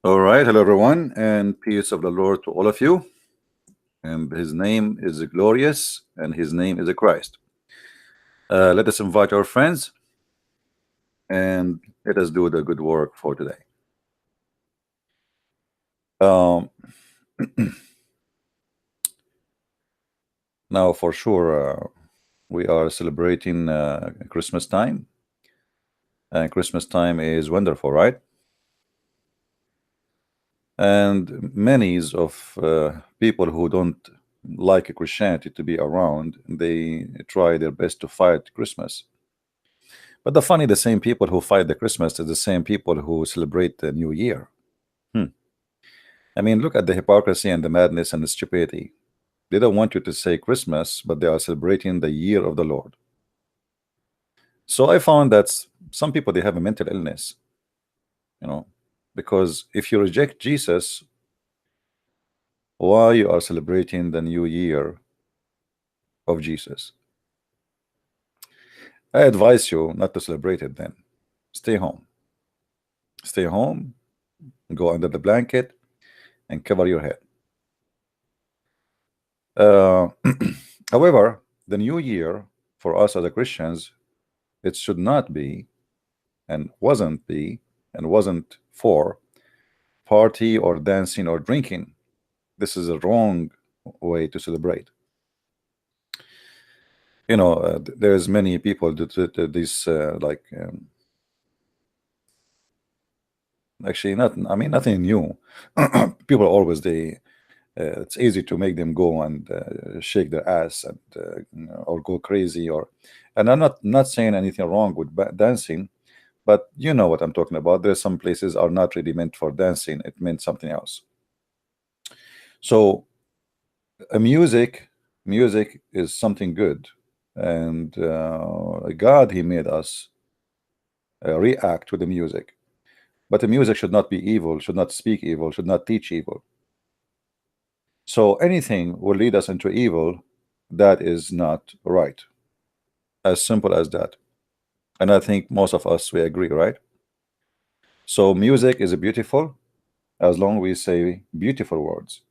All right, hello everyone, and peace of the Lord to all of you. And his name is glorious, and his name is Christ. Let us invite our friends and let us do the good work for today. Um, Now, for sure, we are celebrating Christmas time, and Christmas time is wonderful, right? And many of people who don't like Christianity to be around, they try their best to fight Christmas. But the same people who fight the Christmas are the same people who celebrate the New Year. Hmm. I mean, look at the hypocrisy and the madness and the stupidity. They don't want you to say Christmas, but they are celebrating the year of the Lord. So I found that some people they have a mental illness, you know, because if you reject Jesus, why you are celebrating the new year of Jesus? I advise you not to celebrate it then. Stay home. Stay home, go under the blanket, and cover your head. Uh, However, the new year for us as a Christians, it should not be and wasn't for party or dancing or drinking. This is a wrong way to celebrate. There's many people that this actually not. I mean, nothing new. People always they. It's easy to make them go and shake their ass and or go crazy or. And I'm not saying anything wrong with dancing, but you know what I'm talking about. There's some places are not really meant for dancing. It meant something else. So music is something good, and God He made us react to the music. But the music should not be evil, should not speak evil, should not teach evil. So anything will lead us into evil, that is not right. As simple as that. And I think most of us we agree, right? So music is beautiful as long we say beautiful words.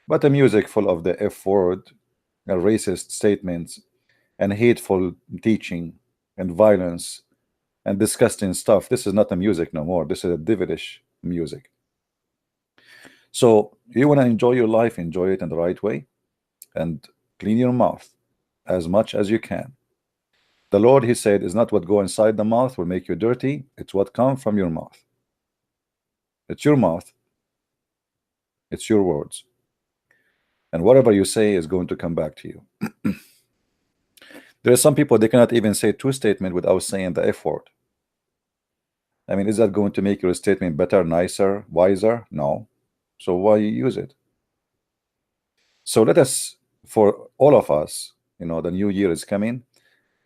But a music full of the F word and racist statements and hateful teaching and violence and disgusting stuff, this is not a music no more. This is a devilish music. So you want to enjoy your life, enjoy it in the right way, and clean your mouth as much as you can. The Lord, He said, is not what go inside the mouth will make you dirty. It's what come from your mouth. It's your mouth. It's your words. And whatever you say is going to come back to you. There are some people, they cannot even say two statement without saying the F word. I mean, is that going to make your statement better, nicer, wiser? No. So why you use it? So let us, for all of us, the new year is coming.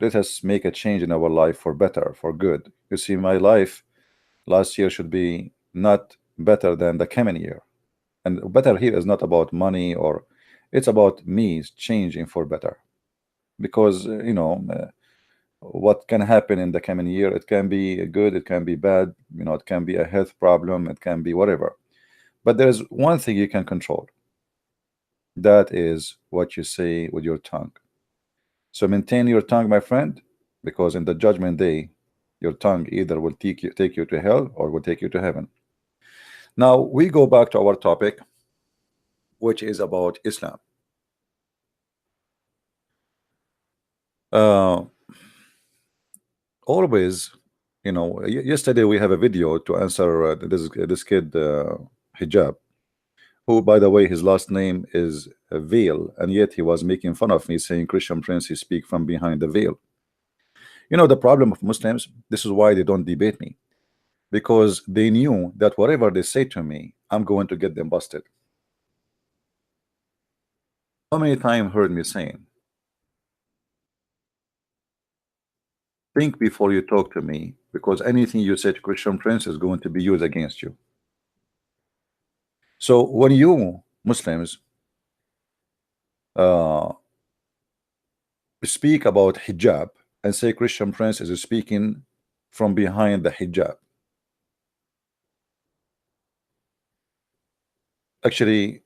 Let us make a change in our life for better, for good. You see, my life last year should be not better than the coming year. And better here is not about money or it's about me changing for better. Because, what can happen in the coming year, it can be good, it can be bad, it can be a health problem, it can be whatever. But there's one thing you can control. That is what you say with your tongue. So maintain your tongue, my friend, because in the judgment day, your tongue either will take you to hell or will take you to heaven. Now we go back to our topic, which is about Islam. Uh, Always, yesterday we have a video to answer this kid Hijab, who, by the way, his last name is Veil, and yet he was making fun of me, saying Christian princes speak from behind the veil. The problem of Muslims, this is why they don't debate me, because they knew that whatever they say to me, I'm going to get them busted. How many times heard me saying, think before you talk to me, because anything you say to Christian Prince is going to be used against you. So when you Muslims uh, speak about hijab and say Christian Prince is speaking from behind the hijab, Actually,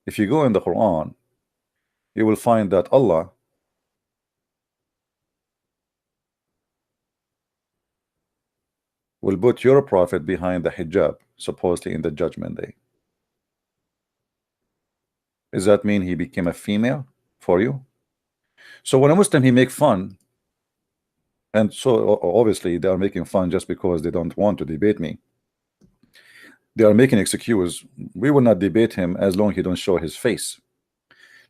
if you go in the Quran, you will find that Allah will put your prophet behind the hijab, supposedly in the judgment day. Does that mean he became a female for you? So when a Muslim he make fun, and so obviously they are making fun just because they don't want to debate me. They are making excuse. We will not debate him as long as he don't show his face.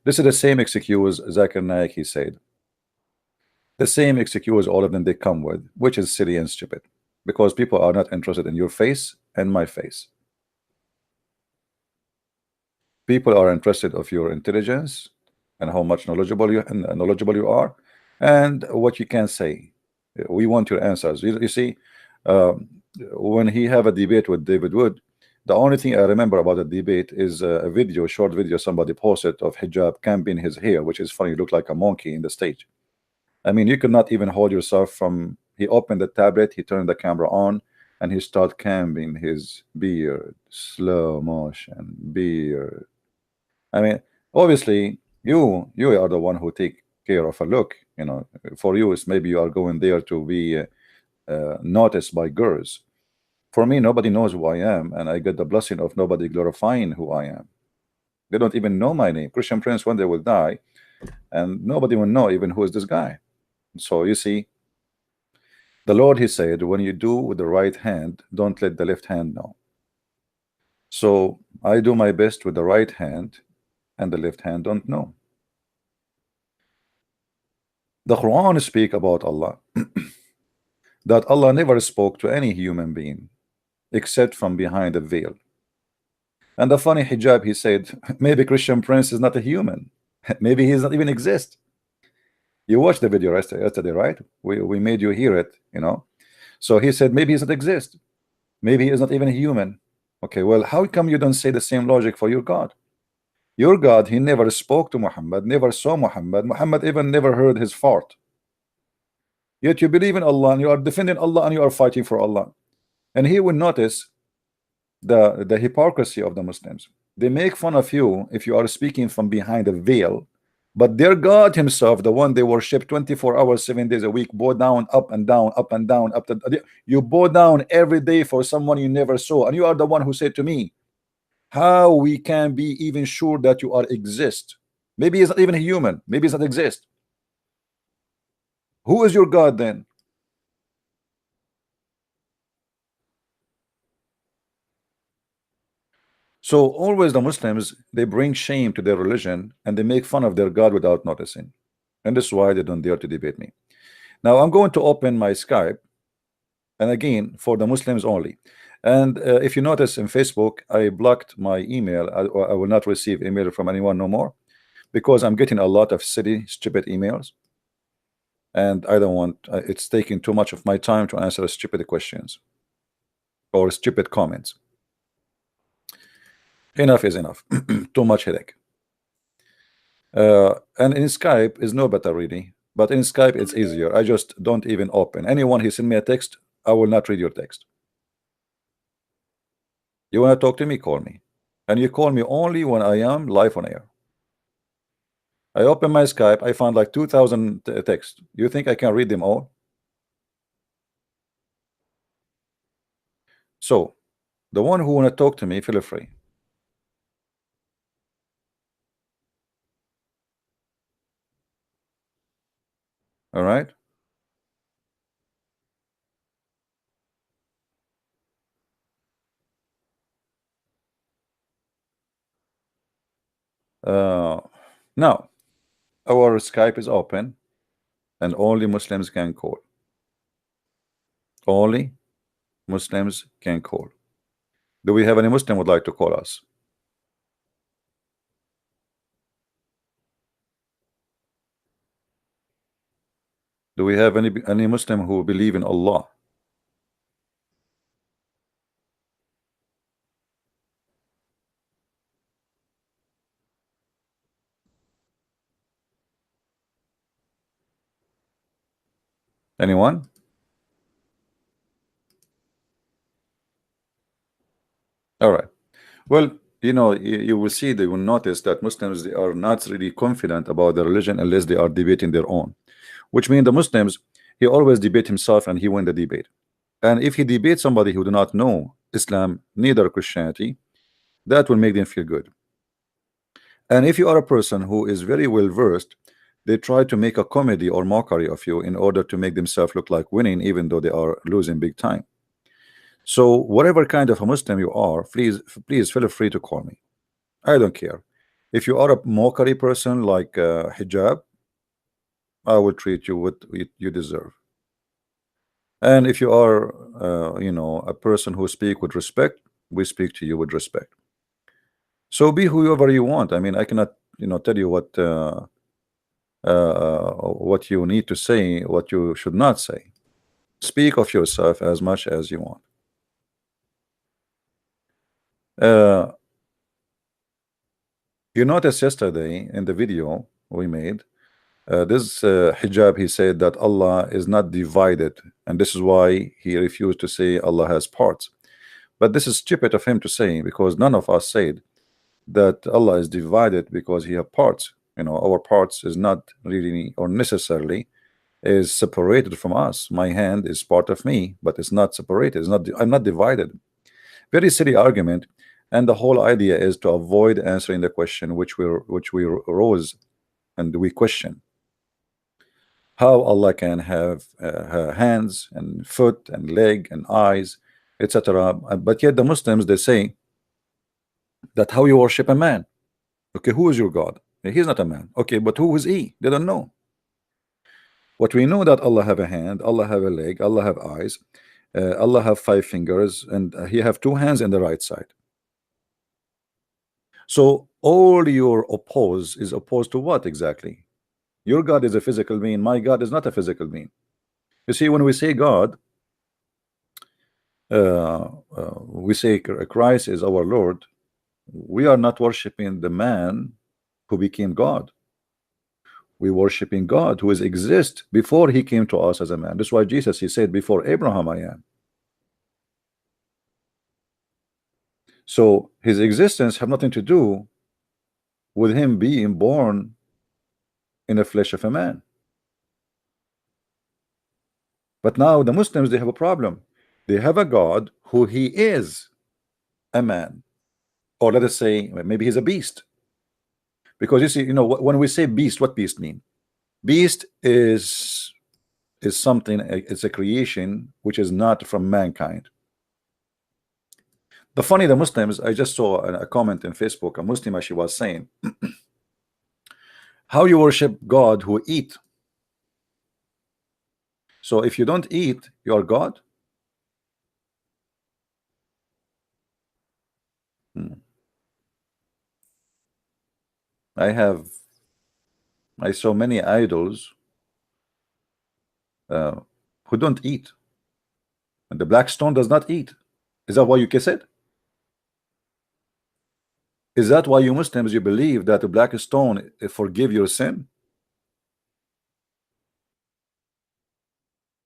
This is the same excuse Zakir Naik he said. The same excuse all of them they come with, which is silly and stupid, because people are not interested in your face and my face. People are interested of your intelligence and how much knowledgeable you are, and what you can say. We want your answers. You see, when he have a debate with David Wood, the only thing I remember about the debate is a video, short video somebody posted of Hijab camping his hair, which is funny. You look like a monkey in the stage. I mean, you could not even hold yourself from. He opened the tablet, he turned the camera on, and he started combing his beard, slow motion beard. I mean, obviously, you are the one who take care of a look. You know, for you, it's maybe you are going there to be noticed by girls. For me, nobody knows who I am, and I get the blessing of nobody glorifying who I am. They don't even know my name. Christian Prince one day will die, and nobody will know even who is this guy. So you see, the Lord he said, when you do with the right hand, don't let the left hand know. So I do my best with the right hand, and the left hand don't know. The Quran speak about Allah that Allah never spoke to any human being except from behind a veil. And the funny hijab, he said, maybe Christian Prince is not a human. Maybe he does not even exist. You watched the video yesterday, right? We made you hear it, you know. So he said maybe he does not exist. Maybe he is not even a human. Okay, well, how come you don't say the same logic for your God? Your God, he never spoke to Muhammad, never saw Muhammad. Muhammad even never heard his fart. Yet you believe in Allah and you are defending Allah and you are fighting for Allah. And he will notice the hypocrisy of the Muslims. They make fun of you if you are speaking from behind a veil, but their God himself, the one they worship 24 hours 7 days a week, bow down, up and down, up and down, up to, you bow down every day for someone you never saw, and you are the one who said to me, how we can be even sure that you are exist? Maybe he's not even a human, maybe he's not exist. Who is your God then? So always the Muslims, they bring shame to their religion and they make fun of their God without noticing. And this is why they don't dare to debate me. Now I'm going to open my Skype, and again for the Muslims only. And if you notice in Facebook, I blocked my email. I will not receive email from anyone no more, because I'm getting a lot of silly, stupid emails. And I don't want, it's taking too much of my time to answer stupid questions or stupid comments. Enough is enough. Too much headache. And in Skype is no better really, but in Skype it's easier. I just don't even open. Anyone who send me a text, I will not read your text. You want to talk to me, call me, and you call me only when I am live on air. I open my Skype, I found like 2,000 texts. You think I can read them all? So the one who want to talk to me, feel free. All right. Now our Skype is open and only Muslims can call. Only Muslims can call. Do we have any Muslim would like to call us? Do we have any Muslim who believe in Allah? Anyone? All right. Well, you will see, they will notice that Muslims, they are not really confident about the religion unless they are debating their own, which means the Muslims, he always debate himself and he win the debate. And if he debates somebody who do not know Islam, neither Christianity, that will make them feel good. And if you are a person who is very well versed, they try to make a comedy or mockery of you in order to make themselves look like winning, even though they are losing big time. So whatever kind of a Muslim you are, please feel free to call me. I don't care. If you are a mockery person like Hijab, I will treat you what you deserve. And if you are, a person who speak with respect, we speak to you with respect. So be whoever you want. I mean, I cannot, tell you what you need to say, what you should not say. Speak of yourself as much as you want. Uh, you noticed yesterday in the video we made, this Hijab, he said that Allah is not divided, and this is why he refused to say Allah has parts. But this is stupid of him to say, because none of us said that Allah is divided because he have parts. Our parts is not really or necessarily is separated from us. My hand is part of me, but it's not separated. It's not. I'm not divided. Very silly argument, and the whole idea is to avoid answering the question which we rose and we question how Allah can have hands and foot and leg and eyes, etc. But yet the Muslims, they say that how you worship a man. Okay, who is your God? He's not a man. Okay, but who is he? They don't know. What we know that Allah have a hand, Allah have a leg, Allah have eyes, Allah have 5 fingers, and he have 2 hands in the right side. So all your oppose is opposed to what exactly? Your God is a physical being. My God is not a physical being. You see, when we say God, we say Christ is our Lord. We are not worshiping the man who became God. We worshiping God who is exist before he came to us as a man. That's why Jesus, he said, before Abraham I am. So his existence have nothing to do with him being born in the flesh of a man. But now the Muslims, they have a problem. They have a God who he is a man, or let us say maybe he's a beast. Because you see, when we say beast, what beast mean? Beast is something, it's a creation which is not from mankind. The funny, the Muslims, I just saw a comment in Facebook, a Muslim, she was saying, how you worship God who eat? So if you don't eat, you are God? Hmm. I saw many idols uh, who don't eat, and the black stone does not eat. Is that why you kiss it? Is that why you Muslims, you believe that the black stone forgive your sin?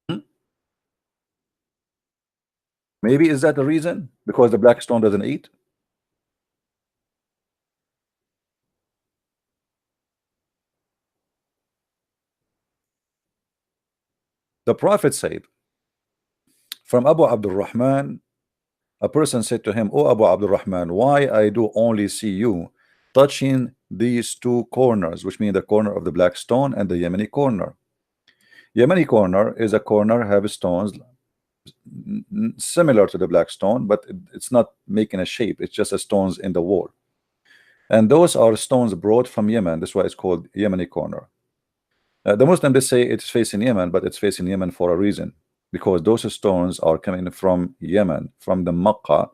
Hmm? Maybe is that the reason? Because the black stone doesn't eat? The Prophet said, from Abu Abdul Rahman, a person said to him, "Oh Abu Abdul Rahman, why I do only see you touching these 2 corners," which mean the corner of the black stone and the Yemeni corner. Yemeni corner is a corner have stones similar to the black stone, but it's not making a shape. It's just a stones in the wall, and those are stones brought from Yemen. That's why it's called Yemeni corner. The Muslim, they say it's facing Yemen, but it's facing Yemen for a reason, because those stones are coming from Yemen, from the Makkah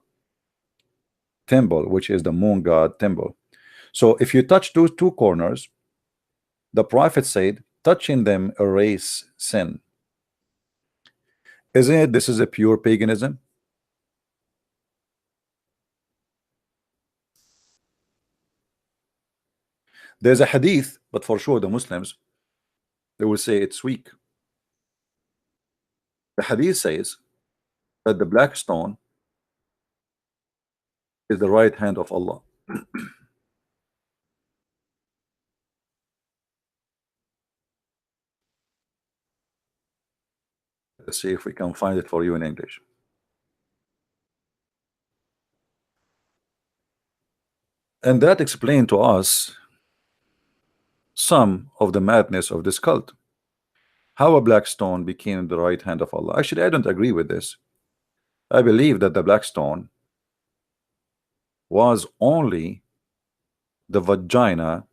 temple, which is the moon god temple. So if you touch those 2 corners, the Prophet said, touching them erase sin. Isn't it? This is a pure paganism. There's a hadith, but for sure the Muslims, they will say it's weak. The hadith says that the black stone is the right hand of Allah. Let's see if we can find it for you in English. And that explained to us some of the madness of this cult. How a black stone became the right hand of Allah. Actually, I don't agree with this. I believe that the black stone was only the vagina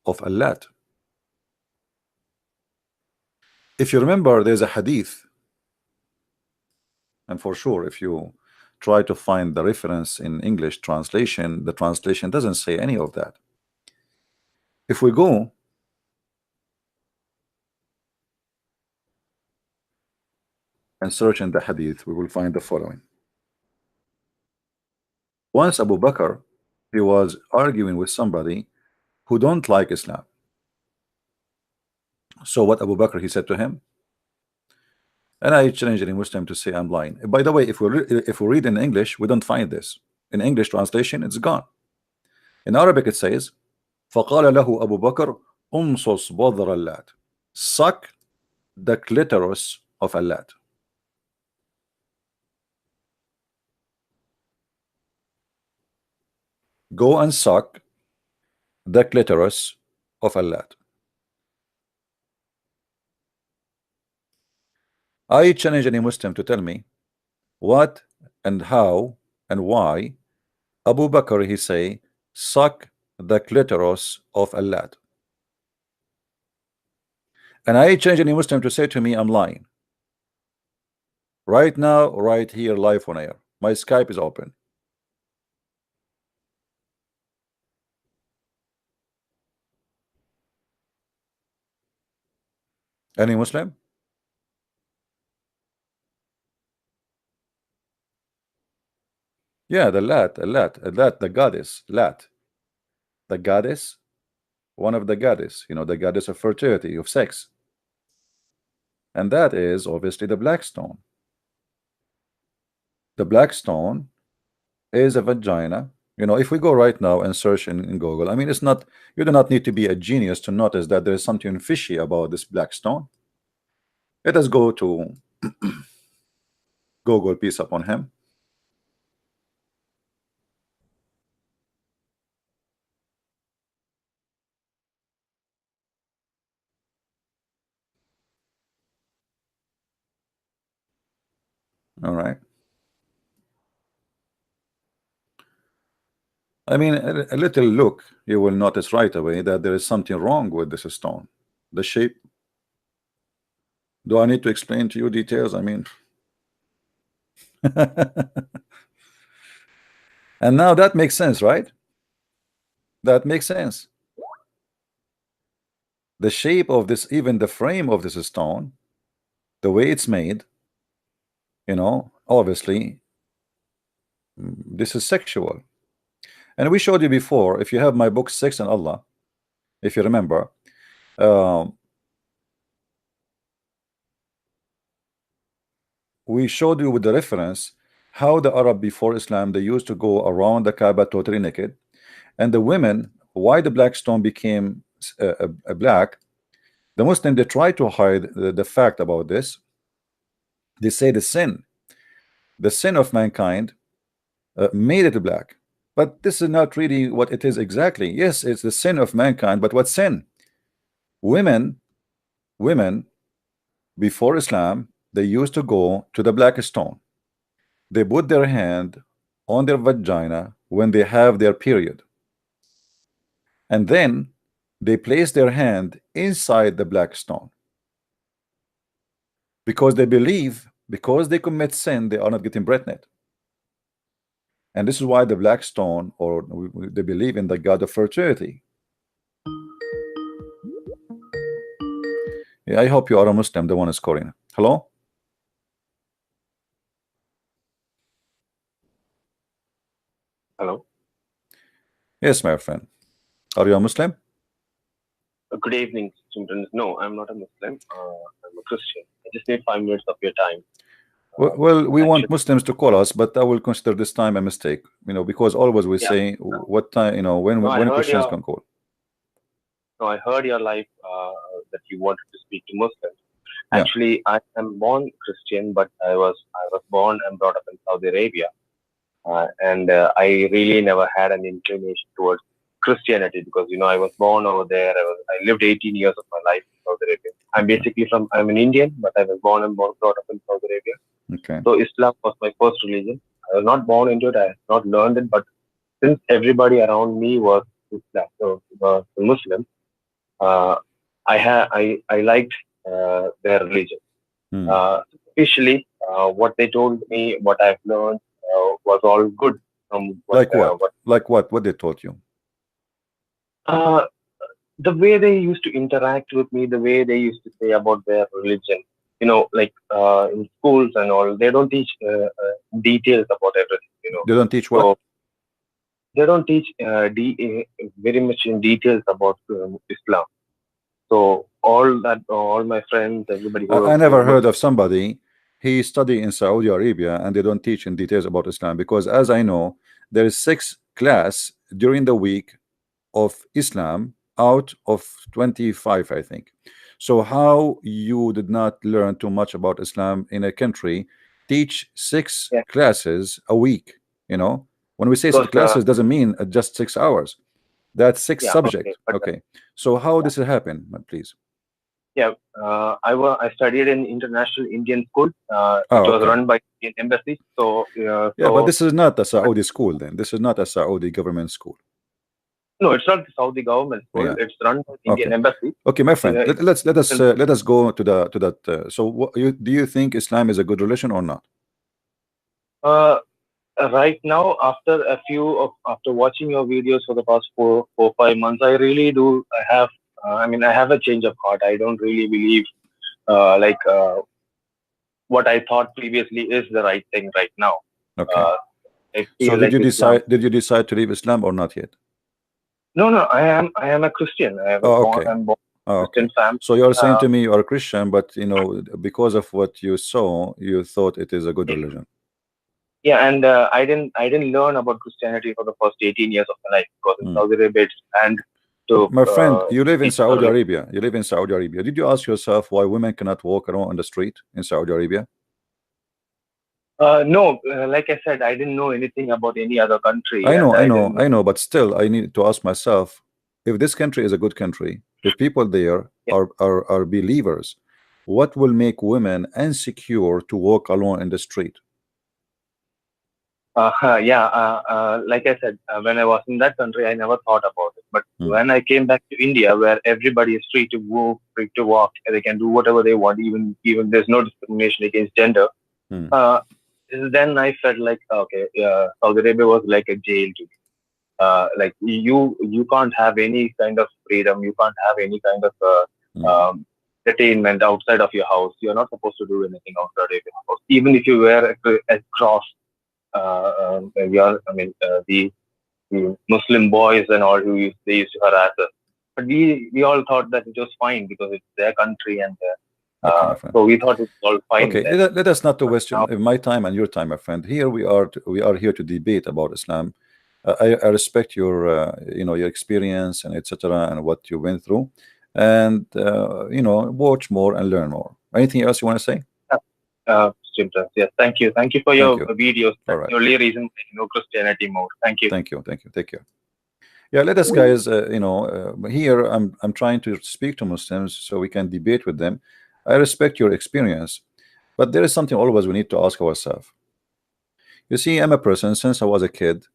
of Allah. If you remember, there's a hadith, and for sure, if you try to find the reference in English translation, the translation doesn't say any of that. If we go and search in the hadith, we will find the following. Once Abu Bakr, he was arguing with somebody who don't like Islam. So what Abu Bakr, he said to him, and I challenge any Muslim to say I'm lying. By the way, if we read in English, we don't find this. In English translation, it's gone. In Arabic, it says, فَقَالَ لَهُ أَبُو بَكْرَ أُمْصُصْ بَضْرَ اللَّاتِ, suck the clitoris of Allah. Go and suck the clitoris of Allah. I challenge any Muslim to tell me what and how and why Abu Bakr, he say, suck the clitoris of Allah. And I challenge any Muslim to say to me I'm lying. Right now, right here, live on air. My Skype is open. Any Muslim? Yeah, the Lat, the goddess, Lat. The goddess, one of the goddess, the goddess of fertility, of sex. And that is obviously the black stone. The black stone is a vagina. If we go right now and search in Google, I mean, it's not, you do not need to be a genius to notice that there is something fishy about this black stone. Let us go to Google, peace upon him. All right. I mean, a little look, you will notice right away that there is something wrong with this stone. The shape. Do I need to explain to you details? I mean, and now that makes sense, right? That makes sense. The shape of this, even the frame of this stone, the way it's made, obviously, this is sexual. And we showed you before, if you have my book, Sex and Allah, if you remember, we showed you with the reference how the Arab before Islam, they used to go around the Kaaba totally naked, and the women, why the black stone became a black, the Muslim, they try to hide the fact about this. They say the sin of mankind made it black, but this is not really what it is exactly. Yes, it's the sin of mankind, but what sin? Women before Islam, they used to go to the black stone. They put their hand on their vagina when they have their period, and then they place their hand inside the black stone, because they believe, because they commit sin, they are not getting pregnant. And this is why the black stone, or they believe in the god of fertility. Yeah, I hope you are a Muslim, the one is calling. Hello? Hello. Yes, my friend. Are you a Muslim? Good evening, children. No, I'm not a Muslim. I'm a Christian. I just need 5 minutes of your time. Well, we want Actually, Muslims to call us, but I will consider this time a mistake, because always we yeah. say Uh, what time, no, I when heard Christians your can call. no, I heard your life that you wanted to speak to Muslims. Yeah. Actually, I am born Christian, but I was born and brought up in Saudi Arabia, and I really never had an inclination towards Christianity because I was born over there. I lived 18 years of my life in Saudi Arabia. Okay. I'm an Indian, but I was born and brought up in Saudi Arabia. Okay. So Islam was my first religion. I was not born into it. I have not learned it, but since everybody around me was Islam, so Muslim, uh, I liked their religion. Hmm. Especially what they told me, what I've learned was all good from Like what? what Like what? What they taught you? uh, the way they used to interact with me, the way they used to say about their religion. Like in schools and all, they don't teach details about everything. They don't teach what? So they don't teach very much in details about Islam. So all my friends, everybody I who never was heard of somebody he study in Saudi Arabia and they don't teach in details about Islam, because as I know there is 6 class during the week of Islam out of 25, I think. So how you did not learn too much about Islam in a country, teach six yeah, classes a week, when we say six because classes doesn't mean just 6 hours. That's six yeah, okay, subject. but Okay, so how yeah, does it happen, please? yeah. I studied in international Indian school. It Oh, was okay. run by Indian embassy. So Yeah, but this is not a but Saudi school then. This is not a Saudi government school. no, it's not the Saudi government school. Yeah. It's run by Indian Okay. embassy. Okay, my friend. It's Let us go to that. So, do you think Islam is a good religion or not? uh, right now, after watching your videos for the past 5 months, I really do. I have a change of heart. I don't really believe like what I thought previously is the right thing right now. Okay. Uh, I So, feel like Islam. did you decide to leave Islam or not yet? No, no, I am a Christian. Oh, okay. I'm born Oh, Christian okay. family. So you are saying Uh, to me you are a Christian, but because of what you saw, you thought it is a good religion. yeah, and I didn't learn about Christianity for the first 18 years of my life because in Hmm. Saudi Arabia it's banned to My friend, you live in teach Saudi religion. Arabia. You live in Saudi Arabia. Did you ask yourself why women cannot walk around on the street in Saudi Arabia? No, like I said, I didn't know anything about any other country, I and know, I I know, didn't. I know, but still, I need to ask myself if this country is a good country, if people there Yeah, are believers, what will make women insecure to walk alone in the street? yeah. Like I said, when I was in that country, I never thought about it. But Hmm. when I came back to India, where everybody is free to move, free to walk, and they can do whatever they want, even there's no discrimination against gender. Hmm. Uh, then I felt like okay, Saudi Arabia was like a jail to me. Like you can't have any kind of freedom. You can't have any kind of Hmm. entertainment outside of your house. You're not supposed to do anything outside of your house. Even if you wear a cross, the Muslim boys and all they used to harass us. But we all thought that it was fine because it's their country and Okay, my friend. so we thought it's all fine Okay, then. let us not to But waste now, my time and your time, my friend. Here we are here to debate about Islam. I respect your your experience and etc. and what you went through, and watch more and learn more. Anything else you want to say? Simtas, yes, thank you for Thank your you. videos. All That's right. the only reason I know Christianity more. Thank you. Thank you. Thank you. Take care. Yeah, let us guys. Here I'm trying to speak to Muslims so we can debate with them. I respect your experience, but there is something always we need to ask ourselves. You see, I'm a person since I was a kid.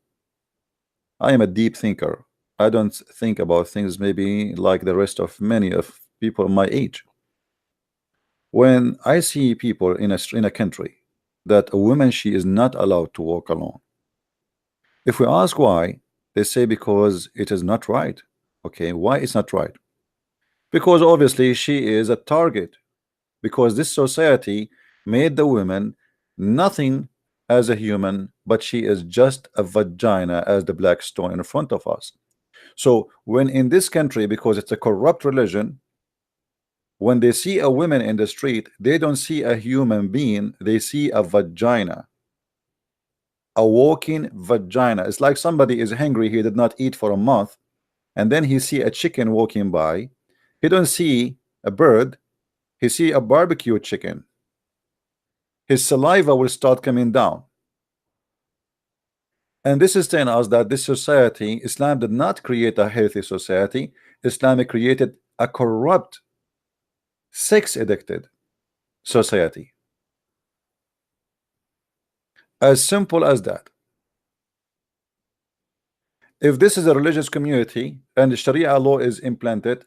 I am a deep thinker. I don't think about things maybe like the rest of many of people my age. When I see people in a country that a woman she is not allowed to walk alone, if we ask why, they say because it is not right. Okay, why it's not right? Because obviously she is a target. Because this society made the woman nothing as a human, but she is just a vagina as the black stone in front of us. So when in this country, because it's a corrupt religion, When they see a woman in the street, they don't see a human being, they see a vagina, a walking vagina. It's like somebody is hungry, he did not eat for a month, and then he see a chicken walking by. He don't see a bird, he see a barbecue chicken. His saliva will start coming down. And this is telling us that this society, Islam did not create a healthy society. Islam created a corrupt, sex addicted society. As simple as that. If this is a religious community and the Sharia law is implanted,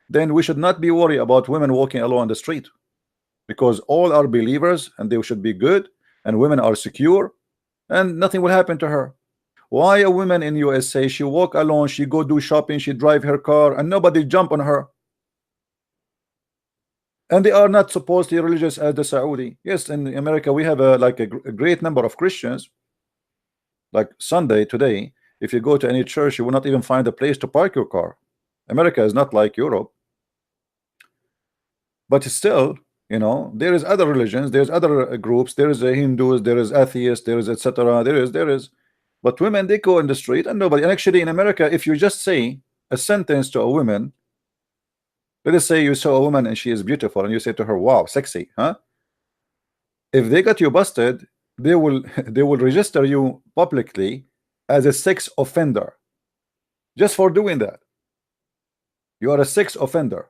then we should not be worried about women walking alone on the street, because all are believers and they should be good, and women are secure and nothing will happen to her. Why a woman in USA, she walk alone, she go do shopping, she drive her car and nobody jump on her? And they are not supposedly religious as the Saudi. Yes, in America we have a great number of Christians. Like Sunday today, if you go to any church, you will not even find a place to park your car. America is not like Europe. But still, you know, there is other religions, there's other groups, there is a Hindus, there is atheists, there is etc. There is. But women, they go in the street and nobody. And actually in America, if you just say a sentence to a woman, let us say you saw a woman and she is beautiful and you say to her, wow, sexy, huh? If they got you busted, they will they will register you publicly as a sex offender just for doing that. You are a sex offender,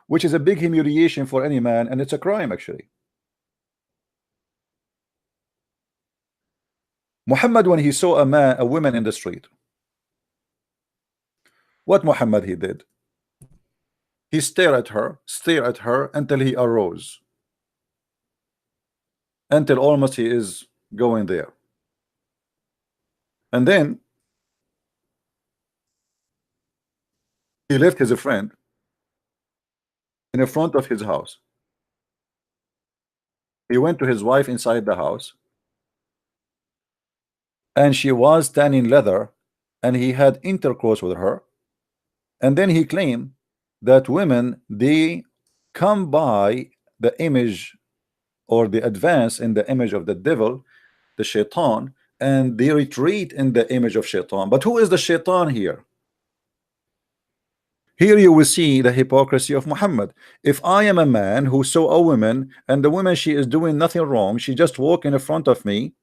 which is a big humiliation for any man, and it's a crime actually. Muhammad, when he saw a woman in the street, what Muhammad he did? He stared at her until he arose, until almost he is going there. And then he left his friend in the front of his house. He went to his wife inside the house, and she was tanning leather, and he had intercourse with her. And then he claimed that women, they come by the image or the advance in the image of the devil, the shaitan, and they retreat in the image of shaitan. But who is the shaitan here? Here you will see the hypocrisy of Muhammad. If I am a man who saw a woman, and the woman, she is doing nothing wrong, she just walk in front of me,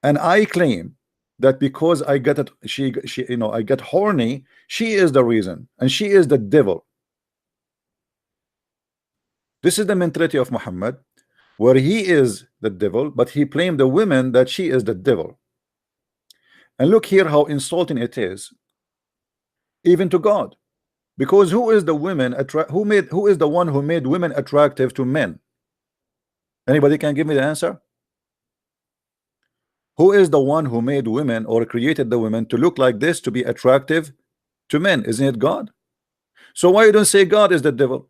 and I claim that because I get it, she you know, I get horny, she is the reason, and she is the devil. This is the mentality of Muhammad, where he is the devil, but he blamed the women that she is the devil. And look here how insulting it is, even to God. Because who is the women who is the one who made women attractive to men? Anybody can give me the answer? Who is the one who made women or created the women to look like this, to be attractive to men? Isn't it God? So why you don't say God is the devil?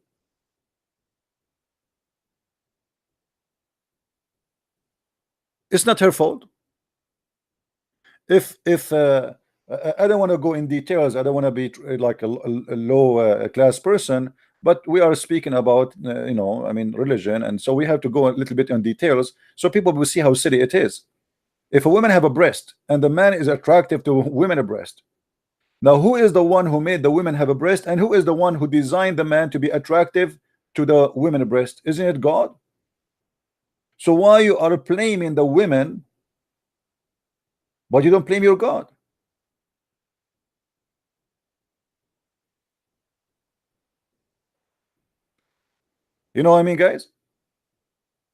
It's not her fault. If I don't want to go in details, I don't want to be like a low class person, but we are speaking about you know, I mean, religion, and so we have to go a little bit in details so people will see how silly it is. If a woman have a breast and the man is attractive to women a breast, now who is the one who made the women have a breast, and who is the one who designed the man to be attractive to the women a breast? Isn't it God? So why you are blaming the women, but you don't blame your God? You know what I mean, guys?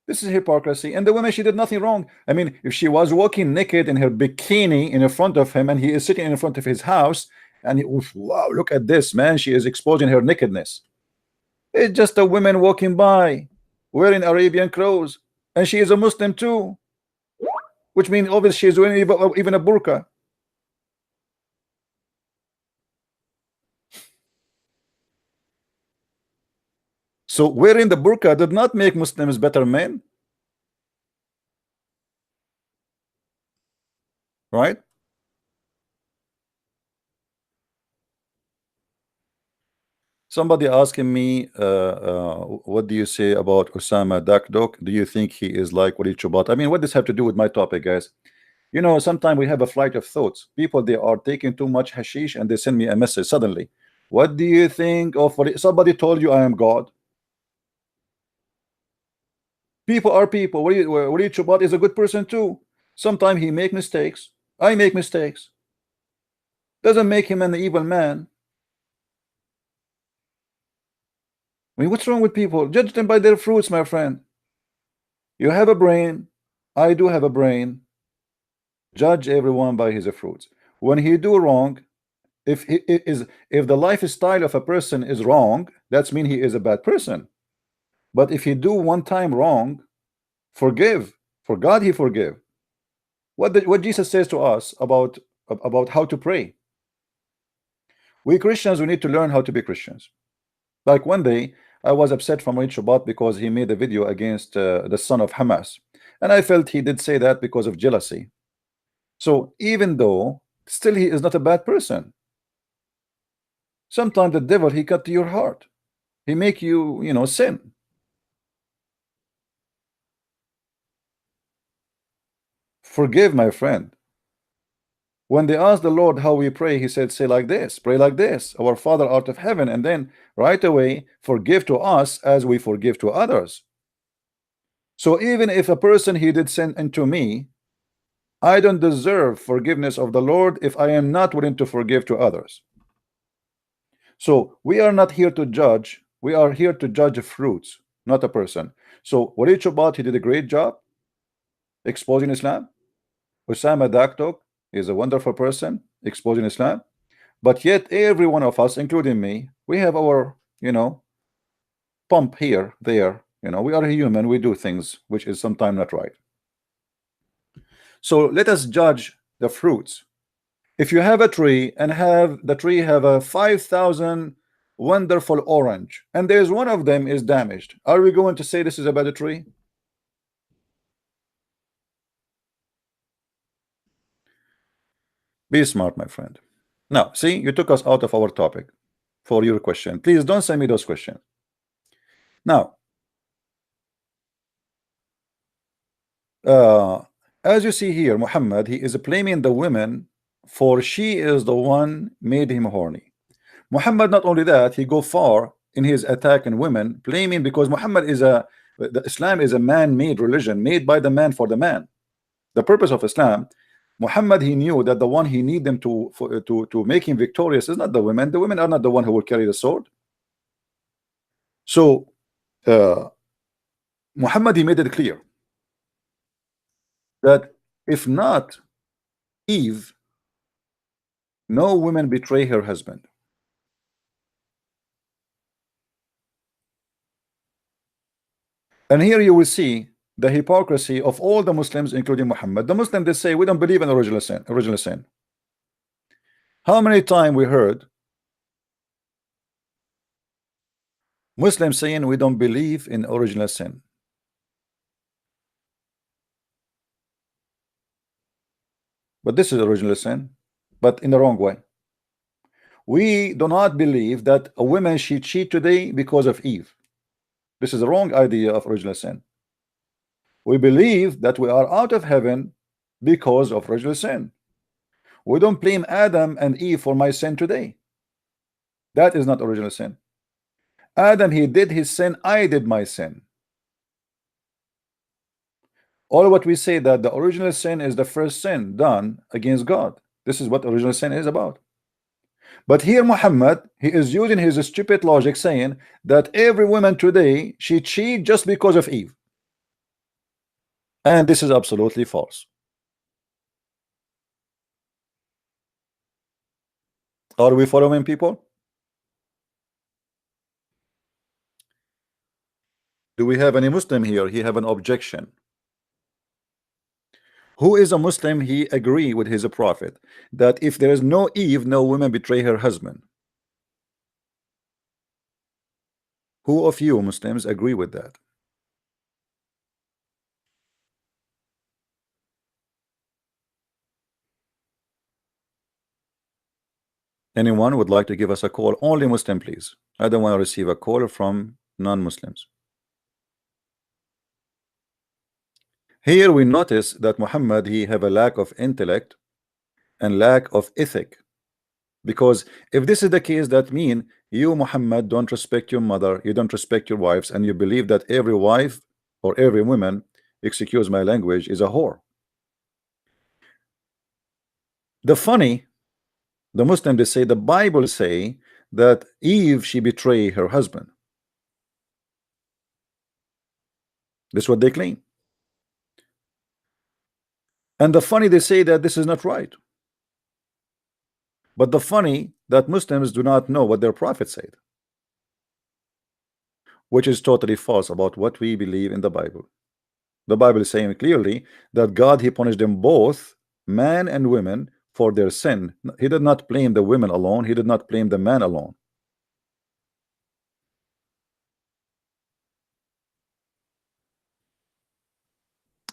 This is hypocrisy. And the woman, she did nothing wrong. I mean, if she was walking naked in her bikini in front of him, and he is sitting in front of his house, and wow, look at this, man, she is exposing her nakedness. It's just a woman walking by wearing Arabian clothes, and she is a Muslim too, which means obviously she's wearing even a burqa. So wearing the burqa did not make Muslims better men, right? Somebody asking me, what do you say about Osama Dakdok? Do you think he is like Walid Chubat? I mean, what does have to do with my topic, guys? You know, sometimes we have a flight of thoughts. People, they are taking too much hashish and they send me a message suddenly. What do you think of what somebody told you I am God? People are people. Walid Chubat is a good person too. Sometimes he make mistakes. I make mistakes. Doesn't make him an evil man. I mean, what's wrong with people? Judge them by their fruits, my friend. You have a brain. I do have a brain. Judge everyone by his fruits. When he do wrong, if the lifestyle of a person is wrong, that's mean he is a bad person. But if he do one time wrong, forgive. For God he forgive. What Jesus says to us about how to pray. We Christians, we need to learn how to be Christians. Like one day I was upset from Rich Shabbat because he made a video against the son of Hamas, and I felt he did say that because of jealousy. So even though still he is not a bad person, sometimes the devil he cut to your heart, he make you, you know, sin. Forgive, my friend. When they asked the Lord how we pray, he said, say like this, pray like this, our Father art of heaven, and then right away forgive to us as we forgive to others. So even if a person he did sin into me, I don't deserve forgiveness of the Lord if I am not willing to forgive to others. So we are not here to judge, we are here to judge fruits, not a person. So Walid Chubat, he did a great job exposing Islam. Osama Daktok is a wonderful person exposing Islam. But yet every one of us, including me, we have our, you know, pump here, there. You know, we are human, we do things which is sometimes not right. So let us judge the fruits. If you have a tree and have the tree have a 5,000 wonderful orange and there's one of them is damaged, are we going to say this is a bad tree? Be smart, my friend. Now see, you took us out of our topic for your question. Please don't send me those questions. Now as you see here, Muhammad, he is blaming the women for she is the one made him horny. Muhammad, not only that, he go far in his attack on women, blaming because Muhammad is Islam is a man-made religion made by the man for the man. The purpose of Islam, Muhammad, he knew that the one he need them to make him victorious is not the women. The women are not the one who will carry the sword. So Muhammad, he made it clear that if not Eve, no woman betray her husband. And here you will see the hypocrisy of all the Muslims, including Muhammad. The Muslims, they say we don't believe in original sin. Original sin. How many times we heard Muslims saying we don't believe in original sin? But this is original sin, but in the wrong way. We do not believe that a woman should cheat today because of Eve. This is the wrong idea of original sin. We believe that we are out of heaven because of original sin. We don't blame Adam and Eve for my sin today. That is not original sin. Adam, he did his sin, I did my sin. All what we say that the original sin is the first sin done against God. This is what original sin is about. But here Muhammad, he is using his stupid logic saying that every woman today, she cheat just because of Eve. And this is absolutely false. Are we following, people? Do we have any Muslim here? He have an objection. Who is a Muslim? He agree with his prophet that if there is no Eve, no woman betray her husband. Who of you Muslims agree with that? Anyone would like to give us a call? Only Muslim, please. I don't want to receive a call from non-Muslims. Here we notice that Muhammad, he have a lack of intellect and lack of ethic. Because if this is the case, that mean you, Muhammad, don't respect your mother, you don't respect your wives, and you believe that every wife or every woman, excuse my language, is a whore. The Muslim, they say, the Bible say that Eve, she betrayed her husband. That's what they claim. And the funny, they say that this is not right. But the funny that Muslims do not know what their prophet said, which is totally false about what we believe in the Bible. The Bible is saying clearly that God, he punished them both, man and women, for their sin. He did not blame the women alone, he did not blame the man alone.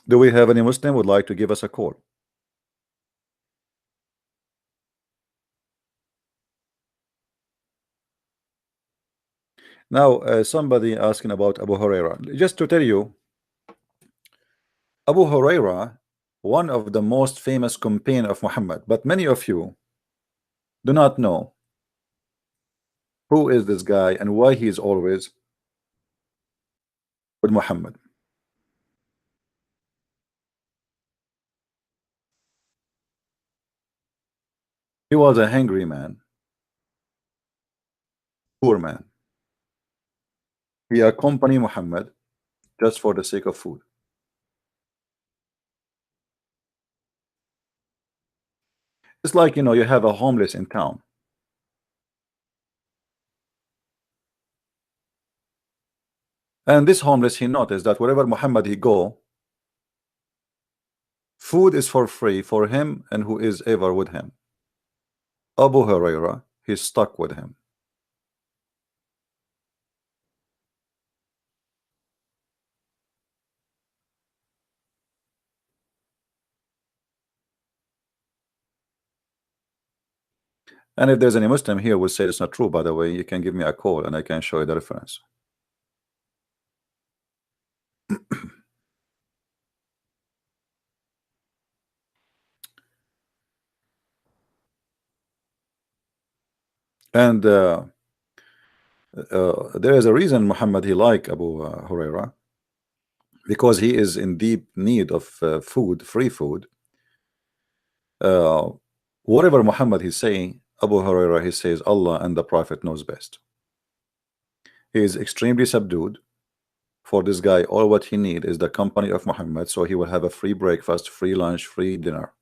Do we have any Muslim would like to give us a call? Now, somebody asking about Abu Huraira. Just to tell you, Abu Huraira, one of the most famous companion of Muhammad, but many of you do not know who is this guy and why he is always with Muhammad. He was a hungry man, poor man. He accompanied Muhammad just for the sake of food. It's like, you know, you have a homeless in town. And this homeless, he noticed that wherever Muhammad he go, food is for free for him and who is ever with him. Abu Huraira, he's stuck with him. And if there's any Muslim here will say it's not true, by the way, you can give me a call and I can show you the reference. And there is a reason Muhammad he like Abu Huraira, because he is in deep need of food, free food. Whatever Muhammad he's saying, Abu Huraira he says Allah and the Prophet knows best. He is extremely subdued. For this guy, all what he need is the company of Muhammad, so he will have a free breakfast, free lunch, free dinner.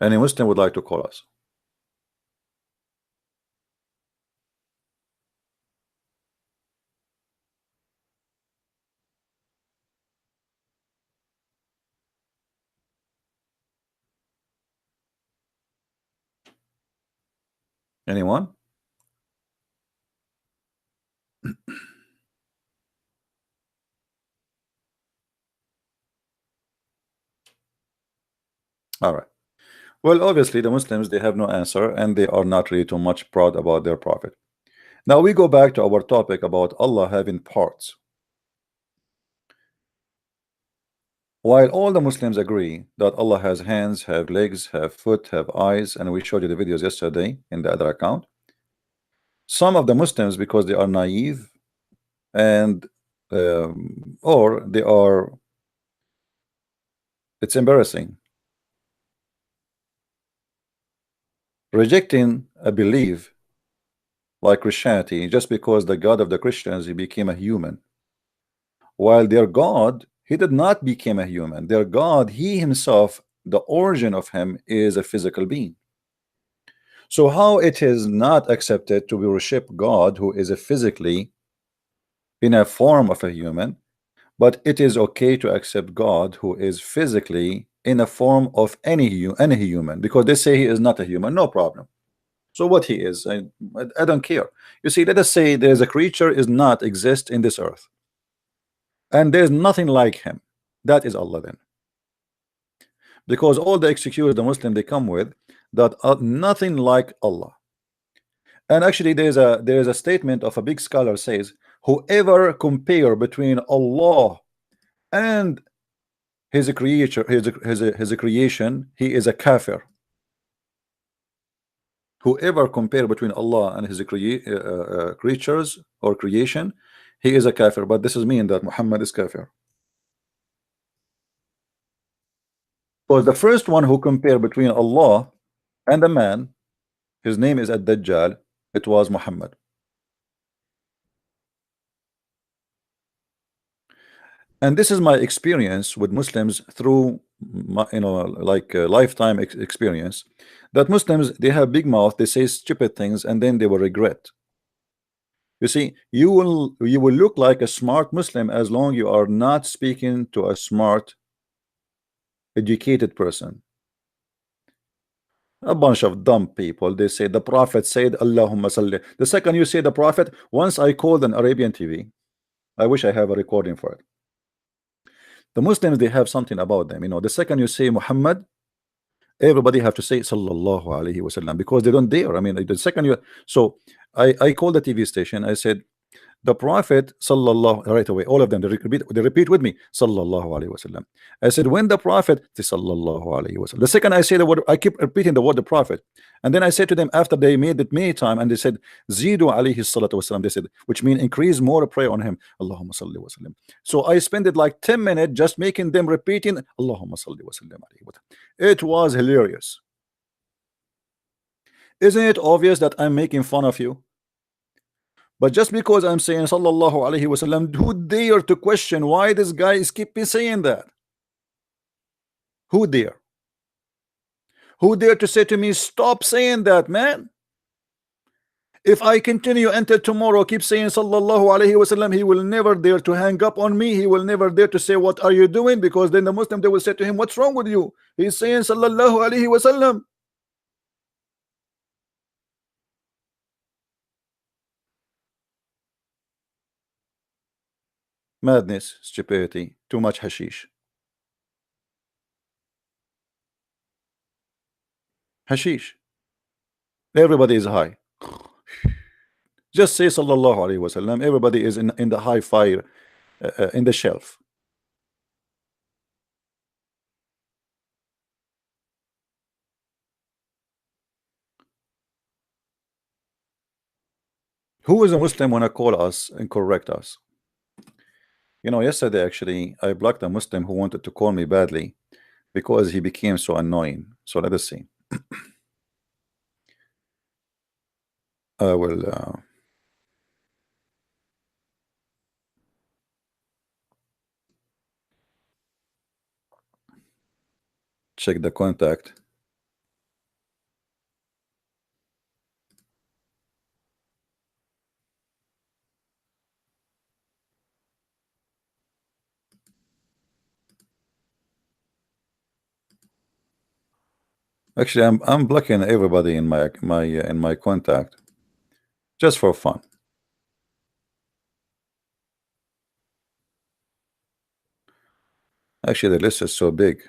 Any Muslim would like to call us? Anyone? All right. Well, obviously the Muslims, they have no answer and they are not really too much proud about their prophet. Now we go back to our topic about Allah having parts. While all the Muslims agree that Allah has hands, have legs, have foot, have eyes, and we showed you the videos yesterday in the other account, some of the Muslims, because they are naive and or they are, it's embarrassing, rejecting a belief like Christianity just because the God of the Christians he became a human, while their God, he did not become a human. Their God, he himself, the origin of him is a physical being. So how it is not accepted to worship God who is a physically in a form of a human, but it is okay to accept God who is physically in a form of any human, because they say he is not a human? No problem. So what he is, I don't care. You see, let us say there's a creature is not exist in this earth, and there's nothing like him. That is Allah then, because all the excuses the Muslim they come with that are nothing like Allah. And actually, there's a statement of a big scholar says, whoever compare between Allah and his creature, his creation, he is a kafir. Whoever compare between Allah and his creatures or creation, he is a kafir. But this is mean that Muhammad is kafir, because the first one who compare between Allah and a man, his name is Ad-Dajjal. It was Muhammad. And this is my experience with Muslims through my, like lifetime experience, that Muslims they have big mouth, they say stupid things, and then they will regret. You see, you will look like a smart Muslim as long you are not speaking to a smart, educated person. A bunch of dumb people. They say the Prophet said, Allahumma salli. The second you say the Prophet, once I called an Arabian TV. I wish I have a recording for it. The Muslims they have something about them. The second you say Muhammad, everybody have to say sallallahu alaihi wasallam, because they don't dare. I mean, the second you, so I called the TV station. I said the Prophet sallallahu, right away, all of them they repeat with me sallallahu alaihi wasallam. I said when the Prophet, they sallallahu alaihi wasallam. The second I say the word, I keep repeating the word the Prophet, and then I said to them after they made it many times, and they said zidu alaihi salatu wasallam. They said, which mean increase more prayer on him, Allahumma salli wasallam. So I spent it like 10 minutes just making them repeating Allahumma salli wasallam alaihi wasallam. It was hilarious. Isn't it obvious that I'm making fun of you? But just because I'm saying sallallahu alaihi wasallam, who dare to question why this guy is keeping saying that? Who dare? Who dare to say to me, stop saying that, man? If I continue until tomorrow, keep saying sallallahu alaihi wasallam, he will never dare to hang up on me. He will never dare to say, what are you doing? Because then the Muslim, they will say to him, what's wrong with you? He's saying sallallahu alaihi wasallam. Madness, stupidity, too much hashish. Hashish. Everybody is high. Just say sallallahu alaihi wasallam. Everybody is in the high fire, in the shelf. Who is a Muslim wanna call us and correct us? Yesterday actually I blocked a Muslim who wanted to call me badly because he became so annoying. So let us see. I will check the contact. Actually, I'm blocking everybody in my contact just for fun. Actually, the list is so big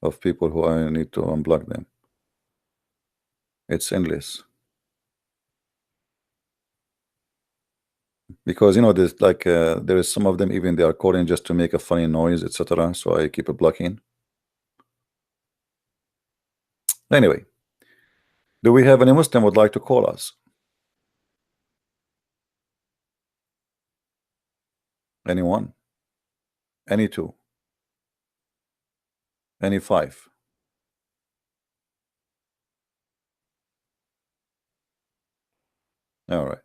of people who I need to unblock them. It's endless. Because there's like there is some of them even they are calling just to make a funny noise, etc. So I keep it blocking. Anyway, do we have any Muslim would like to call us? Anyone? Any two? Any five? All right.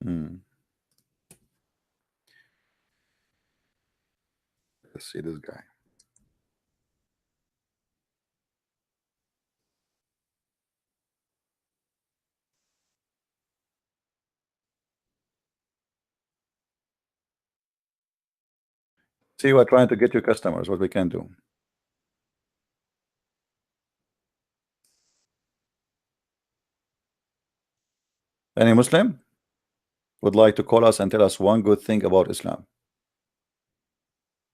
Hmm. Let's see this guy. See, we're trying to get you customers. What we can do? Any Muslim would like to call us and tell us one good thing about Islam?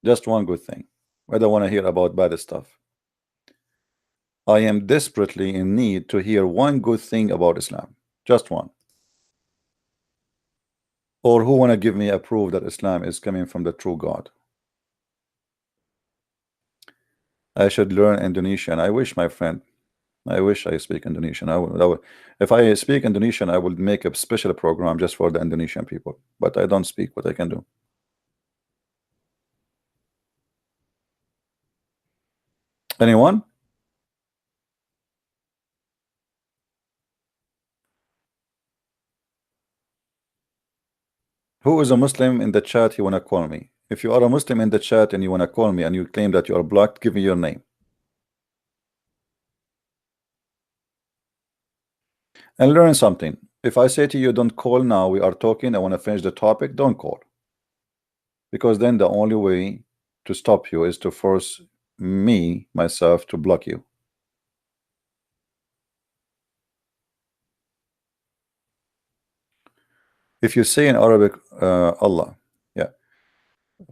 Just one good thing. I don't want to hear about bad stuff. I am desperately in need to hear one good thing about Islam. Just one. Or who want to give me a proof that Islam is coming from the true God? I should learn Indonesian. I wish, my friend. I wish I speak Indonesian. If I speak Indonesian, I would make a special program just for the Indonesian people. But I don't speak. What I can do? Anyone? Who is a Muslim in the chat? You wanna call me? If you are a Muslim in the chat and you wanna call me and you claim that you are blocked, give me your name. And learn something. If I say to you, don't call now, we are talking, I want to finish the topic, don't call. Because then the only way to stop you is to force me, myself, to block you. If you say in Arabic, Allah, yeah.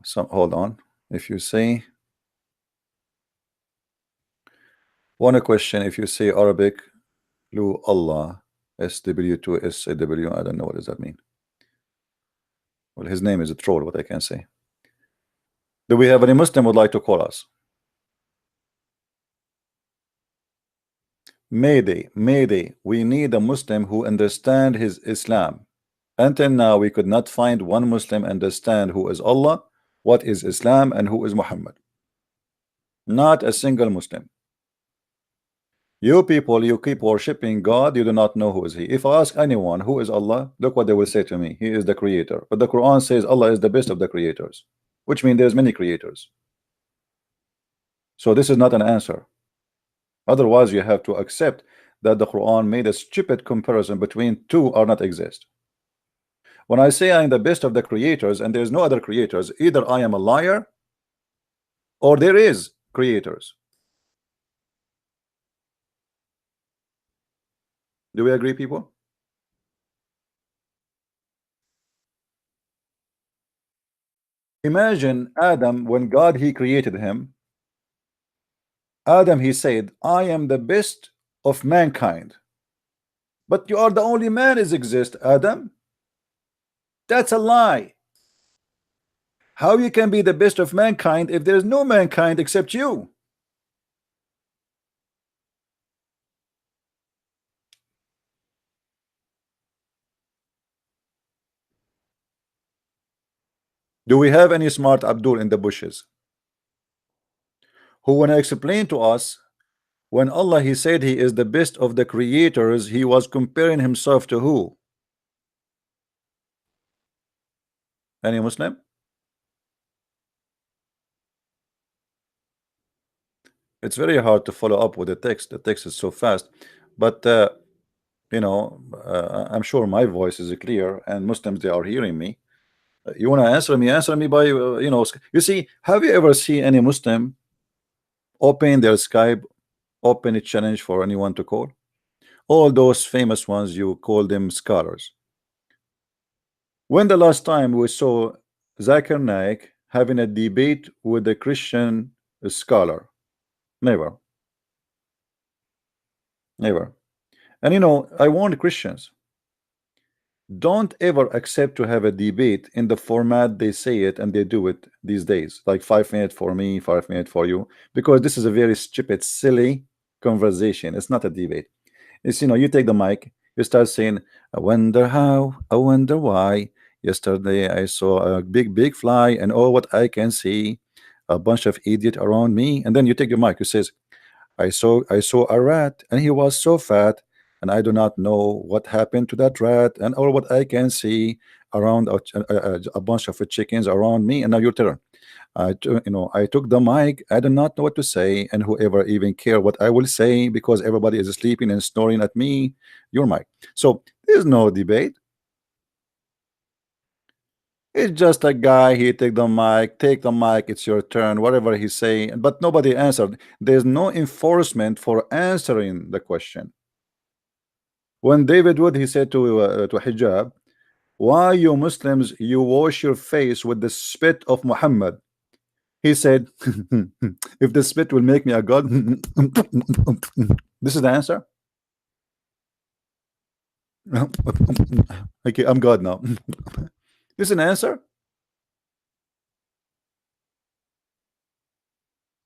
So hold on. If you say, one question, if you say Arabic, Lu Allah, SW2 SAW, I don't know what does that mean. Well, his name is a troll, what I can say. Do we have any Muslim would like to call us? Mayday, Mayday. We need a Muslim who understand his Islam. Until now, we could not find one Muslim understand who is Allah, what is Islam, and who is Muhammad. Not a single Muslim. You people, you keep worshipping God, you do not know who is He. If I ask anyone who is Allah, look what they will say to me. He is the creator. But the Quran says Allah is the best of the creators, which means there's many creators. So this is not an answer. Otherwise, you have to accept that the Quran made a stupid comparison between two are not exist. When I say I am the best of the creators and there's no other creators, either I am a liar or there is creators. Do we agree, people? Imagine Adam, when God he created him. Adam, he said, I am the best of mankind. But you are the only man is exist, Adam. That's a lie. How you can be the best of mankind if there's no mankind except you? Do we have any smart Abdul in the bushes who want to explain to us when Allah he said he is the best of the creators, he was comparing himself to who? Any Muslim? It's very hard to follow up with the text. The text is so fast, but you know, I'm sure my voice is clear and Muslims they are hearing me. You want to answer me? Answer me by you know. You see, have you ever seen any Muslim open their Skype, open a challenge for anyone to call? All those famous ones, you call them scholars. When the last time we saw Zakir Naik having a debate with a Christian scholar? Never. Never. And you know, I warn Christians, don't ever accept to have a debate in the format they say it and they do it these days, like 5 minutes for me, 5 minutes for you, because this is a very stupid, silly conversation. It's not a debate. It's, you know, you take the mic, you start saying, I wonder how, I wonder why. Yesterday I saw a big fly, and oh, what I can see, a bunch of idiot around me. And then you take your mic, you says, I saw a rat, and he was so fat. and I do not know what happened to that rat, and or what I can see around a bunch of chickens around me. And now your turn. I took the mic. I do not know what to say, and whoever even care what I will say, because everybody is sleeping and snoring at me. Your mic. So there's no debate. It's just a guy. He take the mic. Take the mic. It's your turn. Whatever he say, but nobody answered. There's no enforcement for answering the question. When David Wood, he said to Hijab, "Why you Muslims you wash your face with the spit of Muhammad?" He said, "If the spit will make me a god." This is the answer. Okay, I'm God now. This is an answer.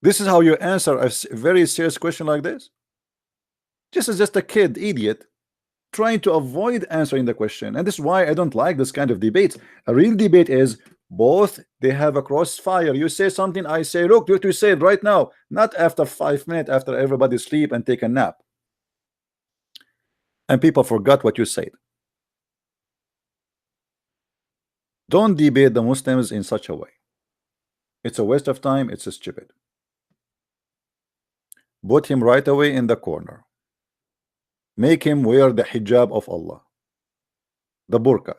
This is how you answer a very serious question like this. This is just a kid, idiot, trying to avoid answering the question. And this is why I don't like this kind of debate. A real debate is both they have a crossfire. You say something, I say, look, you say it right now, not after 5 minutes after everybody sleep and take a nap. And people forgot what you said. Don't debate the Muslims in such a way. It's a waste of time. It's a stupid. Put him right away in the corner. Make him wear the hijab of Allah, the burqa.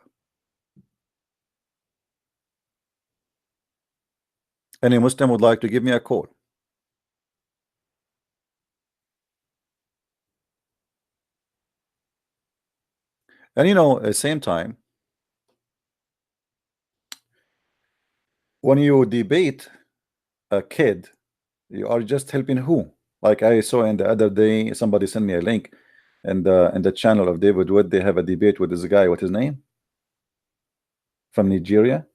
Any Muslim would like to give me a call? And at the same time, when you debate a kid, you are just helping who? Like I saw in the other day, somebody sent me a link, and in the channel of David Wood, they have a debate with this guy. What his name? From Nigeria.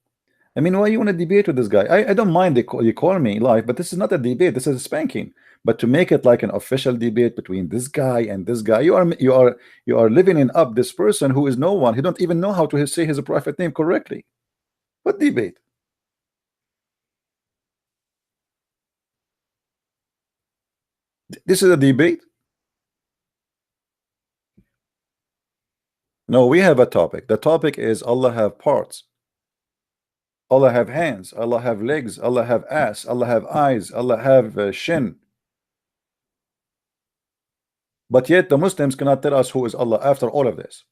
I mean, why you want to debate with this guy? I don't mind you call me live, but this is not a debate. This is a spanking. But to make it like an official debate between this guy and this guy, you are living in up this person who is no one. He don't even know how to say his prophet name correctly. What debate? This is a debate. No, we have a topic. The topic is Allah have parts. Allah have hands. Allah have legs. Allah have ass. Allah have eyes. Allah have shin. But yet the Muslims cannot tell us who is Allah after all of this.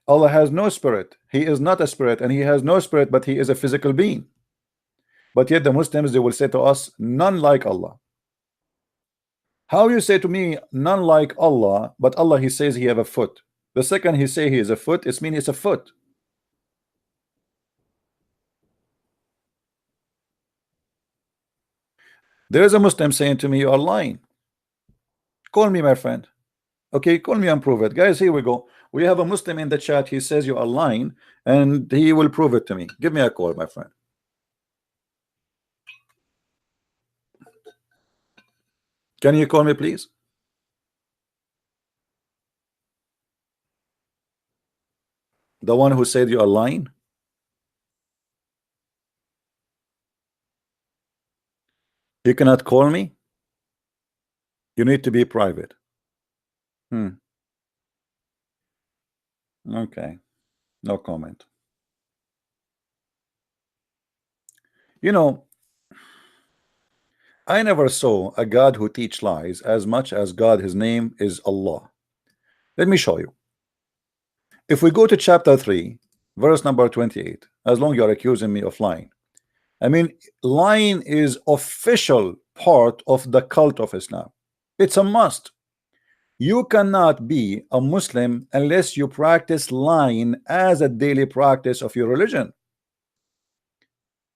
Allah has no spirit. He is not a spirit, and he has no spirit, but he is a physical being. But yet the Muslims, they will say to us, none like Allah. How you say to me, none like Allah, but Allah, he says he have a foot. The second he say he is a foot, it means it's a foot. There is a Muslim saying to me, you are lying. Call me, my friend. Okay, call me and prove it. Guys, here we go. We have a Muslim in the chat. He says you are lying, and he will prove it to me. Give me a call, my friend. Can you call me, please? The one who said you are lying? You cannot call me? You need to be private. Okay. No comment. I never saw a God who teach lies as much as God. His name is Allah. Let me show you. If we go to chapter 3, verse number 28, as long you are accusing me of lying, I mean, lying is official part of the cult of Islam. It's a must. You cannot be a Muslim unless you practice lying as a daily practice of your religion.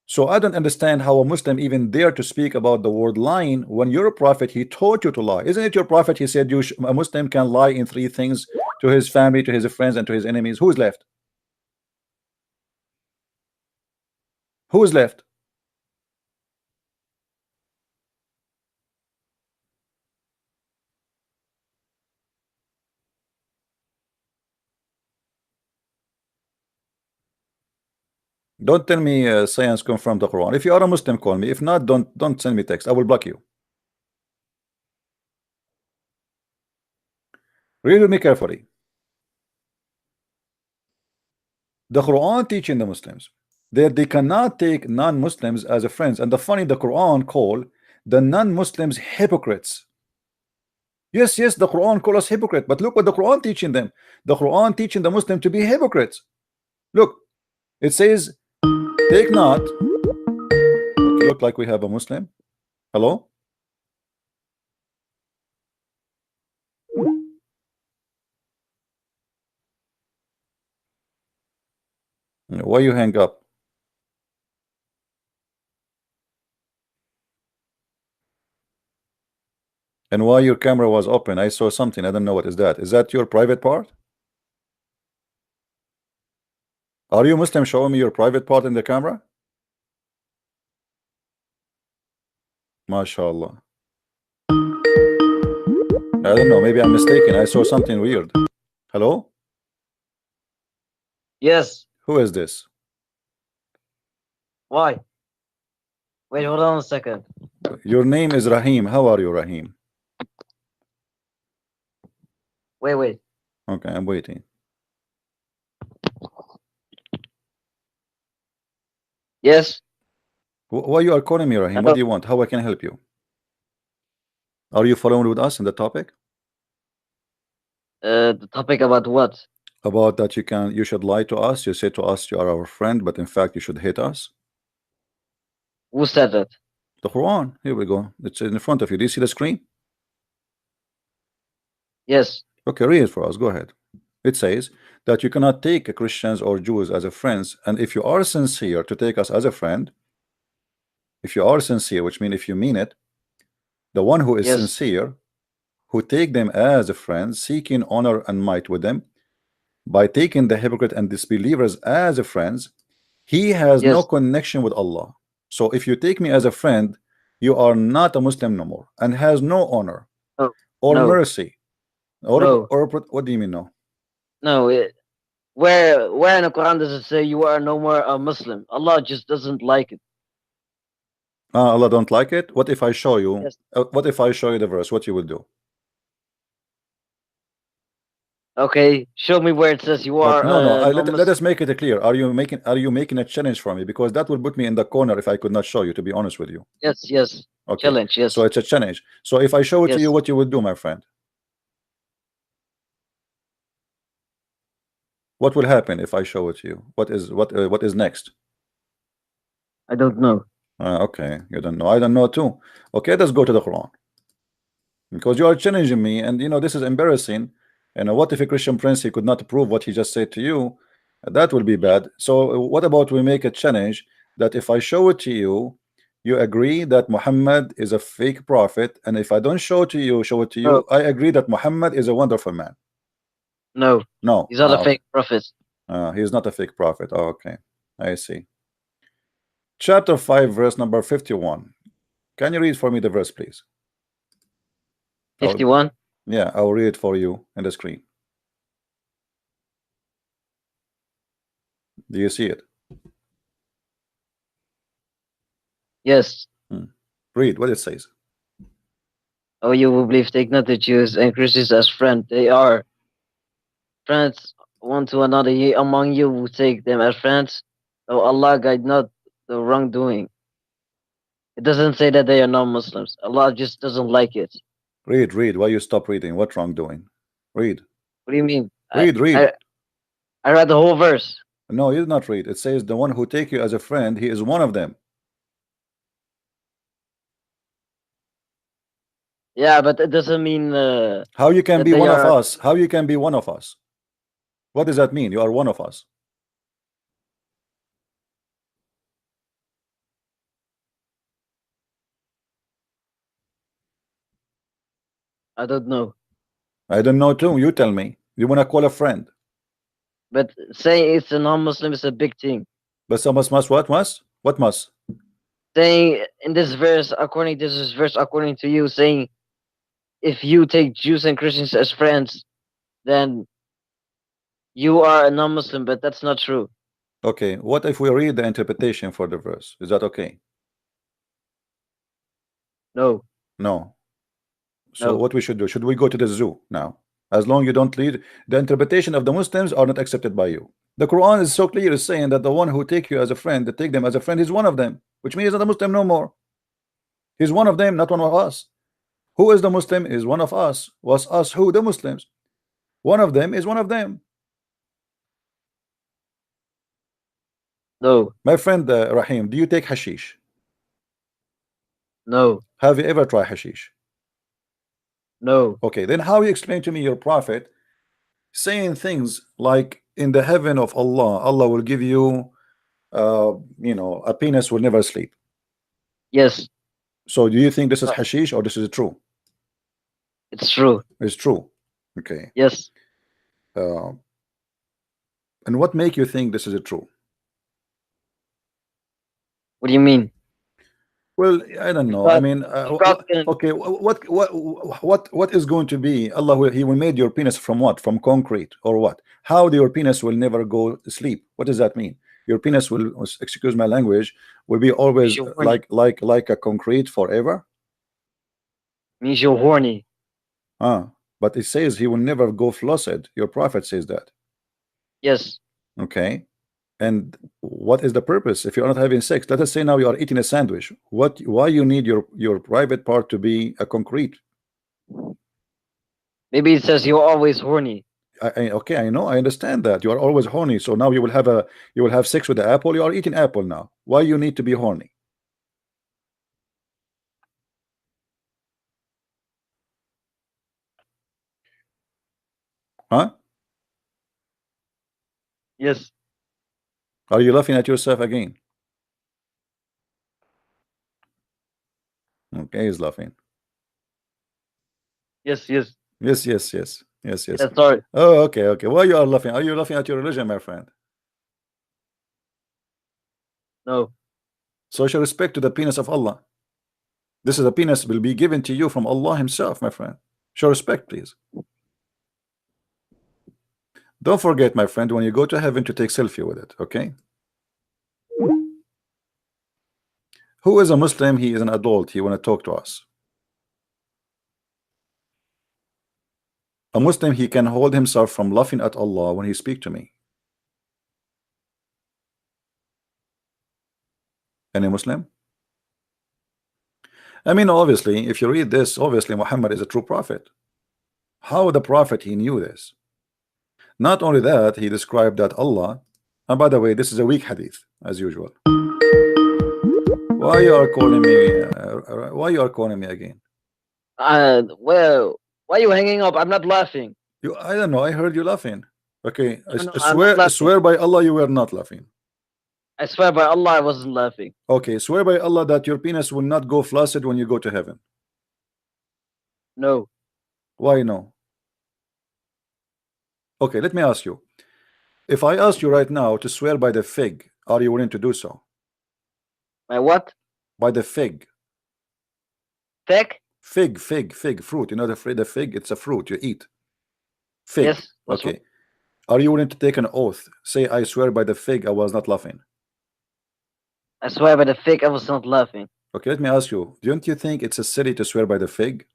So I don't understand how a Muslim even dare to speak about the word lying when your prophet, he taught you to lie. Isn't it your prophet? He said a Muslim can lie in 3 things: to his family, to his friends, and to his enemies. Who's left? Who's left? Don't tell me science confirmed the Quran. If you are a Muslim, call me. If not, don't send me text. I will block you. Read with me carefully. The Quran teaching the Muslims that they cannot take non-Muslims as a friends. And the funny, the Quran call the non-Muslims hypocrites. Yes, yes, the Quran call us hypocrite, but look what the Quran teaching them. The Quran teaching the Muslim to be hypocrites. Look, it says, take not. Okay, look like we have a Muslim. Hello? Why you hang up? And why your camera was open? I saw something. I don't know what is that. Is that your private part? Are you Muslim showing me your private part in the camera? MashaAllah. I don't know. Maybe I'm mistaken. I saw something weird. Hello? Yes. Who is this? Why? Wait, hold on a second. Your name is Rahim. How are you, Rahim? Wait. Okay, I'm waiting. Yes. Why you are calling me, Rahim? What do you want? How I can help you? Are you following with us in the topic? The topic about what? About that you should lie to us. You say to us you are our friend, but in fact you should hate us. Who said that? The Quran. Here we go. It's in front of you. Do you see the screen? Yes. Okay, read it for us. Go ahead. It says that you cannot take Christians or Jews as a friends, and if you are sincere to take us as a friend, if you are sincere, which means if you mean it, the one who is Yes. sincere, who take them as a friend, seeking honor and might with them, by taking the hypocrite and disbelievers as a friends, he has no Yes. connection with Allah. So if you take me as a friend, you are not a Muslim no more, and has no honor No. or No. mercy. Or, No. what do you mean no? No. Where in the Quran does it say you are no more a Muslim? Allah just doesn't like it. Allah don't like it. What if I show you? Yes. What if I show you the verse? What you will do? Okay, show me where it says you But are no, no let Muslim. us make it clear. Are you making a challenge for me? Because that will put me in the corner if I could not show you, to be honest with you. Yes. Okay. Challenge. Yes. So it's a challenge. So if I show it to Yes. you, what you would do, my friend? What will happen if I show it to you? What is next? I don't know. Okay, you don't know. I don't know too. Okay, let's go to the Quran, because you are challenging me, and you know this is embarrassing. And what if a Christian prince he could not prove what he just said to you? That will be bad. So what about we make a challenge that if I show it to you, you agree that Muhammad is a fake prophet, and if I don't show it to you, No. I agree that Muhammad is a wonderful man. No. No, He's not a fake prophet. he is not a fake prophet. Oh, okay, I see. Chapter 5, verse number 51. Can you read for me the verse, please? 51. Yeah, I'll read it for you in the screen. Do you see it? Yes. Read what it says. Oh, you will believe, take not the Jews and Christians as friends. They are friends one to another. Ye among you will take them as friends, though Allah guide not the wrongdoing. It doesn't say that they are non-Muslims. Allah just doesn't like it. Read. Why you stop reading? What wrongdoing? Read. What do you mean? Read. I read the whole verse. No, you did not read. It says the one who take you as a friend, he is one of them. Yeah, but it doesn't mean how you can that be they one of are- us? How you can be one of us? What does that mean? You are one of us. I don't know. I don't know too. You tell me. You want to call a friend? But saying it's a non-Muslim is a big thing. But some must what must? What must? Saying in this verse, according to you, saying if you take Jews and Christians as friends, then you are a non-Muslim, but that's not true. Okay, what if we read the interpretation for the verse? Is that okay? No. No. So No. what we should do? Should we go to the zoo now? as long you don't lead the interpretation of the Muslims are not accepted by you. The Quran is so clear, is saying that the one who take you as a friend, that take them as a friend, is one of them, which means he's not a Muslim no more. He's one of them, not one of us. Who is the Muslim? Is one of us. Was us who? The Muslims. One of them is one of them. No. My friend Rahim, do you take hashish? No. Have you ever tried hashish? No. Okay, then how you explain to me your prophet saying things like in the heaven of Allah, Allah will give you a penis will never sleep. Yes. So do you think this is hashish or this is true? It's true. It's true. Okay. Yes. And what make you think this is true? What do you mean? Well, I don't know. I mean, okay. What is going to be? Allah will He will make your penis from what? From concrete or what? How your penis will never go to sleep? What does that mean? Your penis will, excuse my language, will be always like a concrete forever. Means you're horny. But it says he will never go flaccid. Your prophet says that. Yes. Okay. And what is the purpose if you're not having sex? Let us say now you are eating a sandwich. Why you need your private part to be a concrete? Maybe it says you're always horny. Okay, I know, I understand that you are always horny. So now you will have sex with the apple. You are eating apple now. Why you need to be horny? Huh? Yes. Are you laughing at yourself again? Okay, he's laughing. Yes. Yes. Yes. Sorry. Oh, okay. Why you are laughing? Are you laughing at your religion, my friend? No. So show respect to the penis of Allah. This is a penis will be given to you from Allah himself, my friend. Show respect, please. Don't forget, my friend, when you go to heaven to take selfie with it, okay? Who is a Muslim? He is an adult. He want to talk to us. A Muslim, he can hold himself from laughing at Allah when he speak to me. Any Muslim? I mean, obviously, if you read this, obviously Muhammad is a true prophet. How the prophet he knew this? Not only that, he described that Allah, and by the way, this is a weak hadith, as usual. Why you are calling me? Why you are calling me again? Well, why are you hanging up? I'm not laughing. I don't know. I heard you laughing. Okay, No, I swear by Allah, you were not laughing. I swear by Allah, I wasn't laughing. Okay, swear by Allah that your penis will not go flaccid when you go to heaven. No. Why no? Okay, let me ask you. If I ask you right now to swear by the fig, are you willing to do so? By what? By the fig. Fig? Fig, fruit. You know the fig, it's a fruit you eat. Fig. Yes. Okay. Are you willing to take an oath? Say, I swear by the fig, I was not laughing. I swear by the fig, I was not laughing. Okay, let me ask you. Don't you think it's a silly to swear by the fig?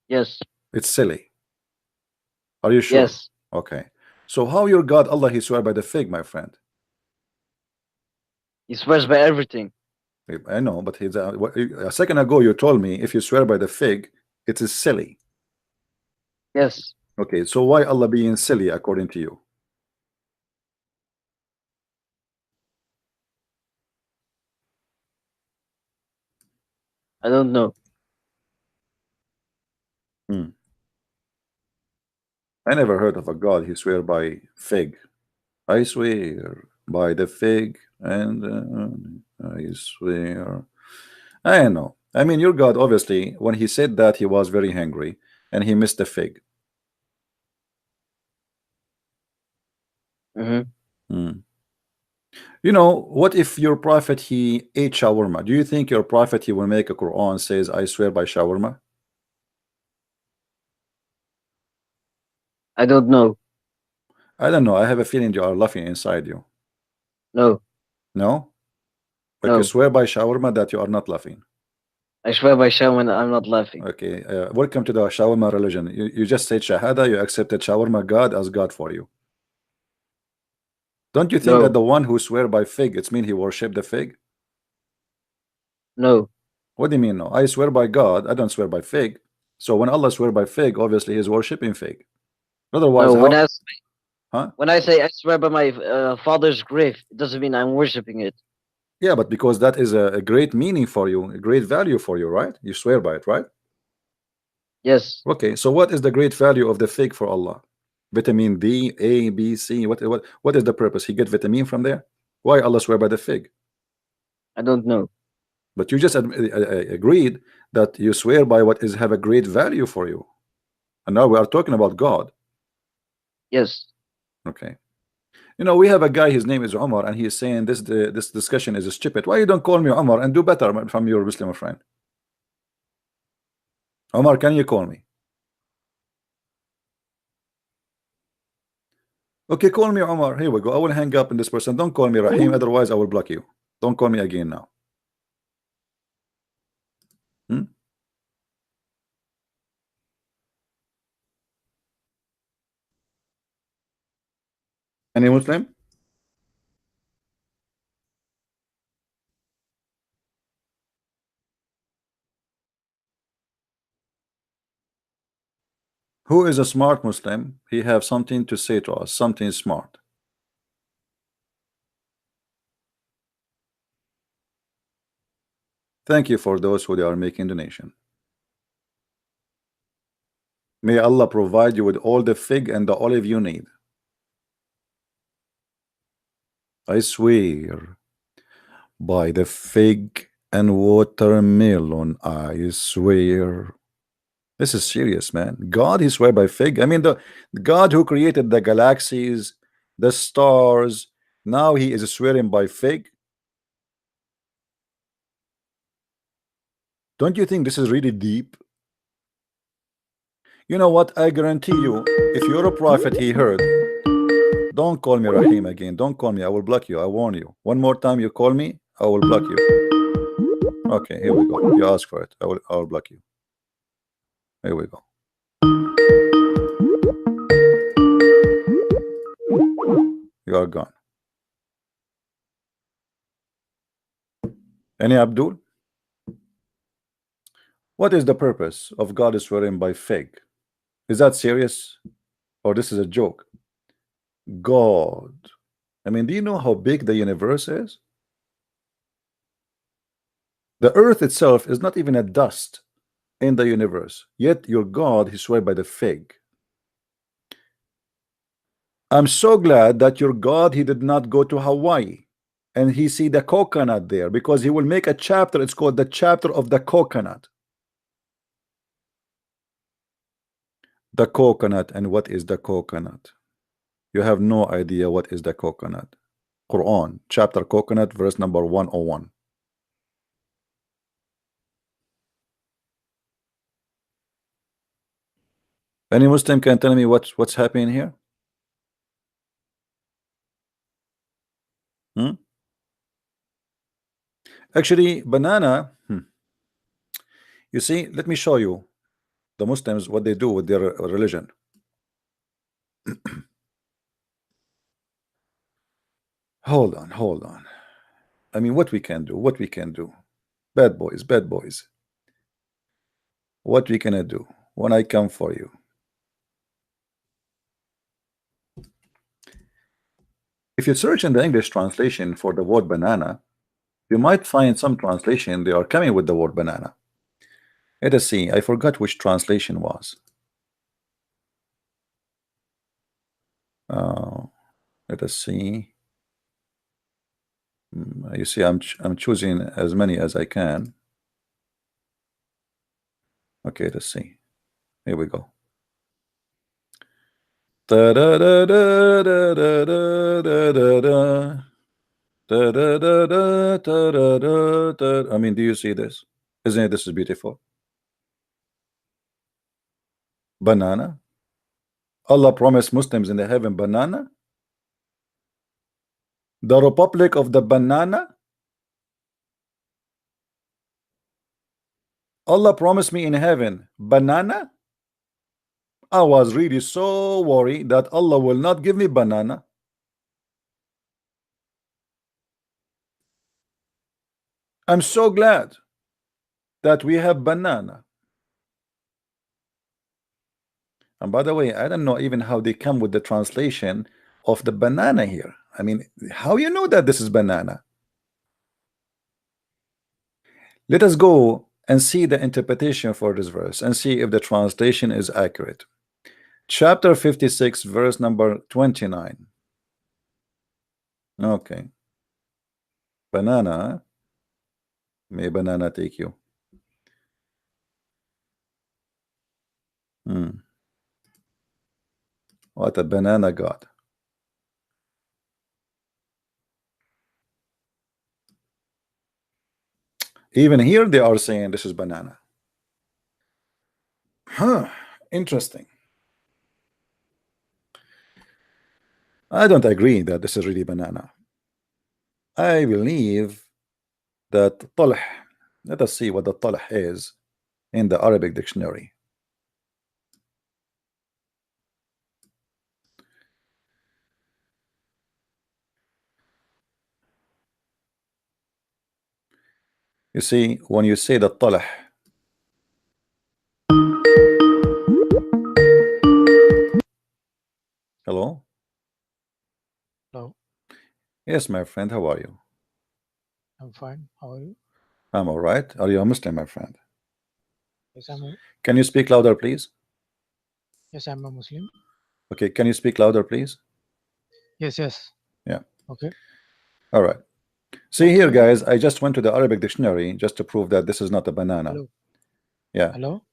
Yes. It's silly. Are you sure? Yes. Okay. So how your God Allah he swear by the fig, my friend? He swears by everything. I know, but a second ago you told me if you swear by the fig, it is silly. Yes. Okay, so why Allah being silly according to you? I don't know. I never heard of a God he swear by fig. I swear by the fig, and I swear. I don't know. I mean, your God, obviously, when he said that, he was very hungry and he missed the fig. You know, what if your prophet he ate shawarma? Do you think your prophet he will make a Quran says, I swear by shawarma? I don't know. I don't know. I have a feeling you are laughing inside you. No. No? But No. you swear by shawarma that you are not laughing. I swear by shawarma, I'm not laughing. Okay, welcome to the shawarma religion. You just said shahada, you accepted shawarma God as God for you. Don't you think that No, the one who swear by fig, it's mean he worship the fig? no, What do you mean no? I swear by God, I don't swear by fig. So when Allah swear by fig, obviously he's worshiping fig. Otherwise, no. how? Huh? When I say I swear by my father's grave, it doesn't mean I'm worshiping it. Yeah, but because that is a great meaning for you, a great value for you, right? You swear by it, right? Yes, Okay, so what is the great value of the fig for Allah? Vitamin D, A, B, C. What is the purpose? He get vitamin from there? Why Allah swear by the fig? I don't know. But you just agreed that you swear by what is have a great value for you. And now we are talking about God. Yes, Okay. You know, we have a guy, his name is Omar, and he is saying this discussion is stupid. Why you don't call me Omar and do better from your Muslim friend? Omar, can you call me? Okay, call me Omar. Here we go. I will hang up in this person. Don't call me Rahim, otherwise I will block you. Don't call me again now. Hmm? Any Muslim? Who is a smart Muslim? He have something to say to us, something smart. Thank you for those who they are making donation. May Allah provide you with all the fig and the olive you need. I swear by the fig and watermelon, I swear. This is serious, man. God, he swear by fig. I mean, the God who created the galaxies, the stars, now he is swearing by fig. Don't you think this is really deep? You know what? I guarantee you, if you're a prophet, he heard. Don't call me Rahim again. Don't call me. I will block you. I warn you. One more time you call me, I will block you. Okay, here we go. You ask for it. I will block you. Here we go. You are gone. Any Abdul? What is the purpose of God swearing by fig? Is that serious? Or this is a joke? God. I mean, do you know how big the universe is? The earth itself is not even a dust in the universe. Yet your God, he swear by the fig. I'm so glad that your God, he did not go to Hawaii and he see the coconut there, because he will make a chapter. It's called the chapter of the coconut. The coconut. And what is the coconut? You have no idea what is the coconut. Quran chapter coconut verse number 101. Any Muslim can tell me what's happening here? Hmm? Actually, banana. You see, let me show you the Muslims what they do with their religion. Hold on, hold on. I mean, what we can do, what we can do. Bad boys, bad boys. What we gonna do when I come for you? If you search in the English translation for the word banana, you might find some translation they are coming with the word banana. Let us see. I forgot which translation was. Let us see. You see, I'm choosing as many as I can. Okay, let's see. Here we go. Da da da da da da da da da da. Da, da, da, da, da, da, da, da. I mean, do you see this? Isn't it? This is beautiful. Banana. Allah promised Muslims in the heaven banana. The Republic of the Banana. Allah promised me in heaven banana. I was really so worried that Allah will not give me banana. I'm so glad that we have banana. And by the way, I don't know even how they come with the translation of the banana here. I mean, how you know that this is banana? Let us go and see the interpretation for this verse and see if the translation is accurate. Chapter 56, verse number 29. Okay. Banana. May banana take you. What a banana god. Even here they are saying this is banana. Huh. Interesting. I don't agree that this is really banana. I believe that طلح. Let us see what the طلح is in the Arabic dictionary. You see, when you say the طلح, hello? Hello, Yes, my friend, how are you? I'm fine. How are you? I'm all right. Are you a Muslim, my friend? Yes, I'm a, Can you speak louder, please? yes, I'm a Muslim. Okay, can you speak louder, please? Yes, yes. Yeah. Okay. All right. See here, Okay. guys, I just went to the Arabic dictionary just to prove that this is not a banana. Hello. Yeah. Hello.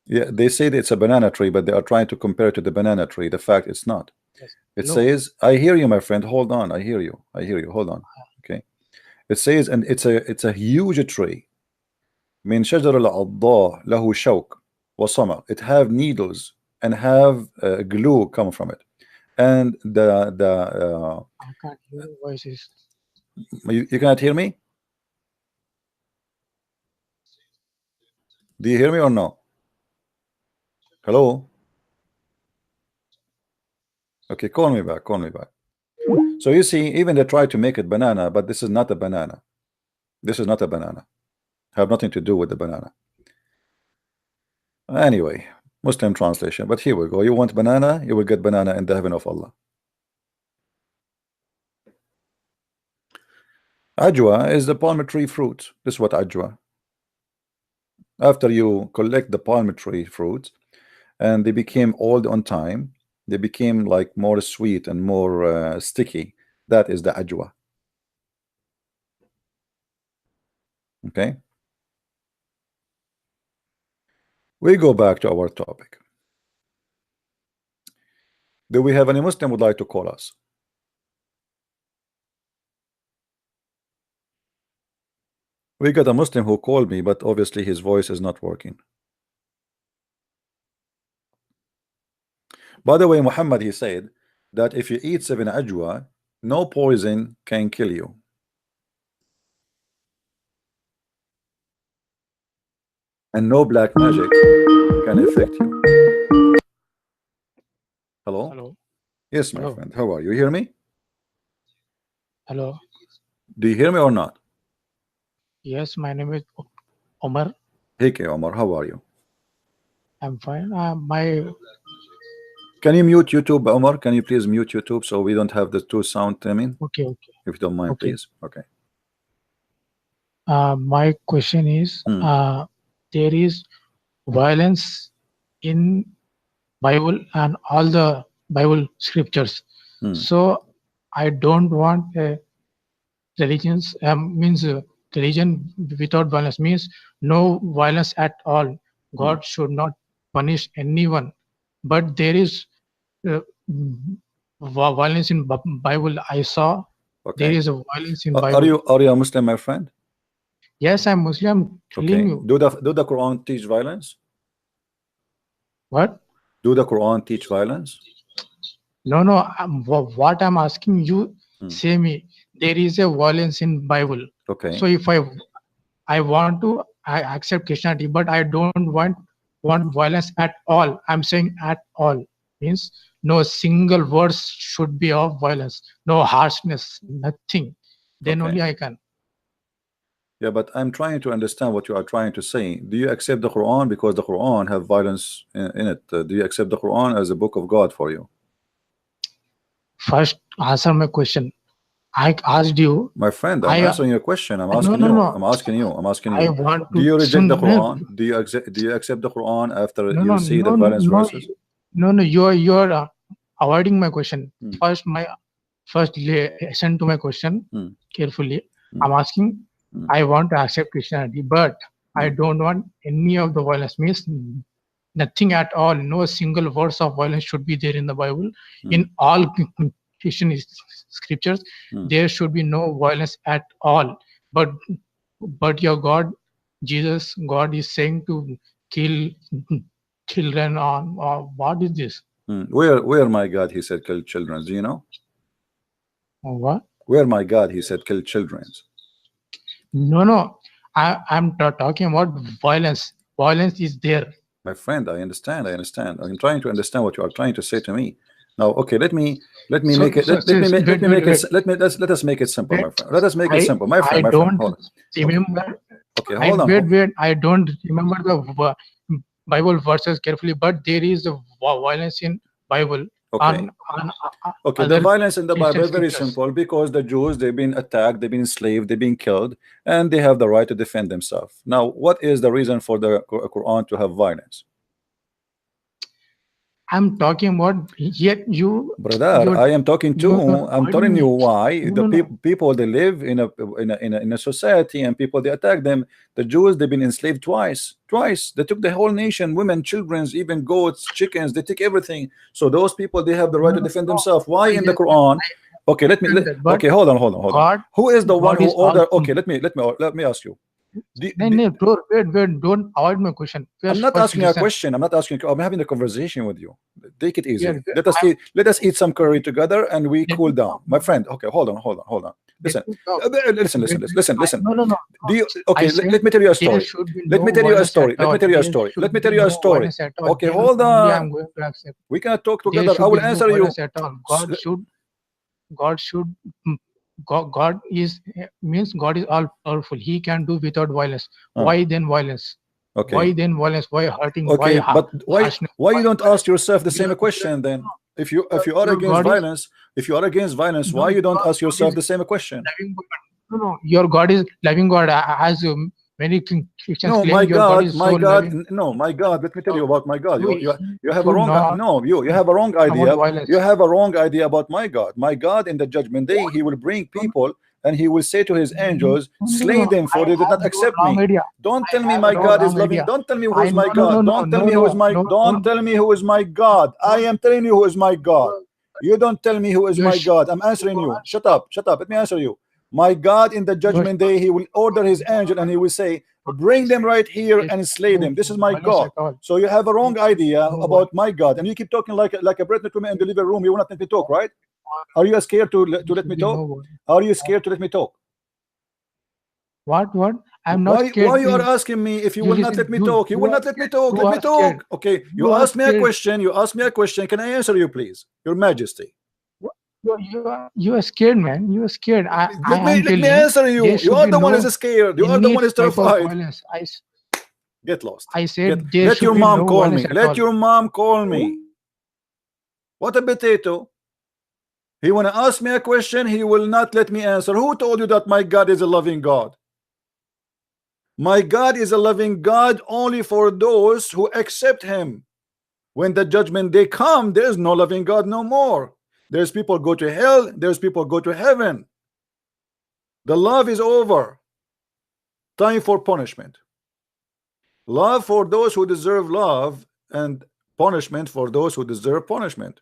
Yeah, they say that it's a banana tree, but they are trying to compare it to the banana tree. The fact it's not. Yes. It Hello. says, I hear you, my friend. Hold on. I hear you. I hear you. Hold on. Okay. It says, and it's a huge tree. من شجر العضاء له شوك وثمر. It have needles and have glue come from it. And I can't hear your voices. you cannot hear me? Do you hear me or no? Hello? Okay, call me back. Call me back. So you see, even they try to make it banana, but this is not a banana. This is not a banana. Have nothing to do with the banana. Anyway, Muslim translation. But here we go. You want banana, you will get banana in the heaven of Allah. Ajwa is the palm tree fruit. This is what ajwa. After you collect the palm tree fruit and they became old on time, they became like more sweet and more sticky. That is the ajwa. Okay. We go back to our topic. Do we have any Muslim would like to call us? We got a Muslim who called me, but obviously his voice is not working. By the way, Muhammad, he said that if you eat 7 ajwa, no poison can kill you. And no black magic can affect you. Hello? Hello. Yes, my Hello. friend. How are you? You hear me? Hello. Do you hear me or not? Yes, my name is Omar. Hey, Omar, how are you? I'm fine. Can you mute YouTube, Omar? Can you please mute YouTube so we don't have the two sound coming? Okay. Okay. If you don't mind, Okay. please. Okay. My question is, there is violence in Bible and all the Bible scriptures. So I don't want religions means religion without violence means no violence at all. God should not punish anyone, but there is uh, violence in Bible. I saw there Okay. is a violence in Are Bible. you a Muslim, my friend? Yes, I'm Muslim. Telling Okay. you. Do the Quran teach violence? What? Do the Quran teach violence? No, no. What I'm asking you, say me. There is a violence in Bible. Okay. So if I want to I accept Christianity, but I don't want violence at all. I'm saying at all means no single words should be of violence, no harshness, nothing. Then Okay. only I can. Yeah, but I'm trying to understand what you are trying to say. Do you accept the Quran because the Quran have violence in it? Do you accept the Quran as a book of God for you? First, answer my question. I asked you. My friend, I'm I answering your question. I'm no asking no you. no. I'm asking you. I'm asking I you. want Do to you reject the no Quran? Do you accept the Quran after no you no see the no violence no verses? no. You're avoiding my question. Hmm. First listen to my question Hmm. carefully. Hmm. I'm asking. Hmm. I want to accept Christianity, but I Hmm. don't want any of the violence. Means nothing at all. No single words of violence should be there in the Bible. Hmm. In all Christian scriptures, Hmm. there should be no violence at all. But your God, Jesus, God is saying to kill children on. Or what is this? Where my God, he said, kill children. Do you know? What? Where my God, he said, kill children. No. I'm talking about violence. Violence is there. My friend, I understand. I'm trying to understand what you are trying to say to me. Now, okay, let me make it. Let us make it simple, my friend. Let us make it simple, my friend. I don't Hold on. remember. Okay, hold on. Wait. I don't remember the Bible verses carefully, but there is a violence in Bible Okay. on Okay, the other violence in the Christian Bible is very scriptures. simple because the Jews, they've been attacked, they've been enslaved, they've been killed, and they have the right to defend themselves. Now, what is the reason for the Quran to have violence? I'm talking about yet you. Brother, I am talking to. I'm telling you why the people they live in a society, and people they attack them. The Jews, they've been enslaved twice. They took the whole nation, women, children, even goats, chickens. They take everything. So those people they have the right to defend themselves. Why in the Quran? Okay, okay, hold on. God, Who is the one who ordered? all. Okay, let me ask you. Bro, wait, don't avoid my question. I'm not asking you a question. I'm not asking you. I'm having a conversation with you. Take it easy. Let us eat some curry together and we cool down, my friend. Okay, hold on. Listen. Listen. No. Do you? Okay, let me tell you a story. Let me tell you a story. Okay, hold on. We can talk together. I will answer you. God means God is all powerful. He can do without violence. Why then violence? Okay. Why then violence? Why hurting? Okay, but harshness? why you don't ask yourself the same question then? If you are against violence, why you don't ask yourself the same question? No. Your God is loving God, as many Christians no, claim. my Your God, is my so God, loving. no, my God. Let me tell you about my God. You have a should wrong. not No, you have a wrong idea. violence. You have a wrong idea about my God. My God, in the judgment day, He will bring people and He will say to His angels, slay them, for they did not accept me. Don't tell me my God is loving. Don't tell me who is my God. Don't tell me who is my. Don't tell me who is my God. I am telling you who is my God. You don't tell me who is my God. I'm answering you. Shut up. Let me answer you. My God, in the judgment day, He will order His angel and He will say, bring them right here and slay them. This is my God. So you have a wrong idea about my God, and you keep talking like a pregnant woman in the living room. You will not let me talk, right? Are you scared to let me talk? Are you scared to let me talk? What? I'm not scared. Why you are asking me if you will not let me talk? You will not let me talk. Let me talk. Okay, you asked me a question. Can I answer you, please? Your Majesty. You are scared, man. You are scared. Let me answer you. You are the one who is scared. You are the one who is terrified. Get lost. I said let your mom call me. Let your mom call me. What a potato. He want to ask me a question. He will not let me answer. Who told you that my God is a loving God? My God is a loving God only for those who accept Him. When the judgment day come, there is no loving God no more. There's people go to hell. There's people go to heaven. The love is over. Time for punishment. Love for those who deserve love, and punishment for those who deserve punishment.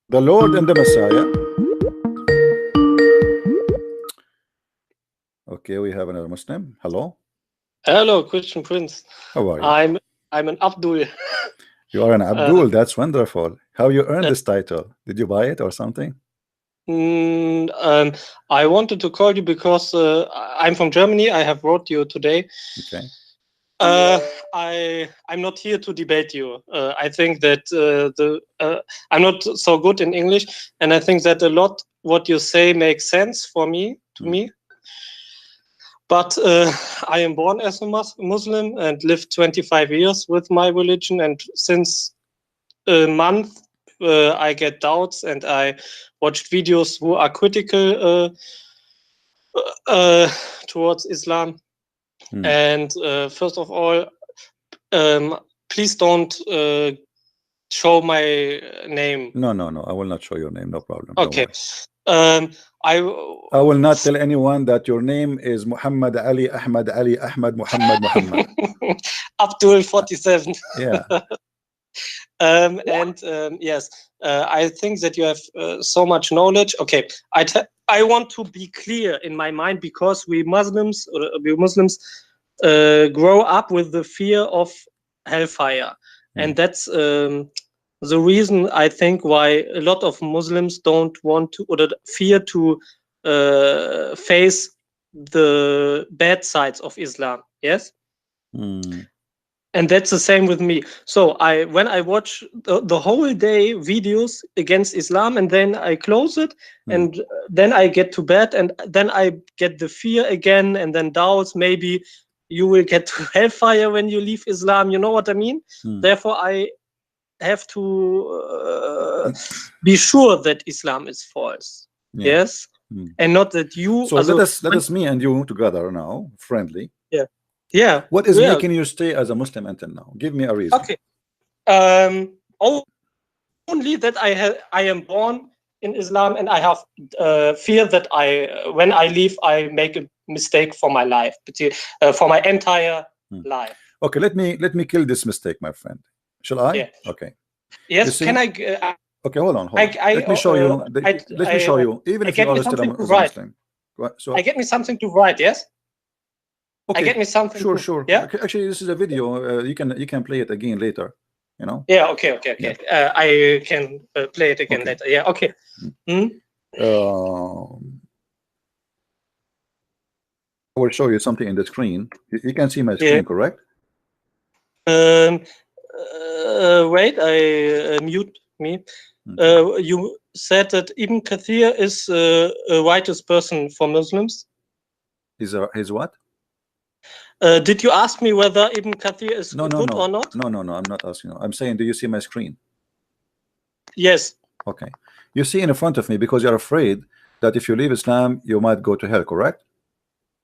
The Lord and the Messiah. Okay, we have another Muslim. Hello. Hello, Christian Prince. How are you? I'm an Abdul. You are an Abdul. That's wonderful. How you earned this title? Did you buy it or something? I wanted to call you because I'm from Germany. I have wrote you today. Okay. I'm not here to debate you. I think that I'm not so good in English, and I think that a lot what you say makes sense for me me. But I am born as a Muslim and lived 25 years with my religion, and since a month I get doubts and I watched videos who are critical towards Islam. And first of all, please don't show my name. No, I will not show your name. No problem. Okay. I will not tell anyone that your name is Muhammad Ali Ahmad Muhammad Muhammad. Abdul 47. Yeah. Yes, I think that you have so much knowledge. Okay, I want to be clear in my mind, because we Muslims grow up with the fear of hellfire, and that's the reason I think why a lot of Muslims don't want to, or fear to face the bad sides of Islam. Yes. And that's the same with me. So when I watch the whole day videos against Islam, and then I close it, and then I get to bed, and then I get the fear again, and then doubts, maybe you will get to hellfire when you leave Islam. You know what I mean? Therefore, I have to be sure that Islam is false. Yes, and not that you. So let us me and you together now, friendly. Yeah. Yeah. What is making you stay as a Muslim until now? Give me a reason. Okay. Only that I am born in Islam, and I have fear that when I leave, I make a mistake for my life, for my entire life. Okay, let me kill this mistake, my friend. Shall I? Yeah. Okay. Yes. Can I? Okay, hold on. Let me show you. Let me show you. Even if you are still a Muslim. So I get me something to write. Yes. Okay. I get me something. Sure. Yeah. Actually, this is a video. You can play it again later. You know. Yeah. Okay. Yeah. I can play it again later. Yeah. Okay. I will show you something in the screen. You can see my screen, correct? Wait. I mute me. You said that Ibn Kathir is a righteous person for Muslims. He's what? Did you ask me whether Ibn Kathir is good or not? No. I'm not asking you. I'm saying, do you see my screen? Yes. Okay. You see in front of me, because you're afraid that if you leave Islam, you might go to hell, correct?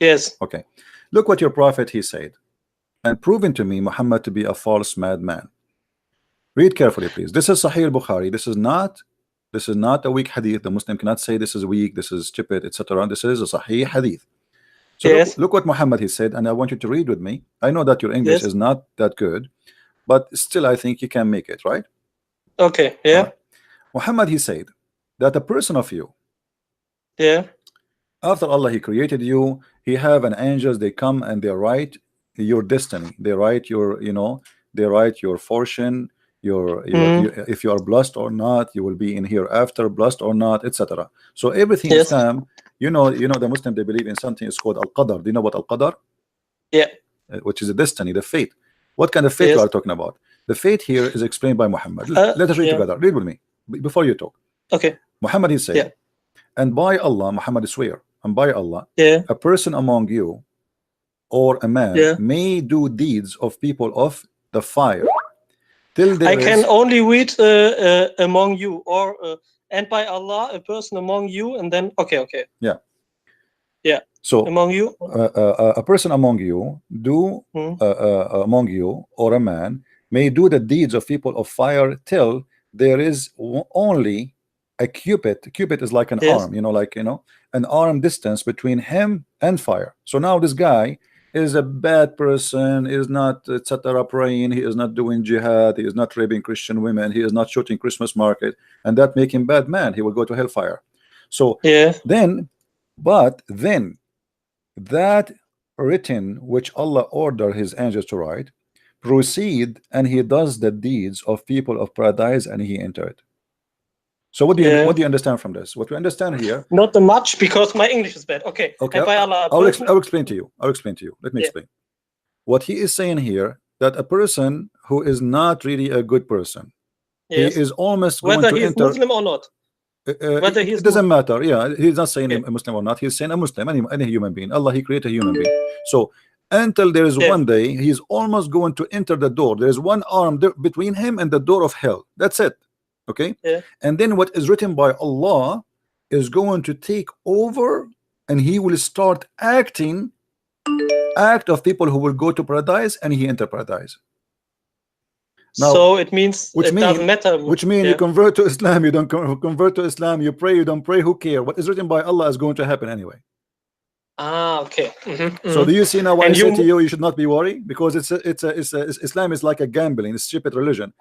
Yes. Okay. Look what your prophet he said, and proven to me Muhammad to be a false madman. Read carefully, please. This is Sahih al-Bukhari. This is not a weak hadith. The Muslim cannot say this is weak, this is stupid, etc. This is a Sahih hadith. So yes. look what Muhammad he said, and I want you to read with me. I know that your English is not that good, but still I think you can make it, right? Okay. Yeah. Right. Muhammad he said that a person of you, after Allah he created you, he have an angels, they come and they write your destiny, they write your, they write your fortune, your if you are blessed or not, you will be in hereafter, blessed or not, etc. So everything Islam, you know the Muslim, they believe in something is called al-qadar. Do you know what al-qadar? Yeah. Which is the destiny, the fate. What kind of fate you are talking about? The fate here is explained by Muhammad. Let us read together. Read with me before you talk. Okay. Muhammad is saying, and by Allah, Muhammad swear, and by Allah, a person among you or a man may do deeds of people of the fire. Till there I can only read among you, or and by Allah, a person among you, and then okay. Yeah. So among you, a person among you do among you or a man may do the deeds of people of fire till there is only a cubit. Cubit is like an arm, an arm distance between him and fire. So now this guy is a bad person, is not etc. praying, he is not doing jihad, he is not raping Christian women, he is not shooting Christmas market, and that make him bad man. He will go to hellfire. So then that written which Allah ordered his angels to write, proceed and he does the deeds of people of paradise and he entered. So what do you understand from this? What we understand here? Not much, because my English is bad. Okay. Okay. And by Allah, I'll explain to you. I'll explain to you. Let me explain. What he is saying here, that a person who is not really a good person, he is almost going whether to he is enter. Muslim or not. Whether he is it doesn't matter. Yeah, he's not saying a Muslim or not. He's saying a Muslim, any human being. Allah, he created a human being. So until there is one day, he's almost going to enter the door. There is one arm between him and the door of hell. That's it. Okay. And then what is written by Allah is going to take over, and he will start act of people who will go to paradise, and he enter paradise. Now, so it means it doesn't matter. Which means you convert to Islam, you don't convert to Islam, you pray, you don't pray, who cares? What is written by Allah is going to happen anyway. Okay. So do you see now why I say to you, you should not be worried? Because Islam is like a gambling, it's a stupid religion.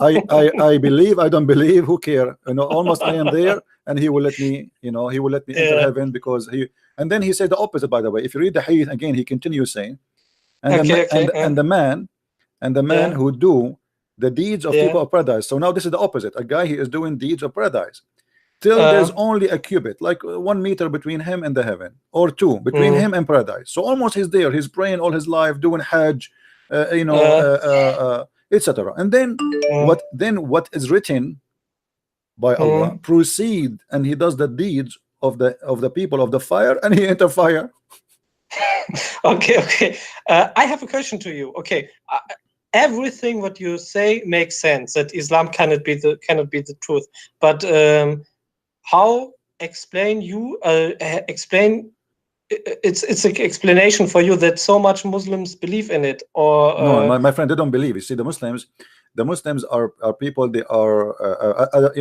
I believe, I don't believe, who care? You know, almost I am there, and he will let me, he will let me enter heaven, because he. And then he said the opposite, by the way. If you read the hadith again, he continues saying, and the man who do the deeds of people of paradise. So now this is the opposite. A guy, he is doing deeds of paradise till there's only a cubit, like 1 meter between him and the heaven, or 2 between him and paradise. So almost he's there. He's praying all his life, doing Hajj, etc. And then what is written by Allah proceed, and he does the deeds of the people of the fire, and he enter fire. Okay. I have a question to you. Okay. Everything what you say makes sense, that Islam cannot be the truth, but how explain it's an explanation for you that so much Muslims believe in it? Or no, my friend, they don't believe. You see, the Muslims are people. They are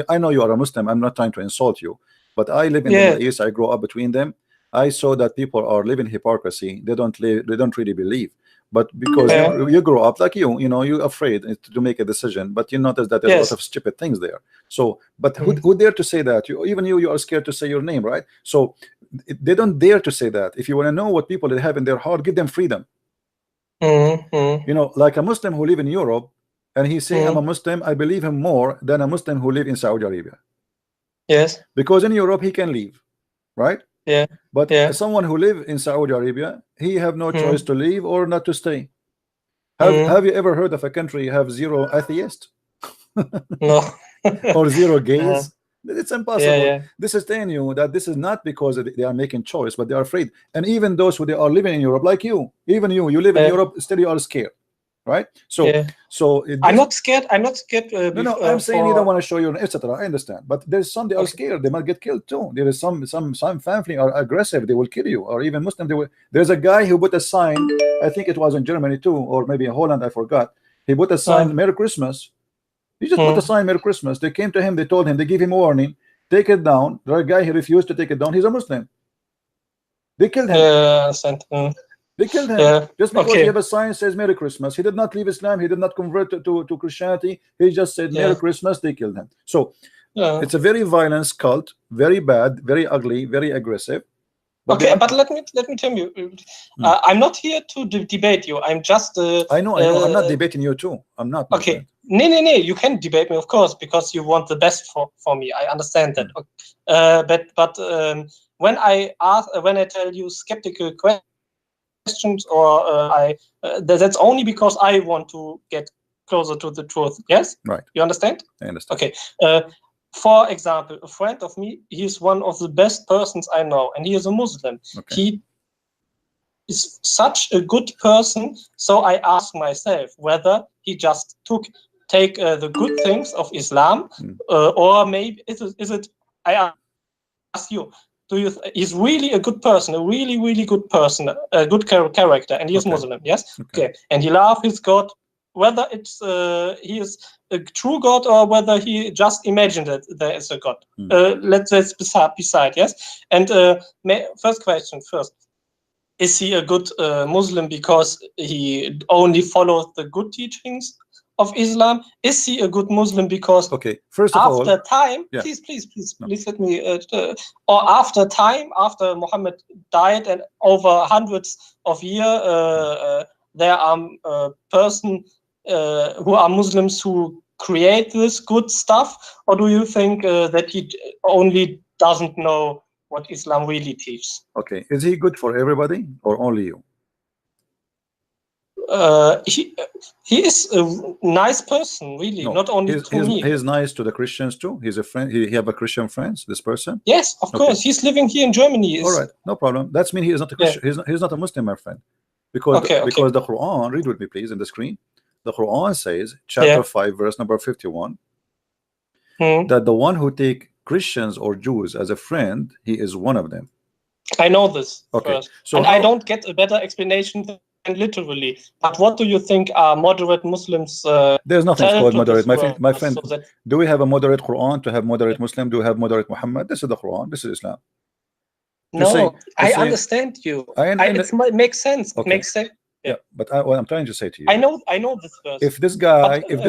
I know you are a Muslim. I'm not trying to insult you, but I live in the Middle East. I grew up between them. I saw that people are living hypocrisy. They don't really believe. But because you grow up like you're afraid to make a decision, but you notice that there's a lot of stupid things there. So, but who dare to say that? Even you are scared to say your name, right? So they don't dare to say that. If you want to know what people they have in their heart, give them freedom. Like a Muslim who live in Europe, and he say I'm a Muslim, I believe him more than a Muslim who live in Saudi Arabia. Yes. Because in Europe he can leave, right? Yeah. But someone who live in Saudi Arabia, he have no choice to leave or not to stay. Have you ever heard of a country have 0 atheists? No. Or 0 gays? It's impossible. This is telling you that this is not because they are making choice, but they are afraid. And even those who they are living in Europe, like you, even you live in Europe, still you are scared, right? So I'm not scared. I'm not scared. No, I'm saying you don't want to show your etc. I understand, but there's some they are scared. They might get killed too. There is some family are aggressive. They will kill you, or even Muslim. There's a guy who put a sign. I think it was in Germany too, or maybe in Holland. I forgot. He put a sign, "Merry Christmas." He just put a sign, "Merry Christmas." They came to him. They told him. They give him a warning. Take it down. The guy, he refused to take it down. He's a Muslim. They killed him. They killed him just because he have a sign says Merry Christmas. He did not leave Islam. He did not convert to Christianity. He just said Merry Christmas. They killed him. So it's a very violent cult, very bad, very ugly, very aggressive. But but let me tell you, I'm not here to debate you. I'm just. I know. I'm not debating you too. I'm not. Okay. No. You can debate me, of course, because you want the best for me. I understand that. But when I tell you skeptical questions, or that's only because I want to get closer to the truth. Yes. Right. You understand? I understand. Okay. For example, a friend of me, he is one of the best persons I know, and he is a Muslim. Okay. He is such a good person, so I ask myself whether he just take the good things of Islam, or maybe is it? I ask you. He's really a good person, a really, really good person, a good character, and he is Muslim, yes? Okay. And he loves his God, whether it's he is a true God or whether he just imagined that there is a God. Let's beside, yes? And first question first. Is he a good Muslim because he only follows the good teachings of Islam? Is he a good Muslim because first of all, please let me or after Mohammed died and over hundreds of years there are person who are Muslims who create this good stuff, or do you think that he only doesn't know what Islam really teaches? Okay, is he good for everybody or only you? He is a nice person, really, No, not only to me. he's nice to the Christians too. He's a friend. He have a Christian friends. This person. Yes, of course. He's living here in Germany. All right, no problem. That's mean he is not a Christian. He's not a Muslim, my friend. Because because the Quran, read with me please in the screen. The Quran says, chapter 5, verse number 51, that the one who take Christians or Jews as a friend, he is one of them. I know this. Okay, first. so and I don't get a better explanation than literally. But what do you think are moderate Muslims? There's nothing called moderate, my friend. So do we have a moderate Quran to have moderate Muslim? Do we have moderate Muhammad? This is the Quran. This is Islam. No, I understand you. It makes sense. Okay. It makes sense. Yeah, but what I'm trying to say to you, I know this verse. If this guy, if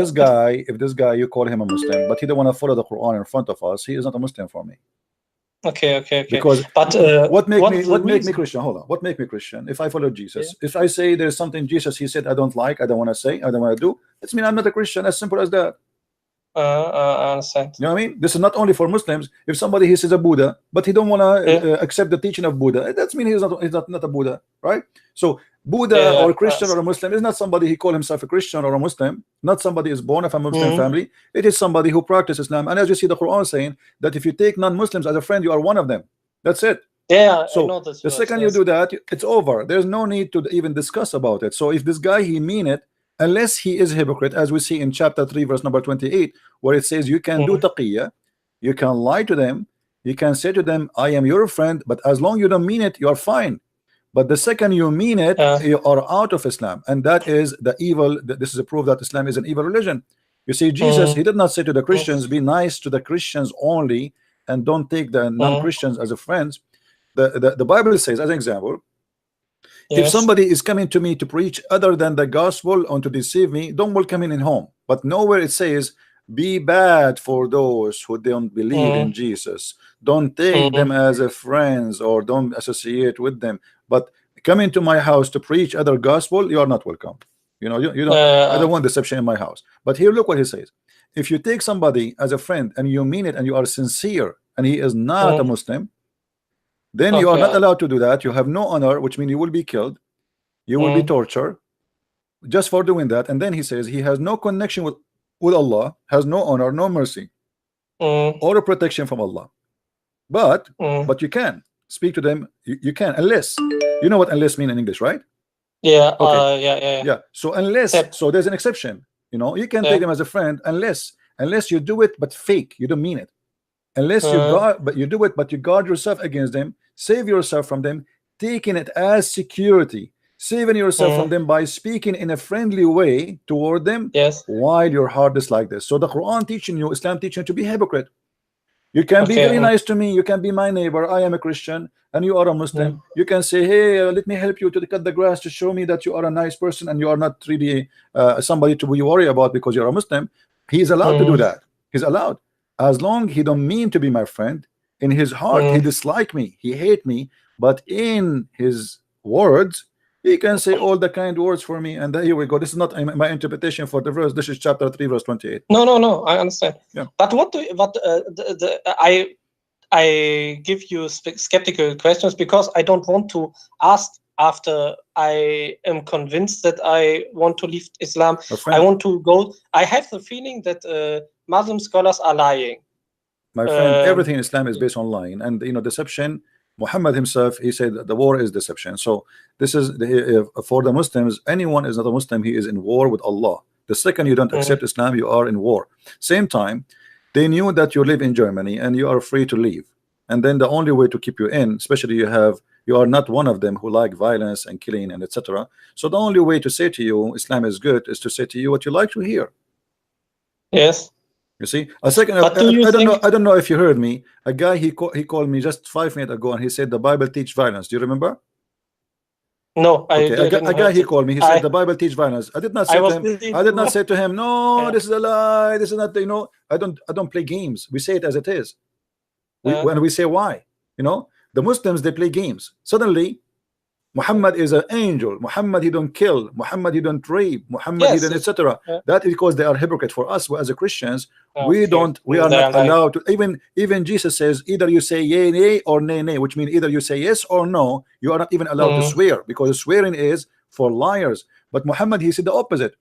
this guy, you call him a Muslim, but he don't want to follow the Quran in front of us, he is not a Muslim for me. Okay. Because what make me Christian? Hold on. What make me Christian? If I follow Jesus, if I say there's something Jesus he said I don't like, I don't want to say, I don't want to do, it's mean I'm not a Christian. As simple as that. I understand. You know what I mean? This is not only for Muslims. If somebody he says a Buddha, but he don't want to accept the teaching of Buddha, that's mean he's not a Buddha, right? So Buddha or Christian or a Muslim is not somebody he call himself a Christian or a Muslim. Not somebody is born of a Muslim family. It is somebody who practices Islam. And as you see the Quran saying that if you take non-Muslims as a friend, you are one of them. That's it. Yeah. So I know this the second you do that, it's over. There's no need to even discuss about it. So if this guy he mean it, unless he is a hypocrite, as we see in chapter 3 verse number 28, where it says you can do taqiyya, you can lie to them, you can say to them I am your friend, but as long you don't mean it, you are fine. But the second you mean it, you are out of Islam, and that is the evil. This is a proof that Islam is an evil religion. You see, Jesus he did not say to the Christians be nice to the Christians only and don't take the non-Christians as a friends. The Bible says, as an example, if somebody is coming to me to preach other than the gospel and to deceive me, don't welcome him in home. But nowhere it says be bad for those who don't believe in Jesus. Don't take them as a friends or don't associate with them. But come into my house to preach other gospel, you are not welcome. You know, you don't. I don't want deception in my house. But here, look what he says. If you take somebody as a friend and you mean it and you are sincere and he is not a Muslim, then you are not allowed to do that. You have no honor, which means you will be killed. You will be tortured just for doing that. And then he says he has no connection with Allah, has no honor, no mercy, or a protection from Allah. But you can speak to them. You can, unless you know what unless mean in English, right? Yeah. Okay. Yeah. So unless, so there's an exception. You know, you can take them as a friend unless you do it but fake. You don't mean it. Unless you guard, but you do it, but you guard yourself against them, save yourself from them, taking it as security, saving yourself from them by speaking in a friendly way toward them, while your heart is like this. So the Quran teaching you, Islam teaching you to be hypocrite. You can be very nice to me, you can be my neighbor, I am a Christian and you are a Muslim. You can say, hey, let me help you to cut the grass to show me that you are a nice person and you are not really somebody to be worried about because you're a Muslim. He is allowed to do that. He's allowed, as long he don't mean to be my friend. In his heart he dislike me, he hate me, but in his words he can say all the kind words for me. And here we go. This is not my interpretation for the verse. This is chapter 3 verse 28. No, I understand. Yeah. But I give you skeptical questions because I don't want to ask after I am convinced that I want to leave Islam. I want to go. I have the feeling that Muslim scholars are lying. My friend, everything in Islam is based on lying, and you know, deception. Muhammad himself, he said that the war is deception. So this is for the Muslims. Anyone is not a Muslim, he is in war with Allah. The second you don't accept Islam, you are in war. Same time, they knew that you live in Germany and you are free to leave. And then the only way to keep you in, especially you are not one of them who like violence and killing and etc. So the only way to say to you Islam is good is to say to you what you like to hear. Yes. You see, a second. I don't know if you heard me. A guy he called me just 5 minutes ago, and he said the Bible teach violence. Do you remember? No, a guy he called me. He said the Bible teach violence. I did not say to him. I did not say to him, no, this is a lie. This is not. You know, I don't play games. We say it as it is. When we say why, you know, the Muslims they play games. Suddenly, Muhammad is an angel. Muhammad, he don't kill. Muhammad, he don't rape. Muhammad, he Yes, don't, yes. etc. Yeah. That is because they are hypocrite. For us as a Christians, we Okay. don't, we are They not are like- allowed to. Even Jesus says either you say yea, nay, or nay, nay, which means either you say yes or no. You are not even allowed to swear, because swearing is for liars. But Muhammad, he said the opposite.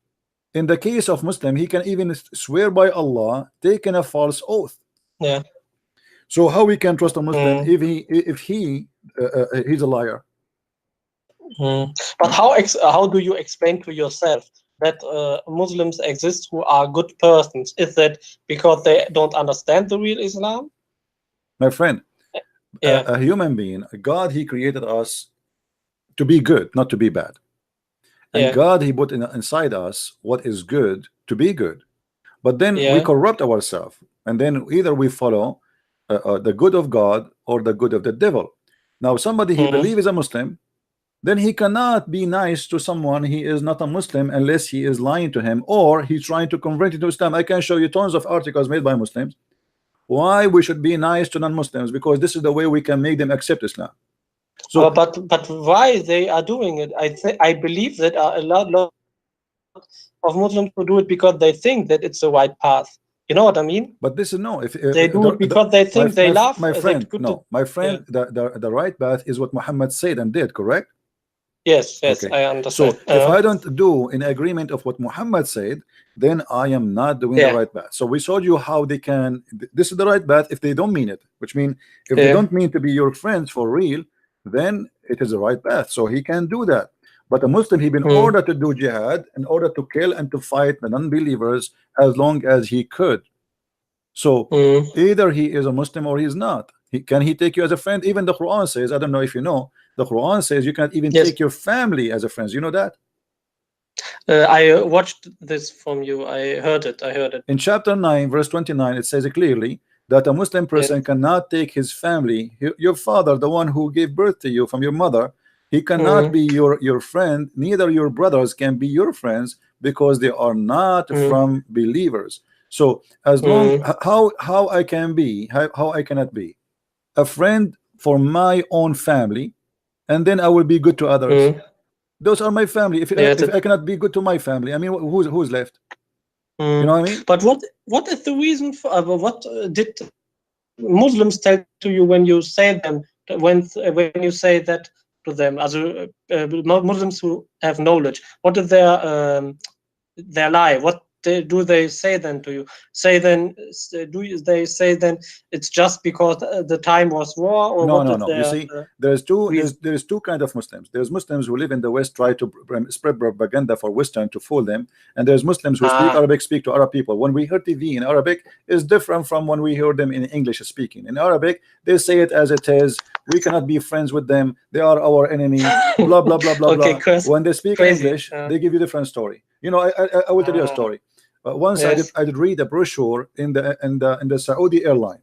In the case of Muslim, he can even swear by Allah, taking a false oath. Yeah. So how we can trust a Muslim if he's a liar? But how do you explain to yourself that Muslims exist who are good persons? Is that because they don't understand the real Islam? My friend, Yeah. a human being, God, he created us to be good, not to be bad. And Yeah. God, he put inside us what is good to be good. But then we Yeah. corrupt ourselves, and then either we follow the good of God or the good of the devil. Now somebody he believes is a Muslim, then he cannot be nice to someone he is not a Muslim unless he is lying to him or he's trying to convert into Islam. I can show you tons of articles made by Muslims why we should be nice to non-Muslims, because this is the way we can make them accept Islam. So but why they are doing it? I believe that a lot of Muslims who do it because they think that it's the right path. You know what I mean? but this is no, if They do it because they think they love. my friend, they no, my friend, the right path is what Muhammad said and did, correct? Yes, Okay. I understand. So if I don't do in agreement of what Muhammad said, then I am not doing the right path. So we showed you how they can, this is the right path if they don't mean it, which means if they don't mean to be your friends for real, then it is the right path. So he can do that. But a Muslim, he been ordered to do jihad in order to kill and to fight the non-believers as long as he could. So either he is a Muslim or he's not. Can he take you as a friend? Even the Quran says, I don't know if you know, the Quran says you can't even take your family as a friend. You know that? I watched this from you. I heard it. In chapter 9, verse 29, it says clearly that a Muslim person cannot take his family, your father, the one who gave birth to you from your mother, he cannot be your friend. Neither your brothers can be your friends because they are not from believers. So as long how I can be, how I cannot be a friend for my own family, and then I will be good to others. Those are my family. If I cannot be good to my family, I mean, who's left? You know what I mean? But what is the reason for what did Muslims tell to you when you say them when you say that to them? As Muslims who have knowledge, what is their lie? What do they say then to you? They say then it's just because the time was war, or no. You see, there's two kind of Muslims. There's Muslims who live in the West, try to spread propaganda for Western to fool them, and there's Muslims who speak Arabic, speak to Arab people. When we hear TV in Arabic, is different from when we hear them in English speaking. In Arabic, they say it as it is. We cannot be friends with them. They are our enemy. Blah blah blah blah blah. When they speak English, they give you a different story. You know, I will tell you a story. Once I did read a brochure in the Saudi airline.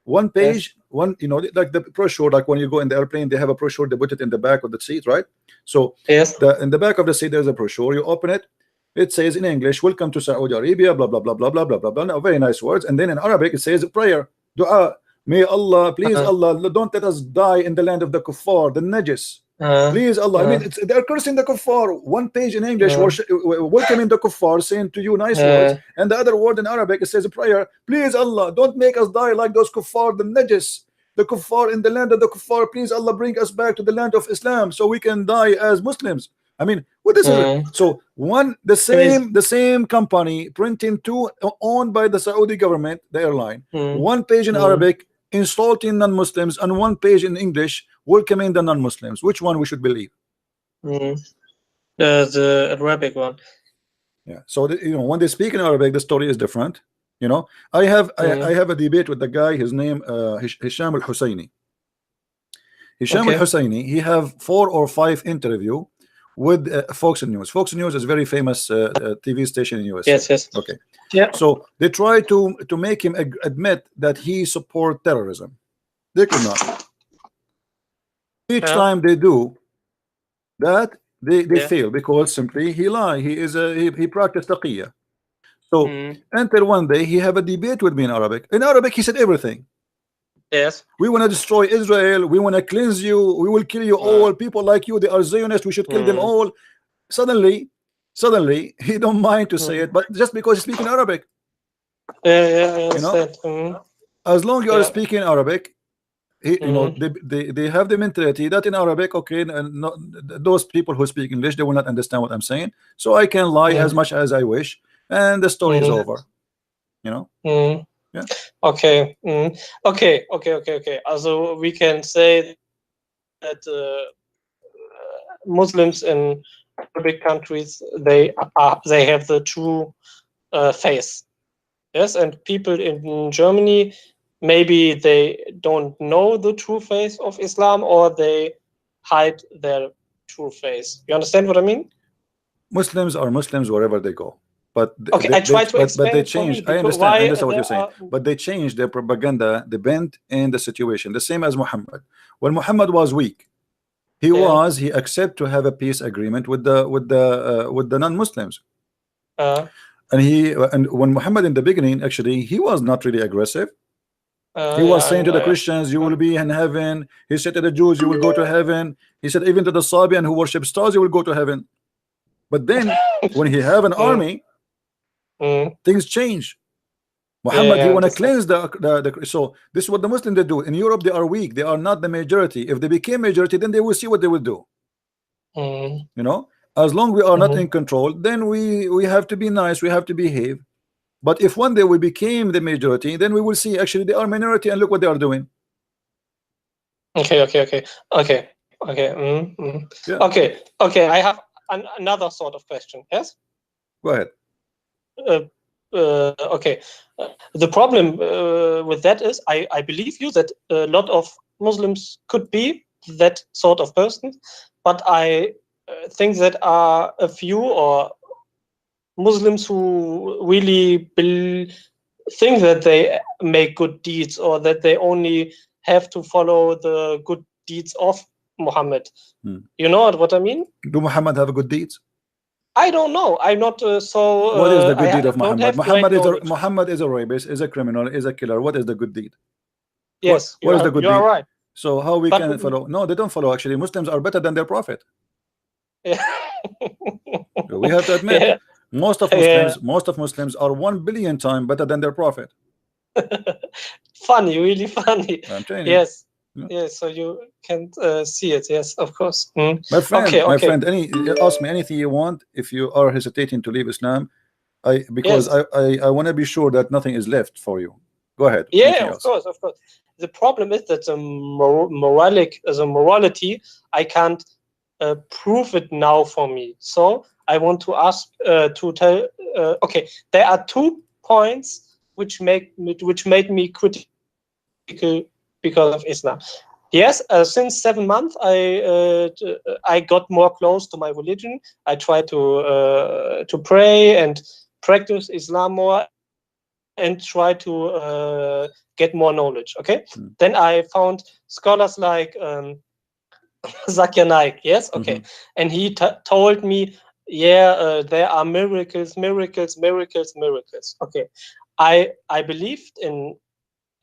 One page, you know, like the brochure, like when you go in the airplane, they have a brochure, they put it in the back of the seat, right? So in the back of the seat, there's a brochure. You open it, it says in English, "Welcome to Saudi Arabia," blah blah blah blah blah blah blah blah. Now, very nice words. And then in Arabic, it says a prayer, dua. May Allah, please Allah, don't let us die in the land of the kuffar, the najis. Please Allah, I mean, they're cursing the kuffar. One page in English, welcoming the kuffar, saying to you nice words, and the other word in Arabic, it says a prayer. Please Allah, don't make us die like those kuffar, the najis, the kuffar in the land of the kuffar. Please Allah, bring us back to the land of Islam so we can die as Muslims. I mean, what is it? So the same company printing two, owned by the Saudi government, the airline, one page in Arabic insulting non-Muslims and one page in English welcoming the non-Muslims. Which one we should believe? The Arabic one. Yeah. So you know, when they speak in Arabic, the story is different. You know, I have a debate with the guy. His name Hisham al-Husseini. Hisham al-Husseini. He have 4 or 5 interview with Fox News. Fox News is a very famous TV station in US. Yes. Okay. Yeah. So they try to make him admit that he support terrorism. They could not. Each time they do that, they fail because simply he lie. He practiced taqiyya. So until one day he have a debate with me in Arabic. In Arabic he said everything. Yes. We want to destroy Israel. We want to cleanse you. We will kill you all. People like you, they are Zionists. We should kill them all. Suddenly, he don't mind to say it, but just because he's speaking Arabic. Yeah, I You know, understand. as long as you are speaking Arabic, you know, they have the mentality that in Arabic, okay, and not, those people who speak English, they will not understand what I'm saying. So I can lie as much as I wish, and the story is over. You know. Yeah. Okay. Okay. Also, we can say that Muslims in Arabic countries, they have the true face. Yes, and people in Germany, maybe they don't know the true face of Islam, or they hide their true face. You understand what I mean? Muslims are Muslims wherever they go. But okay, I try to explain. But they change. I understand what you're saying. But they change their propaganda, the bent in the situation. The same as Muhammad. When Muhammad was weak, he accepted to have a peace agreement with the non-Muslims. And when Muhammad in the beginning, actually, he was not really aggressive. He was saying to the Christians, you will be in heaven. He said to the Jews, you will go to heaven. He said even to the Sabian who worship stars, you will go to heaven. But then when he have an army, things change. Muhammad, he want to cleanse the so this is what the Muslims they do. In Europe, they are weak. They are not the majority. If they became majority, then they will see what they will do. You know, as long we are not in control, then we have to be nice. We have to behave. But if one day we became the majority, then we will see actually they are minority and look what they are doing. Okay. Okay. I have another sort of question. Yes. Go ahead. Okay. The problem with that is I believe you that a lot of Muslims could be that sort of person, but I think that are a few or Muslims who really think that they make good deeds, or that they only have to follow the good deeds of Muhammad. You know what I mean? Do Muhammad have good deeds? I don't know. I'm not so. What is the good deed of Muhammad? Muhammad is a rapist, is a criminal, is a killer. What is the good deed? Yes, what is the good deed? You're right. So how we can follow? No, they don't follow. Actually, Muslims are better than their prophet. Yeah. We have to admit, yeah. most of Muslims are 1 billion times better than their prophet. Funny, really funny. I'm telling you. Yes. Yes, so you can see it. Yes, of course. My friend, ask me anything you want. If you are hesitating to leave Islam, I want to be sure that nothing is left for you. Go ahead. Yeah, of course. The problem is that the morality, I can't prove it now for me. So I want to ask to tell. Okay, there are 2 points which made me critical because of Islam. Yes, since 7 months, I got more close to my religion. I try to pray and practice Islam more, and try to get more knowledge. Okay, then I found scholars like Zakir Naik. Yes, okay, and he told me, there are miracles. Okay, I believed in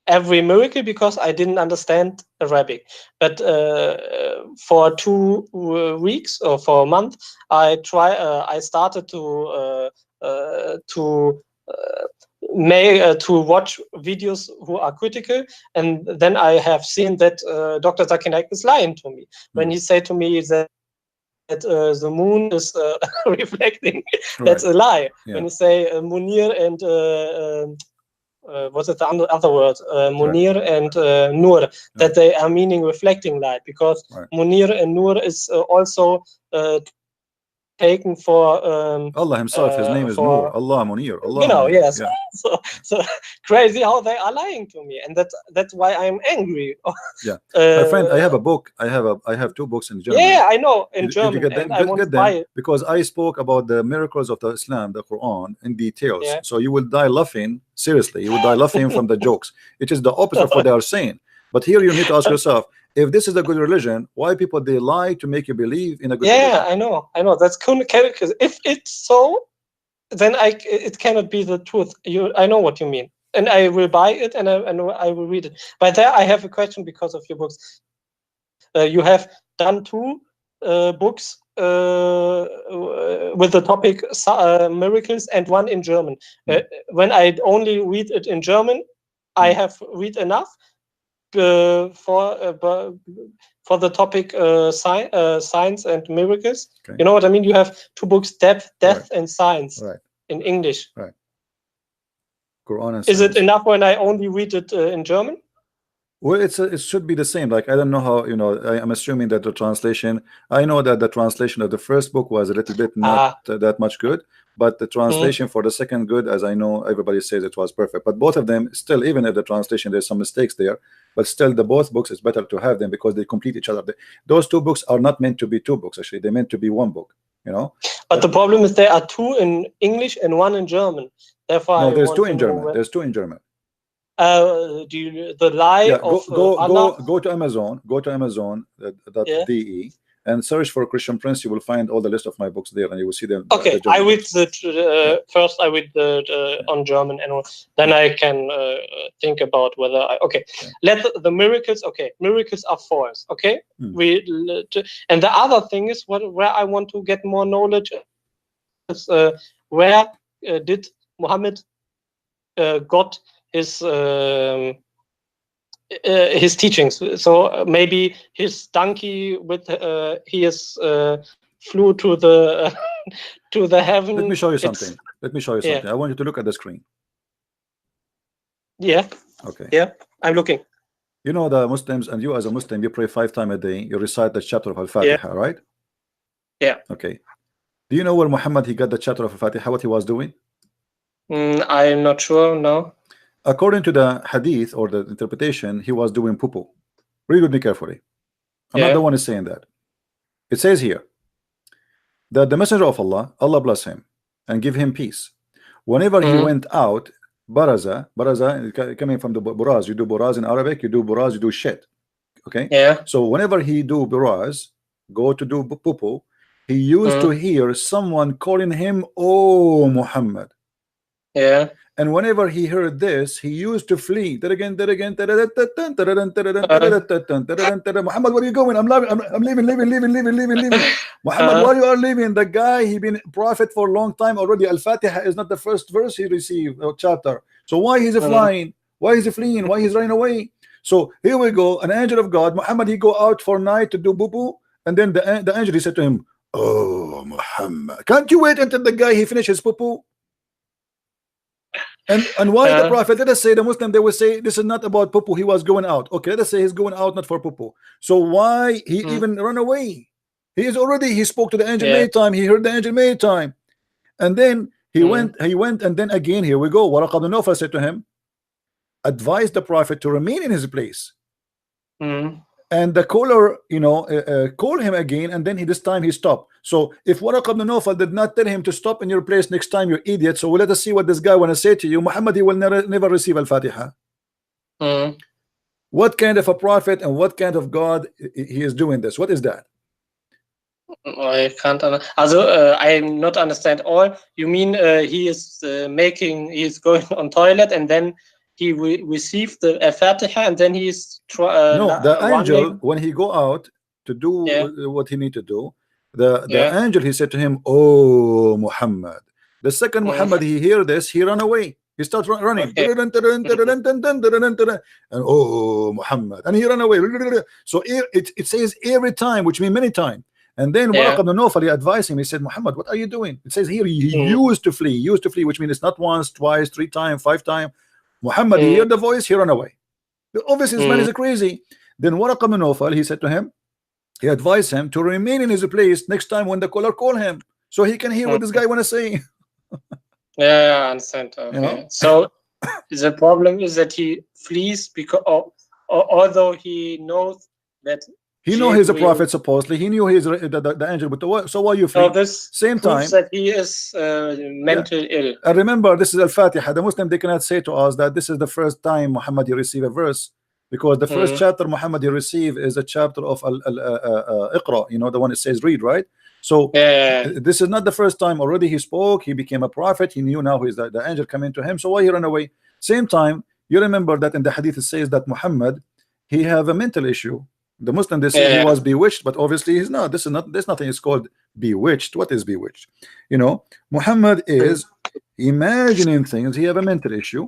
every miracle because I didn't understand Arabic. But for 2 weeks or for a month, I started to watch videos who are critical, and then I have seen that Dr. Zakir Naik is lying to me when he said to me that the moon is reflecting. That's a lie. Yeah. When you say Munir and what's it, the other word? Munir and Nur, that they are meaning reflecting light, because Munir and Nur is also taken for Allah himself. His name is Nur. Allah Munir. Allah. You know, Munir. yes. Yeah. So crazy how they are lying to me, and that's why I'm angry. Yeah, my friend, I have a book. I have 2 books in German. Yeah, I know, in German. You get them? I want to buy it because I spoke about the miracles of the Islam, the Quran, in details. Yeah. So you will die laughing. Seriously, you will die laughing from the jokes. It is the opposite of what they are saying. But here you need to ask yourself, if this is a good religion, why people they lie to make you believe in a good religion? I know. That's cool. If it's so, then it cannot be the truth. I know what you mean. and I will buy it, and I will read it. But there I have a question because of your books. You have done 2 books with the topic miracles, and 1 in German. When I only read it in German, I have read enough for the topic science and miracles. Okay. You know what I mean? You have 2 books, death Right. and science, Right. in English. Right. Quran and Is it science. enough when I only read it in German? Well, it should be the same. Like, I don't know how, I'm assuming that the translation, I know that the translation of the first book was a little bit not that much good, but the translation for the second good, as I know, everybody says it was perfect. But both of them still, even if the translation, there's some mistakes there, but still the both books, is better to have them because they complete each other. Those 2 books are not meant to be 2 books, actually. They're meant to be 1 book, But the problem is there are 2 in English and 1 in German. Therefore, No, I there's want 2 to in know German. where- There's 2 in German. the lie Yeah, of Allah. go to Amazon. Go to Amazon.de and search for Christian Prince. You will find all the list of my books there, and you will see them. Okay, I read the first. I read the on German, and then I can think about whether I. Okay, let the miracles. Okay, miracles are false. Okay, and the other thing is where I want to get more knowledge is where did Muhammad got his teachings. So maybe his donkey with he is flew to the to the heaven. Let me show you something. Let me show you something. I want you to look at the screen. Yeah. Okay. Yeah, I'm looking. You know, the Muslims, and you as a Muslim, you pray 5 times a day. You recite the chapter of Al-Fatiha, right? Yeah. Okay. Do you know where Muhammad he got the chapter of Al-Fatiha? What he was doing? I'm not sure. No. According to the hadith or the interpretation, he was doing poo-poo. Read with me carefully. I'm not the one who is saying that. It says here that the messenger of Allah, Allah bless him and give him peace, whenever he went out, baraza coming from the buraz, you do buraz in Arabic, you do buraz, you do shit. Okay. Yeah. So whenever he do buraz, go to do poo-poo, he used to hear someone calling him, "Oh Muhammad." Yeah. And whenever he heard this, he used to flee. Muhammad, where are you going? I'm leaving. Muhammad, why you are leaving? The guy, he been prophet for a long time already. Al-Fatiha is not the first verse he received or chapter. So why he's flying? Why is he fleeing? Why he's running away? So here we go. An angel of God, Muhammad, he go out for night to do boo-boo, and then the angel, he said to him, "Oh Muhammad, can't you wait until the guy he finishes poo-poo?" And why the prophet, let us say the Muslim, they will say this is not about poo-poo, he was going out. Okay, let us say he's going out not for poo-poo. So why he even run away? He spoke to the angel many time, he heard the angel many time. And then he went, and then again, here we go. Waraq ibn Nawfal said to him, advise the prophet to remain in his place. And the caller, call him again, and then this time he stopped. So if Waraq ibn Nawfal did not tell him to stop in your place next time, you idiot. So let us see what this guy want to say to you. Muhammad, he will never receive Al-Fatiha. What kind of a prophet and what kind of God he is doing this? What is that? I can't I not understand all. You mean he is he's going on toilet, and then he received the Fatiha, and then he's no, the angel, when he go out to do what he need to do, the angel, he said to him, "Oh Muhammad." The second Muhammad he hear this, he run away. He starts running, and oh Muhammad, and he run away. So it says every time, which means many times. And then Waraq ibn Nawfal, he advised him. He said, "Muhammad, what are you doing?" It says here he used to flee, which means it's not once, twice, 3 times, 5 times. Muhammad, he heard the voice, he ran away. Obviously, this man is crazy. Then Waraq ibn Nawfal, he said to him, he advised him to remain in his place next time when the caller call him, so he can hear what this guy want to say. I understand. Okay. So the problem is that he flees because, although he knows that. He knew he's a prophet, supposedly. He knew he's the angel. But so why you flee? So this same time that he is mentally ill. And remember, this is Al-Fatiha. The Muslim, they cannot say to us that this is the first time Muhammad received a verse, because the first chapter Muhammad received is a chapter of Iqra. The one that says read, right? So this is not the first time. Already he spoke. He became a prophet. He knew now he's the angel coming to him. So why he ran away? Same time, you remember that in the hadith it says that Muhammad, he have a mental issue. The Muslim, they say he was bewitched, but obviously he's not. This is not. There's nothing is called bewitched. What is bewitched? You know, Muhammad is imagining things. He have a mental issue,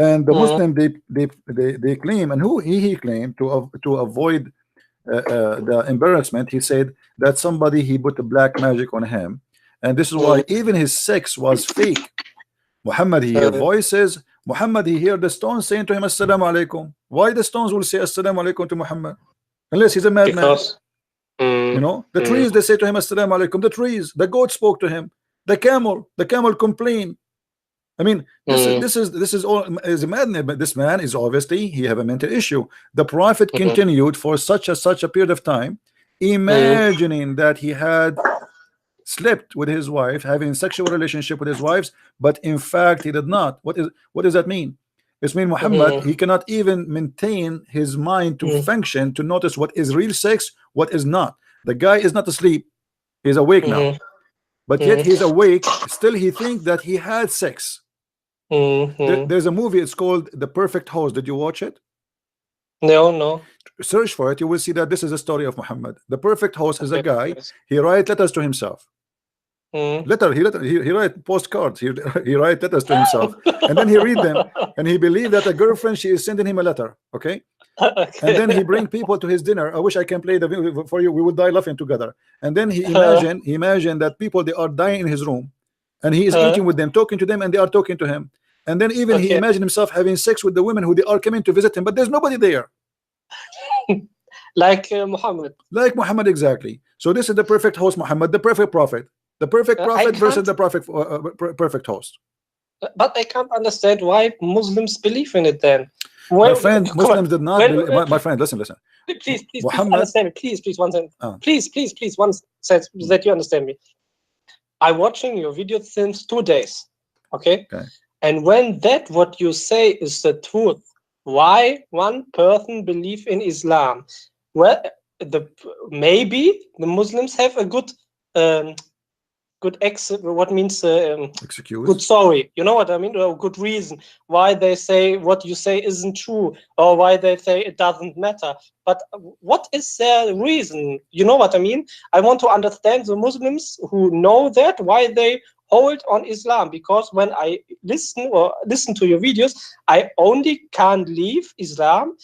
and the Muslim they claim, and who he claimed to avoid the embarrassment. He said that somebody he put a black magic on him, and this is why even his sex was fake. Muhammad he hear voices. Muhammad he hear the stones saying to him assalamu alaikum. Why the stones will say assalamu alaikum to Muhammad? Unless he's a madman. You know, the trees, they say to him assalamu alaikum. The trees, the goat spoke to him. The camel complained. I mean, this is all is a madman. But this man is obviously he have a mental issue. The Prophet continued for such a period of time, imagining that he had slept with his wife, having sexual relationship with his wives, but in fact he did not. What does that mean? It means Muhammad, he cannot even maintain his mind to function, to notice what is real sex, what is not. The guy is not asleep, he's awake now, but yet he's awake, still he thinks that he had sex. There's a movie, it's called The Perfect Host. Did you watch it? No. Search for it, you will see that this is a story of Muhammad. The Perfect Host is a guy, he writes letters to himself. He write postcards, he write letters to himself, and then he read them, and he believed that a girlfriend, she is sending him a letter, okay? And then he bring people to his dinner. I wish I can play the video for you, we would die laughing together. And then he imagine that people, they are dying in his room, and he is eating with them, talking to them, and they are talking to him. And then even he imagined himself having sex with the women who they are coming to visit him, but there's nobody there. Like Muhammad. Like Muhammad, exactly. So this is the perfect host, Muhammad, the perfect prophet. The perfect prophet versus the perfect host. But I can't understand why Muslims believe in it then. My friend, Muslims did not believe. My friend, listen. Please understand me. Please, one second. Please, one sentence that you understand me. I'm watching your video since 2 days. Okay? And when that what you say is the truth, why one person believe in Islam? Well, maybe the Muslims have a good excuse. Good story, you know what I mean, or good reason why they say what you say isn't true, or why they say it doesn't matter. But what is their reason? You know what I mean? I want to understand the Muslims who know that, why they hold on Islam, because when I listen to your videos, I only can't leave Islam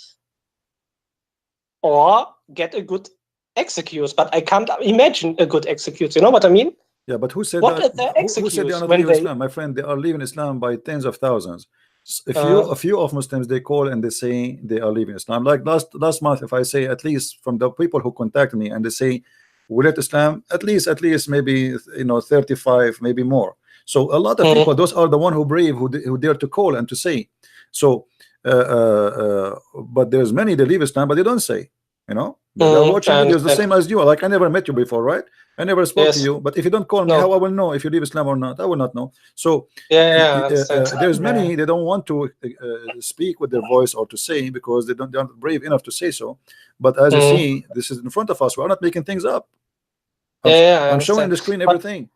or get a good excuse, but I can't imagine a good excuse. You know what I mean? Yeah, but who said what that? Who said they are not leaving Islam? My friend, they are leaving Islam by tens of thousands. A few of Muslims, they call and they say they are leaving Islam. Like last month, if I say, at least from the people who contact me and they say we left Islam, at least maybe 35, maybe more. So a lot of people, those are the one who brave, who dare to call and to say. So but there's many, they leave Islam but they don't say, they're watching videos the same as you. Like, I never met you before, right? I never spoke to you, but if you don't call me, how I will know if you leave Islam or not? I will not know. So there's many, they don't want to speak with their voice or to say, because they're not brave enough to say so. But as you see, this is in front of us. We're not making things up. I'm showing the screen everything.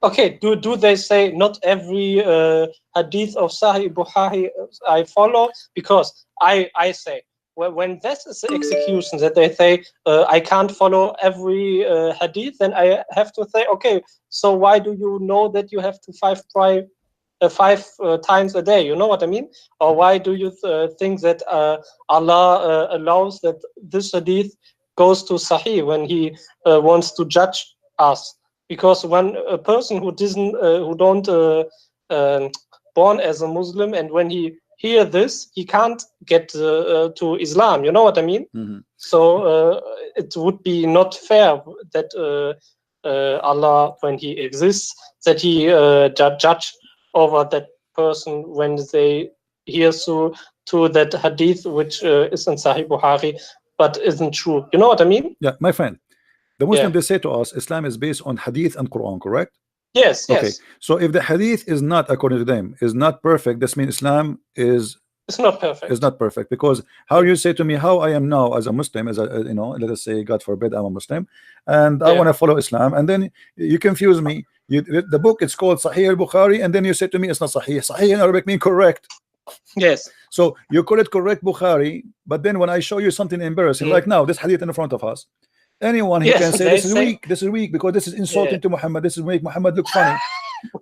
Okay, do they say not every hadith of Sahih Bukhari I follow? Because I say, when this is the execution that they say I can't follow every hadith, then I have to say, okay, so why do you know that you have to five times a day? You know what I mean? Or why do you think that Allah allows that this hadith goes to Sahih when He wants to judge us? Because when a person who don't born as a Muslim, and when he hear this, he can't get to Islam. You know what I mean? So it would be not fair that Allah, when He exists, that He judge over that person when they hear to that hadith which is in Sahih Bukhari but isn't true. You know what I mean? Yeah, my friend. The Muslim, they say to us, Islam is based on hadith and Quran, correct? Yes. Okay. So if the hadith is not, according to them, is not perfect, this means Islam is... It's not perfect. It's not perfect, because how you say to me how I am now as a Muslim, as a, let us say, God forbid, I'm a Muslim, and I want to follow Islam, and then you confuse me. The book, it's called Sahih al-Bukhari, and then you say to me it's not Sahih. Sahih in Arabic mean correct. Yes. So you call it correct Bukhari, but then when I show you something embarrassing, like now this hadith in front of us, anyone he can say this is weak, this is weak because this is insulting to Muhammad, this is make Muhammad look funny.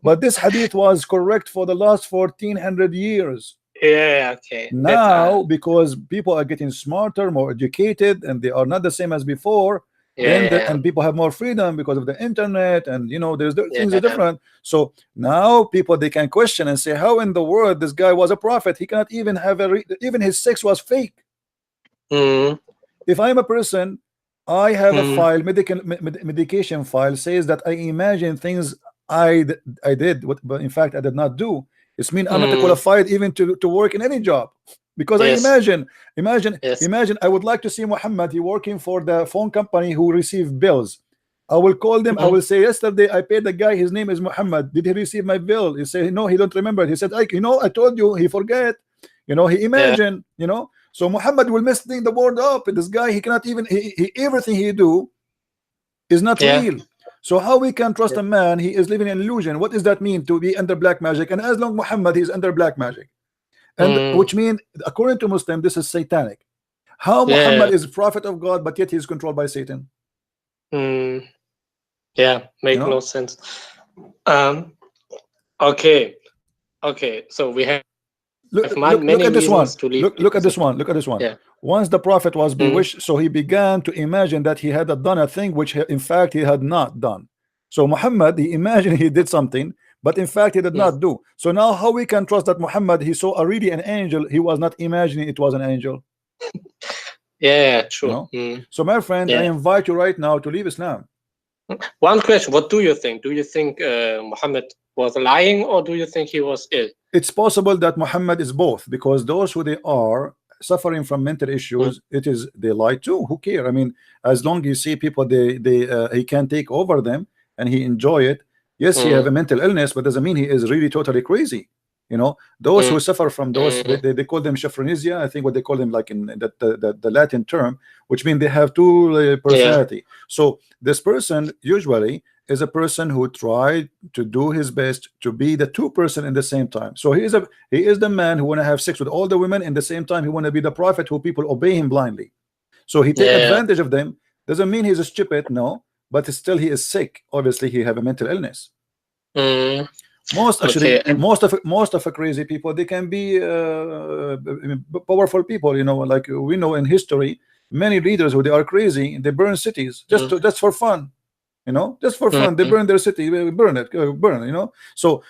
But this hadith was correct for the last 1400 years. Yeah, okay. Now, because people are getting smarter, more educated, and they are not the same as before, and people have more freedom because of the internet, and you know, things are different. So now people, they can question and say, how in the world this guy was a prophet? He cannot even have even his sex was fake. If I'm a person, I have a file, medication file, says that I imagine things I did, but in fact I did not do. It's mean I'm not qualified even to work in any job, because I imagine I would like to see Muhammad, he working for the phone company who receive bills. I will call them, I will say, yesterday I paid the guy, his name is Muhammad, did he receive my bill? He say no, he don't remember. He said, I told you, he forget, he imagine, so Muhammad will mess the board up. This guy, he cannot even, everything he do is not real. So how we can trust a man? He is living in illusion. What does that mean, to be under black magic? And as long Muhammad, he's under black magic, and which means, according to Muslim, this is satanic. How Muhammad is prophet of God, but yet he is controlled by Satan? Yeah, make no sense. Okay, so we have look at this one. Look at this one. Look at this one. Once the prophet was bewitched, so he began to imagine that he had done a thing which in fact he had not done. So Muhammad, he imagined he did something, but in fact he did not do. So now how we can trust that Muhammad, he saw already an angel, he was not imagining it was an angel? True. So my friend, I invite you right now to leave Islam. One question, what do you think? Do you think Muhammad was lying, or do you think he was ill? It's possible that Muhammad is both, because those who they are suffering from mental issues, it is, they lie too. Who care? I mean, as long as you see people, he can take over them and he enjoy it. Yes, he have a mental illness, but doesn't mean he is really totally crazy. Those who suffer from those, they call them schizophrenia. I think what they call them, like in the Latin term, which means they have two personality. So this person usually is a person who tried to do his best to be the two person in the same time. So he is the man who want to have sex with all the women, in the same time he want to be the prophet who people obey him blindly. So he take advantage of them. Doesn't mean he's a stupid, no, but still he is sick. Obviously he have a mental illness. Most of the crazy people, they can be powerful people. Like we know in history, many leaders who they are crazy, they burn cities just for fun. Just for fun, they burn their city, burn it, burn. So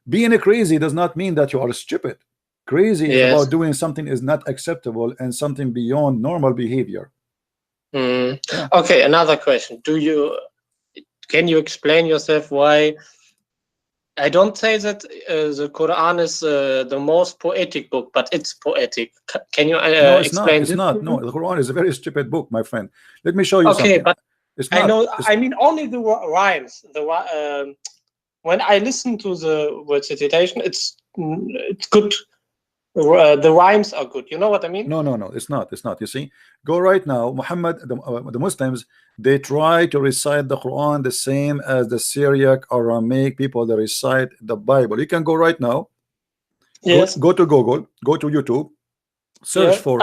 being a crazy does not mean that you are stupid. Crazy is about doing something is not acceptable and something beyond normal behavior. Okay, another question. Can you explain yourself why? I don't say that the Quran is the most poetic book, but it's poetic. Can you explain? It's not. No, the Quran is a very stupid book, my friend. Let me show you something. Okay, but I know. I mean, only the rhymes. When I listen to the word citation, it's good. The rhymes are good. You know what I mean? No, it's not. You see, go right now. Muhammad, the Muslims, they try to recite the Quran the same as the Syriac, Aramaic people that recite the Bible. You can go right now. Yes. Go to Google. Go to YouTube. Search for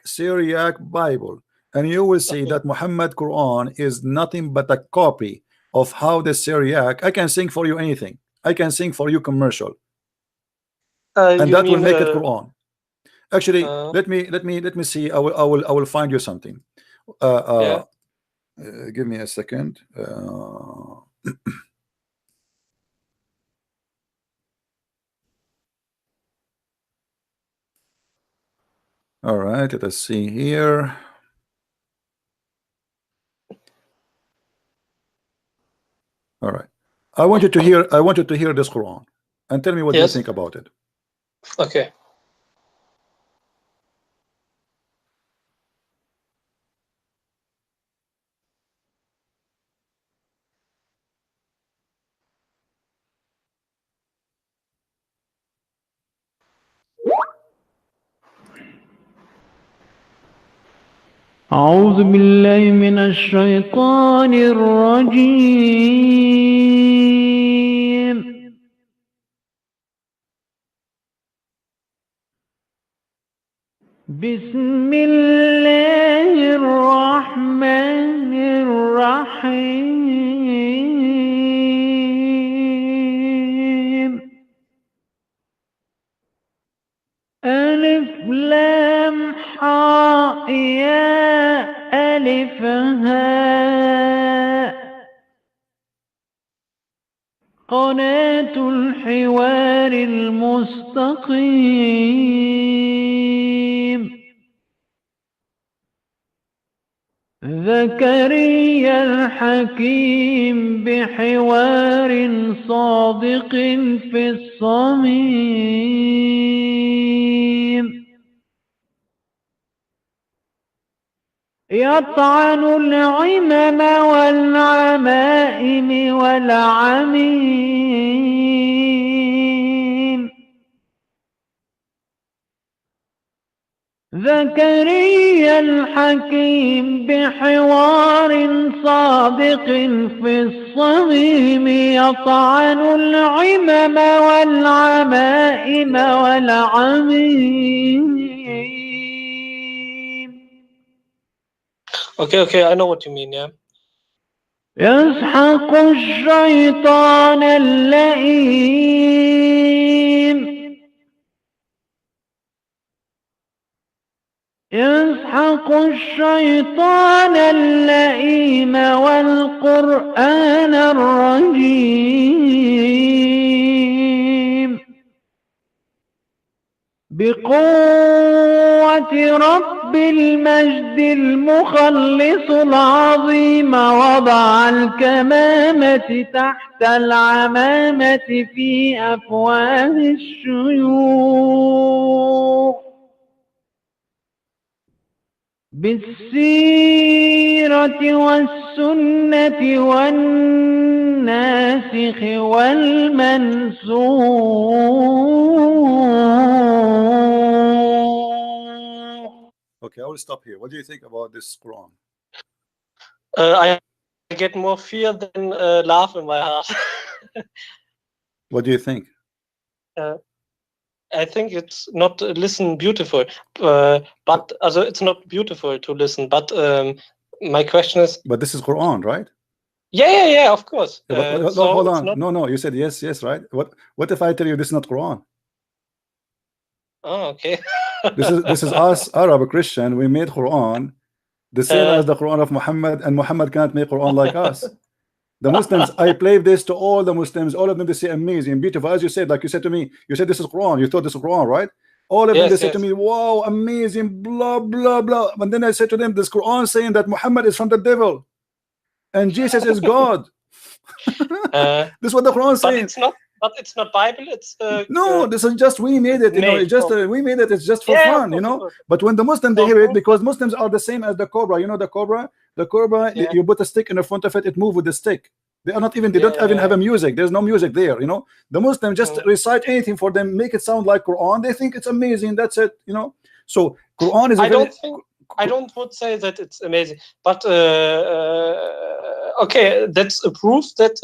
Syriac Bible, and you will see that Muhammad Quran is nothing but a copy of how the Syriac. I can sing for you anything. I can sing for you commercial. And that will make it Quran. Actually, let me see. I will find you something. Give me a second. All right, let us see here. All right, I want you to hear this Quran and tell me what you think about it. Okay. أعوذ بالله من الشيطان الرجيم بسم الله الرحمن الرحيم ألف لام حاء يا ألف هاء قناة الحوار المستقيم زكريا الحكيم بحوار صادق في الصميم يطعن العمم والعمائم والعميم زكريا الحكيم بحوار صادق في الصميم يطعن العمم والعمائم والعميم. Okay, I know what you mean, yeah. يسحق الشيطان اللئيم يسحق الشيطان اللئيم والقرآن الرجيم بقوة رب المجد المخلص العظيم وضع الكمامة تحت العمامة في أفواه الشيوخ بالسيرة والسنة والناسخ والمنسوخ. Okay, I will stop here. What do you think about this Quran? I get more fear than love in my heart. What do you think? I think it's not listen beautiful, but also it's not beautiful to listen. But my question is. But this is Quran, right? Yeah, of course. No, so hold on. not... No, you said yes, right? What if I tell you this is not Quran? Oh, okay. this is us, Arab Christian. We made Quran the same as the Quran of Muhammad, and Muhammad can't make Quran like us. The Muslims, I play this to all the Muslims, all of them, they say amazing, beautiful. As you said, like you said to me, you said this is Quran, you thought this is Quran, right? All of them, they said to me, wow, amazing, blah, blah, blah. And then I said to them, this Quran saying that Muhammad is from the devil and Jesus is God. This is what the Quran says. But it's not Bible. It's no. This is just we made it. You know, it's just we made it. It's just for fun. You know. But when the Muslims they hear it, because Muslims are the same as the cobra. You know the cobra. The cobra. You put a stick in the front of it. It moves with the stick. They are not even. They don't even have a music. There's no music there. You know. The Muslims just recite anything for them, make it sound like Quran. They think it's amazing. That's it. You know. So Quran is. I don't would say that it's amazing, but okay, that's a proof that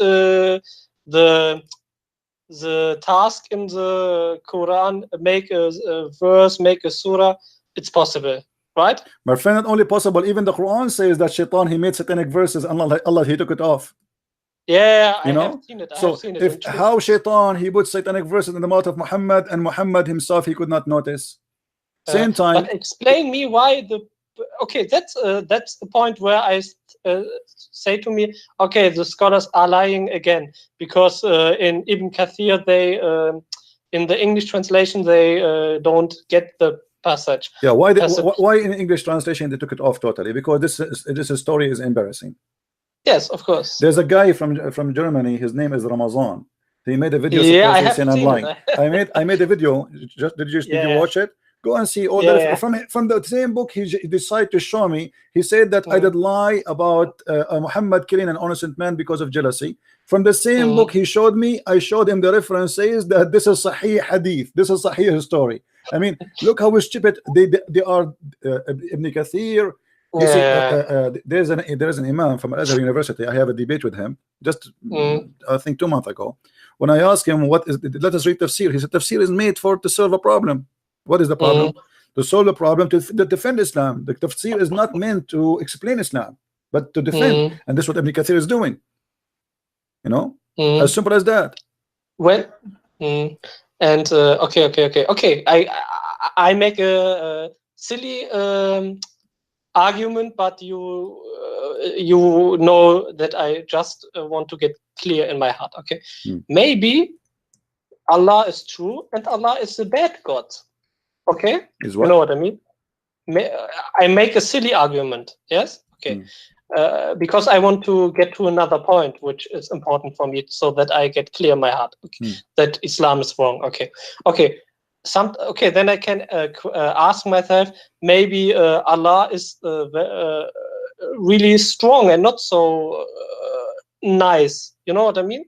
the task in the Quran, make a verse, make a surah, it's possible, right? My friend, not only possible, even the Quran says that Shaitan, he made satanic verses, and Allah he took it off. Yeah, you know? have seen it. So if how Shaitan, he put satanic verses in the mouth of Muhammad, and Muhammad himself, he could not notice. Same time. But explain me why okay, that's the point where I say to me, okay, the scholars are lying again, because in Ibn Kathir they in the English translation they don't get the passage. Yeah, why in English translation they took it off totally? Because this story is embarrassing. Yes, of course. There's a guy from Germany. His name is Ramazan. He made a video. Yeah, I have seen seen online. it. I made a video. Did you watch it? Go and see all that from the same book. He decided to show me. He said that I did lie about Muhammad killing an innocent man because of jealousy. From the same book he showed me, I showed him the reference says that this is Sahih Hadith. This is Sahih story. I mean, look how stupid they are. Ibn Kathir. You see, there's an imam from Al-Azhar University. I have a debate with him just I think 2 months ago. When I asked him let us read tafsir, he said tafsir is made to solve a problem. What is the problem? to solve the problem, to defend Islam. The tafsir is not meant to explain Islam, but to defend. And that's what Ibn Kathir is doing. You know, as simple as that. Well, and okay. I make a silly argument, but you know that I just want to get clear in my heart. Okay, maybe Allah is true and Allah is a bad God. Okay, Is what? You know what I mean? I make a silly argument. Yes. Okay. Because I want to get to another point, which is important for me, so that I get clear in my heart. Okay. That Islam is wrong. Okay. Then I can ask myself, maybe Allah is really strong and not so nice. You know what I mean?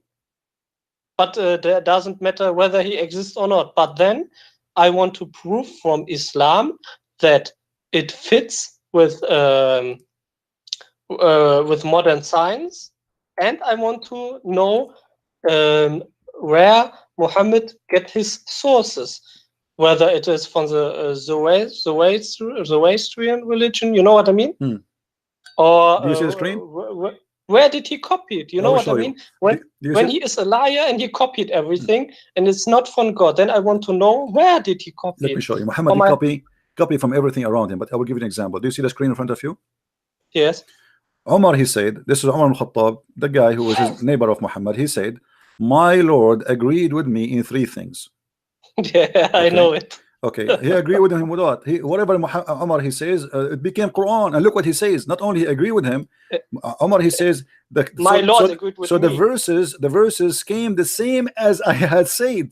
But that doesn't matter whether he exists or not. But then I want to prove from Islam that it fits with modern science, and I want to know where Mohammed get his sources, whether it is from the Zoroastrian religion, you know what I mean? Or do you see the screen? Where did he copy it? You know what I mean? When he is a liar and he copied everything and it's not from God, then I want to know where did he copy it? Let me show you. Muhammad he copy from everything around him, but I will give you an example. Do you see the screen in front of you? Yes. Umar, he said, this is Umar al-Khattab, the guy who was his neighbor of Muhammad. He said, my Lord agreed with me in 3 things. Yeah, I know it. Okay, he agreed with him with what? Whatever Umar he says, it became Quran. And look what he says. Not only he agreed with him, Umar he says that my Lord agreed with me. the verses came the same as I had said.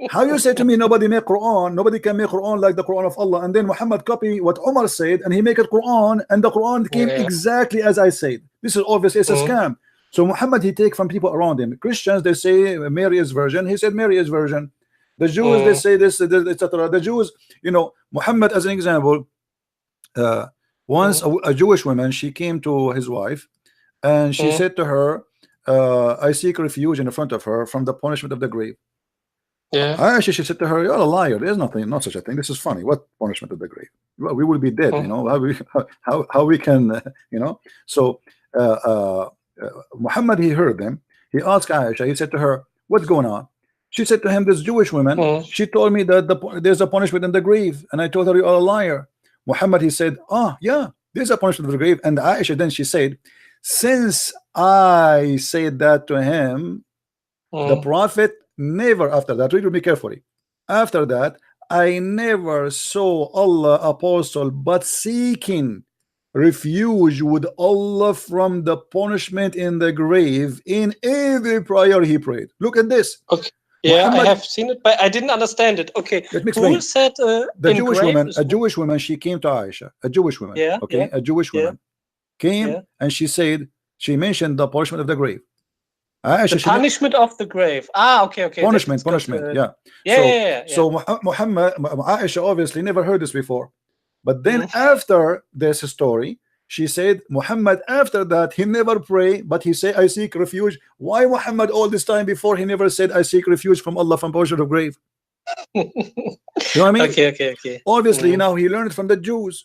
How you say to me nobody make Quran, nobody can make Quran like the Quran of Allah, and then Muhammad copy what Umar said and he make it Quran, and the Quran came exactly as I said. This is obviously it's a scam. So Muhammad he take from people around him. Christians, they say Mary is virgin, he said Mary is virgin. The Jews, they say this, etc. The Jews, you know, Muhammad as an example, once a Jewish woman, she came to his wife and she said to her, I seek refuge in front of her from the punishment of the grave. Actually, she said to her, you're a liar. There's nothing, not such a thing. This is funny. What punishment of the grave? Well, we will be dead, you know. How we can, you know. So Muhammad, he heard them. He asked Aisha, he said to her, what's going on? She said to him, this Jewish woman, she told me that there's a punishment in the grave, and I told her you are a liar. Muhammad, he said, yeah, there's a punishment in the grave. And Aisha, then she said, since I said that to him, the Prophet never, after that, read with me carefully, after that, I never saw Allah apostle but seeking refuge with Allah from the punishment in the grave in every prayer he prayed. Look at this. Okay. Yeah, Muhammad, I have seen it, but I didn't understand it. Okay, let me explain. Who said the Jewish woman? A Jewish woman. She came to Aisha. A Jewish woman. Yeah. Okay. Yeah, a Jewish woman came and she said, she mentioned the punishment of the grave. Aisha, the punishment of the grave. Okay. Punishment. So Muhammad, Aisha obviously never heard this before, but then after this story, she said Muhammad after that he never pray, but he say I seek refuge. Why Muhammad all this time before he never said I seek refuge from Allah from punishment of grave? You know what I mean? Okay. Obviously now he learned from the Jews,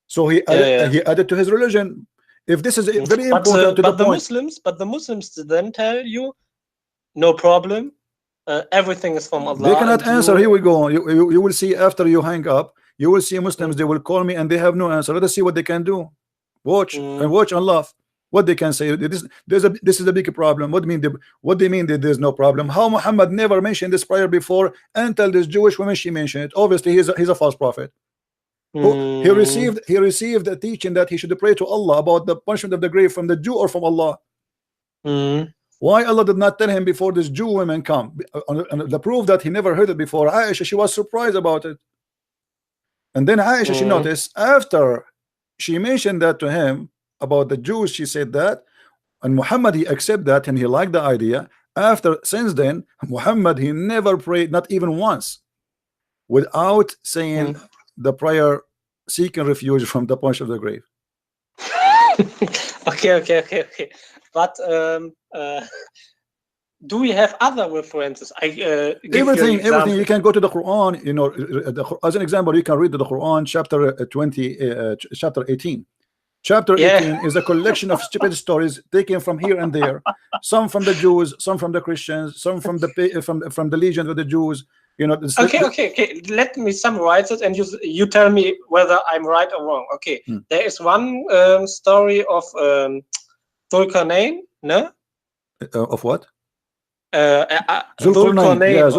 so he added to his religion. If this is very important to the point. But the Muslims then tell you, no problem, everything is from Allah. They cannot answer. Here we go. You will see after you hang up. You will see Muslims. They will call me and they have no answer. Let us see what they can do. Watch and watch and laugh. What they can say. This is a big problem. What they mean that there's no problem? How Muhammad never mentioned this prayer before until this Jewish woman she mentioned it. Obviously he's a false prophet. He received a teaching that he should pray to Allah about the punishment of the grave from the Jew or from Allah. Why Allah did not tell him before this Jew women come? And the proof that he never heard it before, Aisha, she was surprised about it. And then Aisha, she noticed after she mentioned that to him about the Jews, she said that, and Muhammad he accepted that and he liked the idea. Since then, Muhammad he never prayed, not even once, without saying the prayer seeking refuge from the punishment of the grave. Okay. But do we have other references? I give you everything example. you can go to the Quran, you know, as an example, you can read the Quran chapter 20 chapter 18. Chapter 18 is a collection of stupid stories taken from here and there, some from the Jews, some from the Christians, some from the legion of the Jews, you know. Okay. Let me summarize it, and you tell me whether I'm right or wrong. Okay, there is one story of Dhul-Qarnayn, no? Of what? Dhul-Qarnayn. Yeah,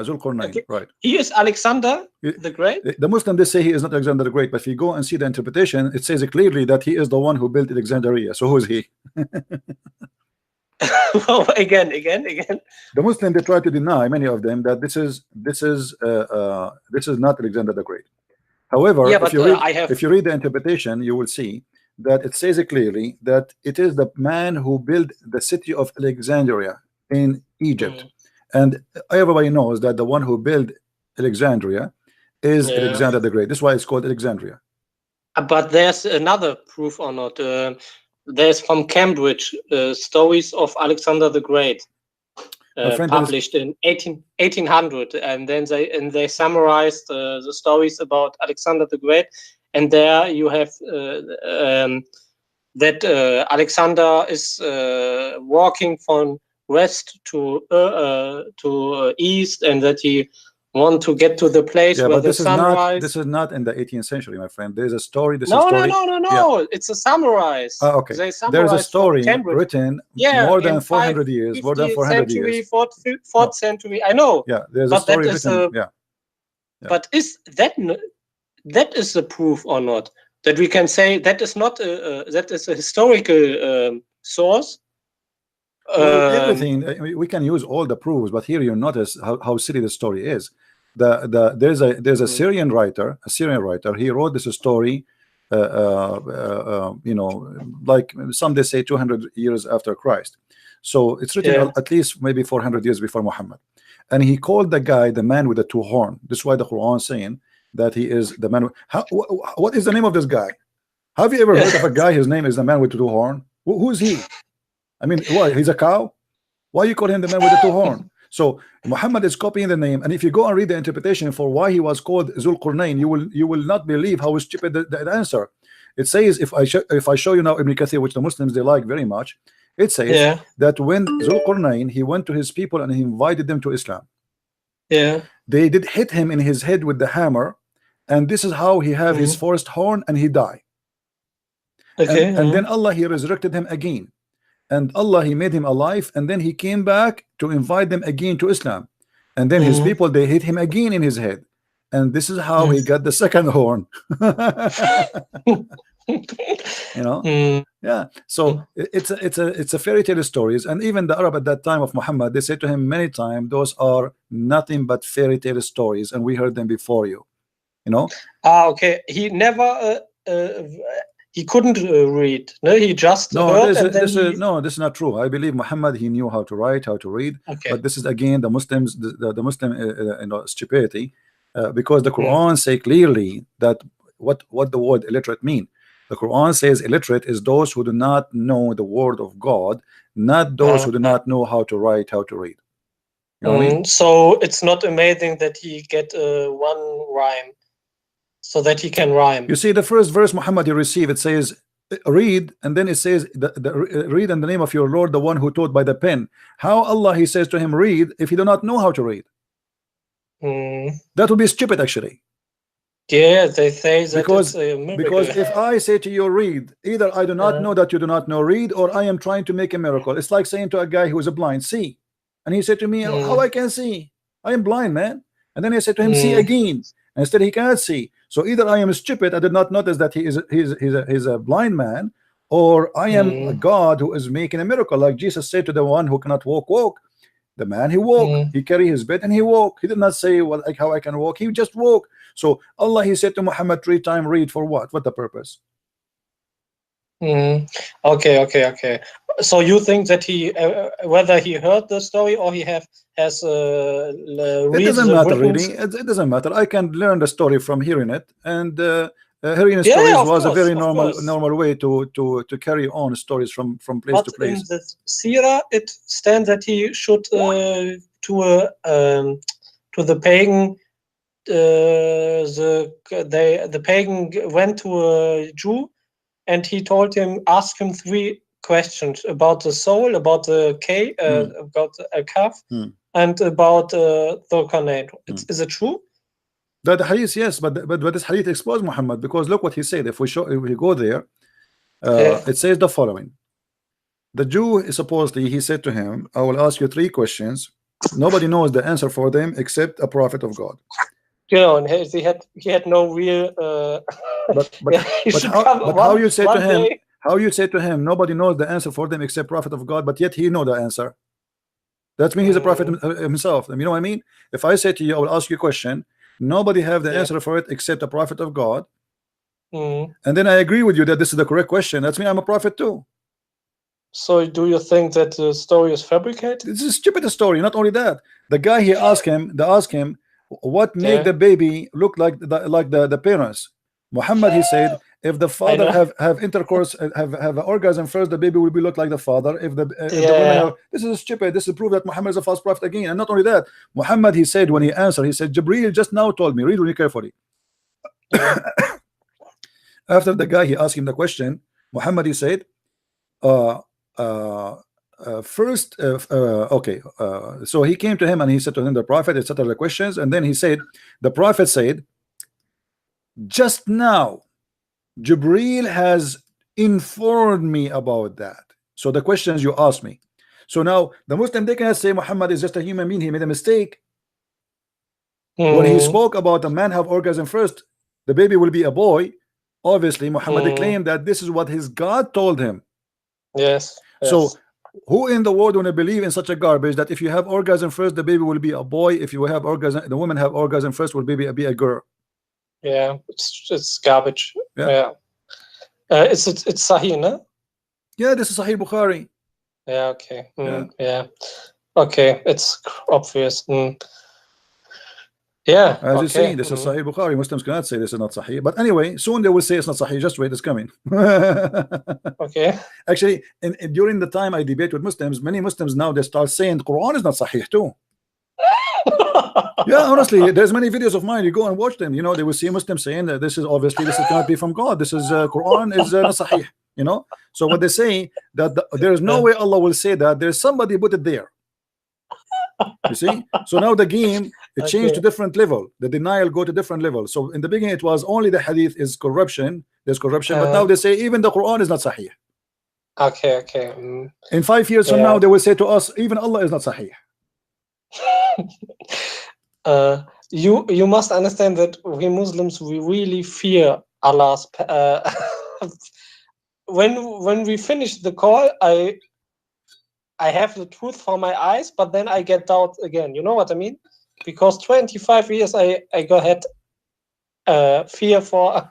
Dhul-Qarnayn, okay. Right. He is Alexander the Great. The Muslims, they say he is not Alexander the Great, but if you go and see the interpretation, it says clearly that he is the one who built Alexandria. So who is he? Well, again. The Muslims, they try to deny, many of them, that this is not Alexander the Great. However, if you read the interpretation, you will see that it says clearly that it is the man who built the city of Alexandria in Egypt, and everybody knows that the one who built Alexandria is Alexander the Great. This is why it's called Alexandria. But there's another proof or not. There's from Cambridge stories of Alexander the Great, published in 1800, and then they summarized the stories about Alexander the Great, and there you have that Alexander is walking from west to east, and that he want to get to the place where the sunrise. This is not in the 18th century, my friend. There's a story. No. Yeah. It's a summarize. Okay. There's a story written more than 400 years. More than 400 years. Fourth century. I know. Yeah. There's a story written. But is that is the proof or not? That we can say that is not that is a historical source. Everything we can use all the proofs, but here you notice how silly the story is. There's a Syrian writer. He wrote this story, you know, like some they say 200 years after Christ. So it's written at least maybe 400 years before Muhammad. And he called the guy the man with the two horns. This is why the Quran is saying that he is the man. What is the name of this guy? Have you ever heard of a guy whose name is the man with the two horns? Who's he? I mean, what? He's a cow? Why you call him the man with the two horns? So Muhammad is copying the name, and if you go and read the interpretation for why he was called Dhul-Qarnayn, you will not believe how stupid the answer. It says, if I show you now Ibn Kathir, which the Muslims they like very much, it says that when Dhul-Qarnayn he went to his people and he invited them to Islam. They did hit him in his head with the hammer, and this is how he have his first horn, and he died. And then Allah he resurrected him again. And Allah he made him alive, and then he came back to invite them again to Islam, and then his people they hit him again in his head, and this is how he got the second horn. You know, so it's a fairy tale stories, and even the Arab at that time of Muhammad, they said to him many times, those are nothing but fairy tale stories, and we heard them before you. You know. Okay. He never. He couldn't read. No, he just heard. This is not true. I believe Muhammad he knew how to write, how to read. But this is again the Muslims, the Muslim you know, stupidity, because the Quran say clearly that what the word illiterate mean. The Quran says illiterate is those who do not know the word of God, not those who do not know how to write, how to read. You know what I mean? So it's not amazing that he get one rhyme. So that he can rhyme. You see, the first verse Muhammad he received, it says read, and then it says read in the name of your Lord, the one who taught by the pen. How Allah he says to him read if he do not know how to read? That would be stupid actually. Yeah, they say that because it's if I say to you read, either I do not know that you do not know read, or I am trying to make a miracle. It's like saying to a guy who is a blind, see, and he said to me, how I can see? I am blind, man. And then I said to him, see again. Instead, he cannot see. So either I am stupid, I did not notice that he's a blind man, or I am a God who is making a miracle. Like Jesus said to the one who cannot walk. The man he walked, he carried his bed and he walked. He did not say like how I can walk. He just walked. So Allah he said to Muhammad 3 times, read for what? What the purpose? Okay. So you think that he whether he heard the story or he has it doesn't matter really. It doesn't matter. I can learn the story from hearing it, and hearing Yeah, stories of was a course, very of normal course. way to carry on stories from place But to in place. the Sira, it stands that he should to the pagan. The pagan went to a Jew, and he told him, ask him 3 questions about the soul, about the about a calf, and about the Qur'an. Is it true? That the hadith, yes, but this hadith exposed Muhammad, because look what he said. If we go there, it says the following. The Jew is supposedly, he said to him, I will ask you 3 questions. Nobody knows the answer for them except a prophet of God. You know, and he had no real. But how you say to him? How you say to him? Nobody knows the answer for them except prophet of God, but yet he know the answer. That means he's a prophet himself. You know what I mean? If I say to you, I will ask you a question. Nobody have the answer for it except a prophet of God. And then I agree with you that this is the correct question. That's me. I'm a prophet too. So do you think that the story is fabricated? This is a stupid story. Not only that, the guy he asked him, what make the baby look like the parents. Muhammad, he said, if the father have intercourse, have an orgasm first, the baby will be look like the father. If the women have, this is stupid. This is proof that Muhammad is a false prophet again. And not only that, Muhammad, he said, when he answered, he said, Jibreel just now told me. Read really carefully. After the guy he asked him the question, Muhammad, he said, first, so he came to him and he said to him, the prophet, etc. the questions, and then he said, the prophet said, just now Jibreel has informed me about that. So the questions you asked me. So now the Muslim, they cannot say Muhammad is just a human being, he made a mistake. When he spoke about a man have orgasm first, the baby will be a boy. Obviously Muhammad claimed that this is what his God told him. Yes. So who in the world want to believe in such a garbage that if you have orgasm first, the baby will be a boy? If you have orgasm, the woman have orgasm first, will be a girl? Yeah, it's garbage. Yeah. It's Sahih, no? Yeah, this is Sahih Bukhari. Yeah. Okay. Yeah. Okay. It's obvious. Yeah. As you see, this is Sahih Bukhari. Muslims cannot say this is not Sahih. But anyway, soon they will say it's not Sahih. Just wait, it's coming. Okay. Actually, during the time I debate with Muslims, many Muslims now they start saying the Quran is not Sahih too. Yeah, honestly, there's many videos of mine. You go and watch them. You know, they will see Muslims saying that this cannot be from God. This is Quran is not Sahih. You know, so what they say that there is no way Allah will say that. There's somebody put it there. You see, so now the game it changed to different level. The denial go to different level. So in the beginning it was only the hadith is corruption. There's corruption, but now they say even the Quran is not Sahih. Okay. In 5 years from now, they will say to us even Allah is not Sahih. You must understand that we Muslims, we really fear Allah's. When we finish the call, I have the truth for my eyes, but then I get doubt again. You know what I mean? Because 25 years I had fear for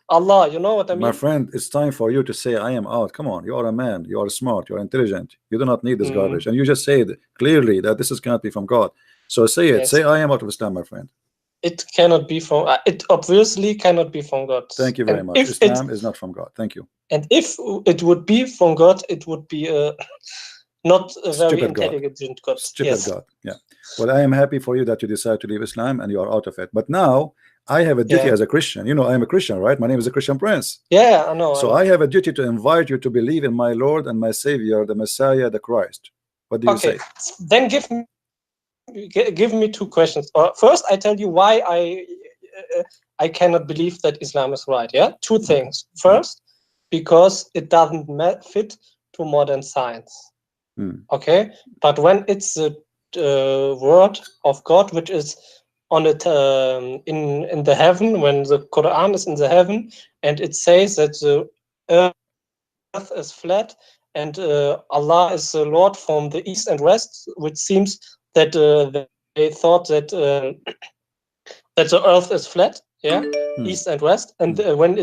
Allah. You know what I mean? My friend, it's time for you to say I am out. Come on, you are a man, you are smart, you are intelligent, you do not need this garbage, and you just said clearly that this cannot be from God. So say it. Yes. Say I am out of Islam, my friend. It cannot be from. It obviously cannot be from God. Thank you very much. Islam is not from God. Thank you. And if it would be from God, it would be not a very intelligent God. Stupid God. Yeah. Well, I am happy for you that you decide to leave Islam and you are out of it. But now I have a duty as a Christian. You know, I am a Christian, right? My name is a Christian Prince. Yeah, I know. So I have a duty to invite you to believe in my Lord and my Savior, the Messiah, the Christ. What do you say? Then give me 2 questions. First, I tell you why I cannot believe that Islam is right. Yeah, 2 things. First, because it doesn't fit to modern science. Okay, but when it's the word of God, which is on it in the heaven, when the Quran is in the heaven, and it says that the earth is flat and Allah is the Lord from the east and west, which seems that they thought that that the earth is flat, east and west, and when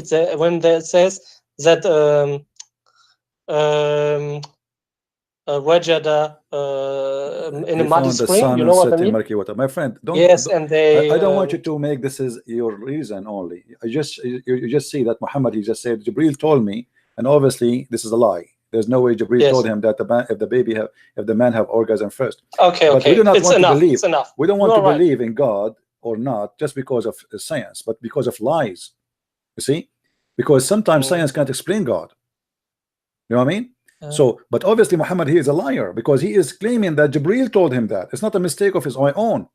there says that wajada in a He muddy found the spring. sun You and know what I set in mean? murky water. My friend, Yes, and they I don't want you to make this is your reason only. You just see that Muhammad, he just said Jibril told me, and obviously this is a lie. There's no way Jibril told him that if the man have orgasm first. Okay, but we do not it's want enough. to believe. It's enough. We don't want You're to right. believe in God or not just because of science, but because of lies. You see, because sometimes science can't explain God. You know what I mean? So, but obviously Muhammad, he is a liar because he is claiming that Jibril told him that. It's not a mistake of his own,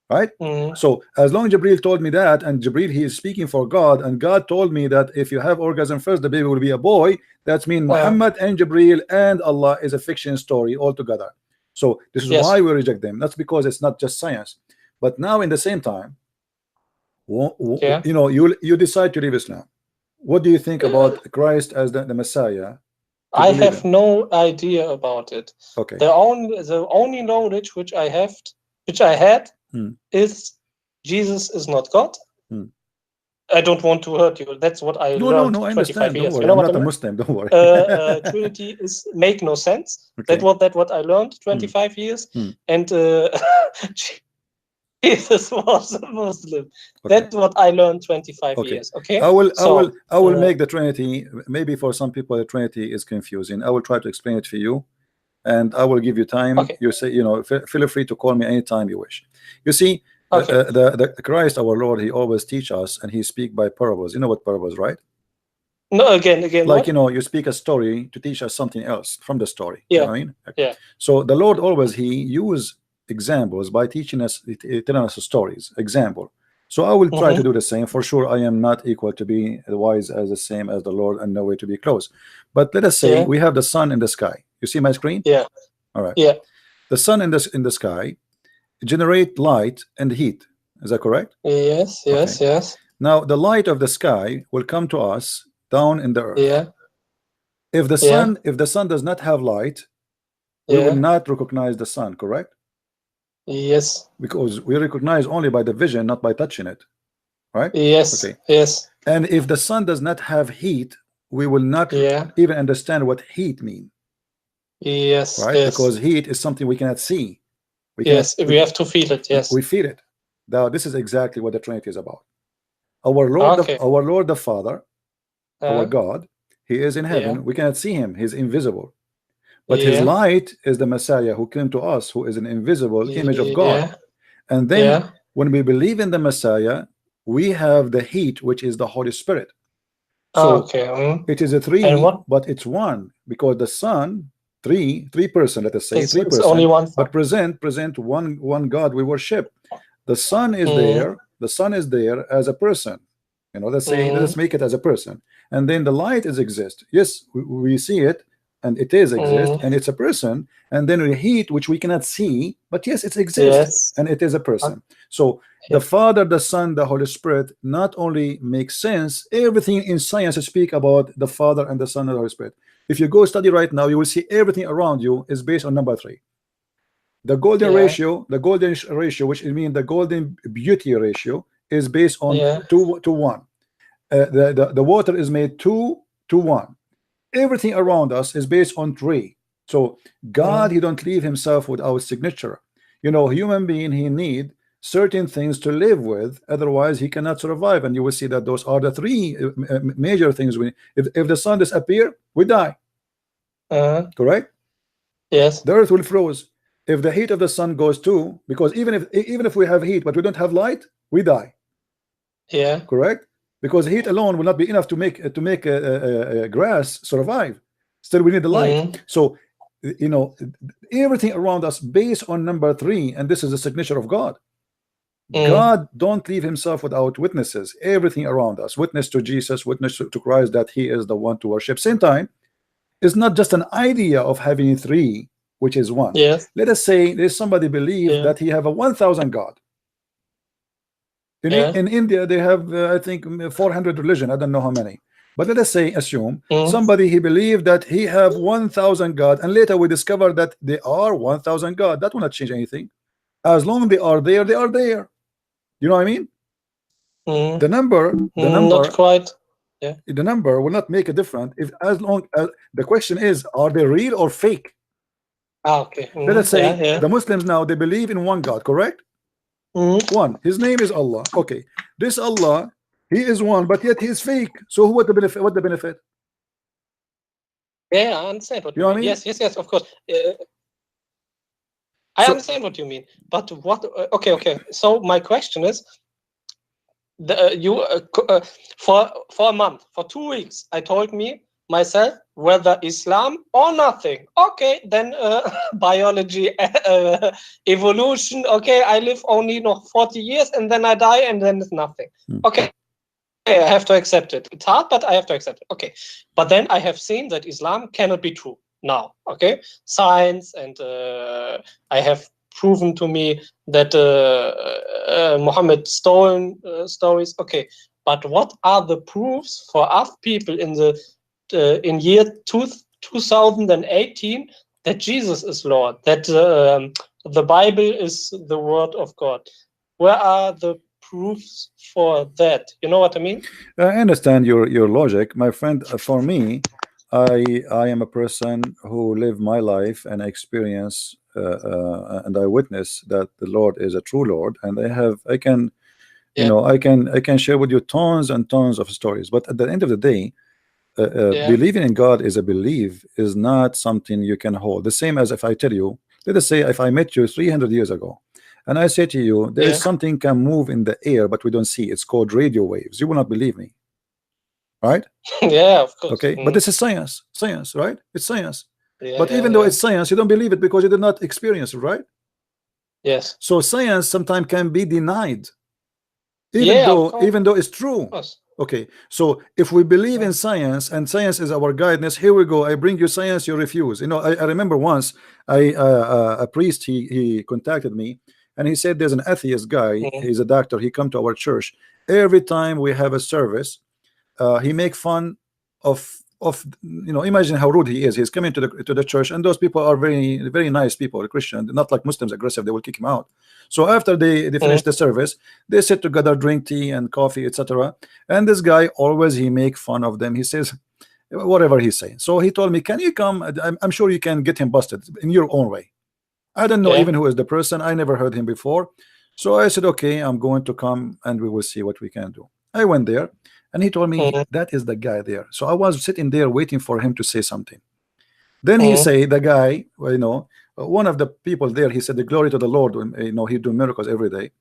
right? So as long as Jibril told me that, and Jibril, he is speaking for God, and God told me that if you have orgasm first, the baby will be a boy. That's mean Muhammad and Jibril and Allah is a fiction story altogether. So this is why we reject them. That's because it's not just science. But now in the same time, you know, you decide to leave Islam. What do you think about Christ as the Messiah? I have no idea about it. Okay. The only knowledge which I had is Jesus is not God. I don't want to hurt you. That's what I learned. No, I 25 understand. years. Don't worry. You know I'm what not I a mean? Muslim. Don't worry. Trinity is make no sense. Okay. That what I learned 25 years, and Jesus was a Muslim. Okay. That's what I learned 25 years. Okay. I will make the Trinity. Maybe for some people the Trinity is confusing. I will try to explain it to you, and I will give you time. Okay. You say, you know, feel free to call me anytime you wish. You see, okay. the Christ our Lord, he always teach us, and he speak by parables. You know what parables, right? No, again. Like what? you know, you speak a story to teach us something else from the story. Yeah. You know what I mean? Yeah. So the Lord always he use examples by teaching us, telling us stories. Example. So I will try to do the same. For sure, I am not equal to be wise as the same as the Lord, and no way to be close. But let us say we have the sun in the sky. You see my screen? Yeah. All right. Yeah. The sun in the sky generate light and heat. Is that correct? Yes. Yes. Okay. Yes. Now the light of the sky will come to us down in the earth. Yeah. If the sun does not have light, we will not recognize the sun. Correct? Yes. Because we recognize only by the vision, not by touching it. Right? Yes. Okay. Yes. And if the sun does not have heat, we will not even understand what heat mean. Yes. Right? Yes. Because heat is something we cannot see. We have to feel it. Yes. We feel it. Now this is exactly what the Trinity is about. Our Lord the Father, our God, he is in heaven. We cannot see him. He's invisible. But his light is the Messiah who came to us, who is an invisible image of God. And then when we believe in the Messiah, we have the heat, which is the Holy Spirit. So it is a three, but it's one, because the Son, three person, let us say three person, only one, but present one God we worship. The Son is there. The Son is there as a person. You know, let's say let's make it as a person, and then the light is exist. Yes, we see it, and it is exist, and it's a person. And then the heat, which we cannot see, but yes, it exists, and it is a person. So the Father, the Son, the Holy Spirit not only makes sense. Everything in science speak about the Father and the Son and the Holy Spirit. If you go study right now, you will see everything around you is based on number 3. The golden ratio, which means the golden beauty ratio, is based on 2 to 1. The water is made 2 to 1. Everything around us is based on 3. So God, he don't leave himself without signature. You know, human being, he need certain things to live with, otherwise he cannot survive. And you will see that those are the 3 major things. If the sun disappear, we die. Correct? Yes. The earth will freeze. If the heat of the sun goes too, because even if we have heat but we don't have light, we die. Yeah. Correct? Because heat alone will not be enough to make grass survive. Still, we need the light. So, you know, everything around us based on number 3, and this is the signature of God. God don't leave himself without witnesses. Everything around us, witness to Jesus, witness to Christ that he is the one to worship. Same time, it's not just an idea of having 3, which is 1. Yes. Let us say there's somebody believe that he have a 1,000 God. In India, they have I think 400 religion. I don't know how many, but let us say assume somebody he believed that he have 1,000 God, and later we discover that they are 1,000 God. That will not change anything. As long as they are there, they are there. You know what I mean? The number, not quite. Yeah. The number will not make a difference if, as long as the question is, are they real or fake? Okay. Let us say Yeah. the Muslims now, they believe in one God, correct? One. His name is Allah. Okay. This Allah, he is one, but yet he is fake. So what the benefit? What the benefit? Yeah, I understand what You you know what I mean. mean? Yes, of course. I So- understand what you mean. But what? Okay. So my question is, for a month, for 2 weeks, I told me myself whether Islam or nothing. Okay, then biology, evolution. Okay, I live only 40 years and then I die and then it's nothing. Okay, I have to accept it. It's hard, but I have to accept it. Okay, but then I have seen that Islam cannot be true now. Okay, science and I have proven to me that Mohammed stolen stories. Okay, but what are the proofs for us people in the in year 2018 that Jesus is Lord, that the Bible is the word of God? Where are the proofs for that? You know what I mean? I understand your logic, my friend. For me, I am a person who live my life and I experience and I witness that the Lord is a true Lord, and I can you know I can share with you tons and tons of stories. But at the end of the day, believing in God is a belief, is not something you can hold. The same as if I tell you, let us say if I met you 300 years ago and I say to you there is something can move in the air but we don't see, it's called radio waves, you will not believe me, right? Yeah, of course. Okay, but this is science, right? It's science. But Yeah, even though it's science, you don't believe it because you did not experience it, right? Yes. So science sometimes can be denied, even though it's true. Okay, so if we believe in science and science is our guidance, here we go, I bring you science, you refuse. You know, I remember once a priest, he contacted me and he said there's an atheist guy, he's a doctor, he come to our church. Every time we have a service, he make fun of imagine how rude he is. He's coming to the church, and those people are very nice people, Christian, not like Muslims, aggressive, they will kick him out. So after they finish the service, they sit together, drink tea and coffee, etc. And this guy always, he make fun of them, he says whatever he's saying. So he told me, can you come, I'm sure you can get him busted in your own way. I don't know even who is the person, I never heard him before. So I said, okay, I'm going to come and we will see what we can do. I went there and he told me that is the guy there. So I was sitting there waiting for him to say something. Then he say, the guy, well, one of the people there, he said the glory to the Lord, he do miracles every day.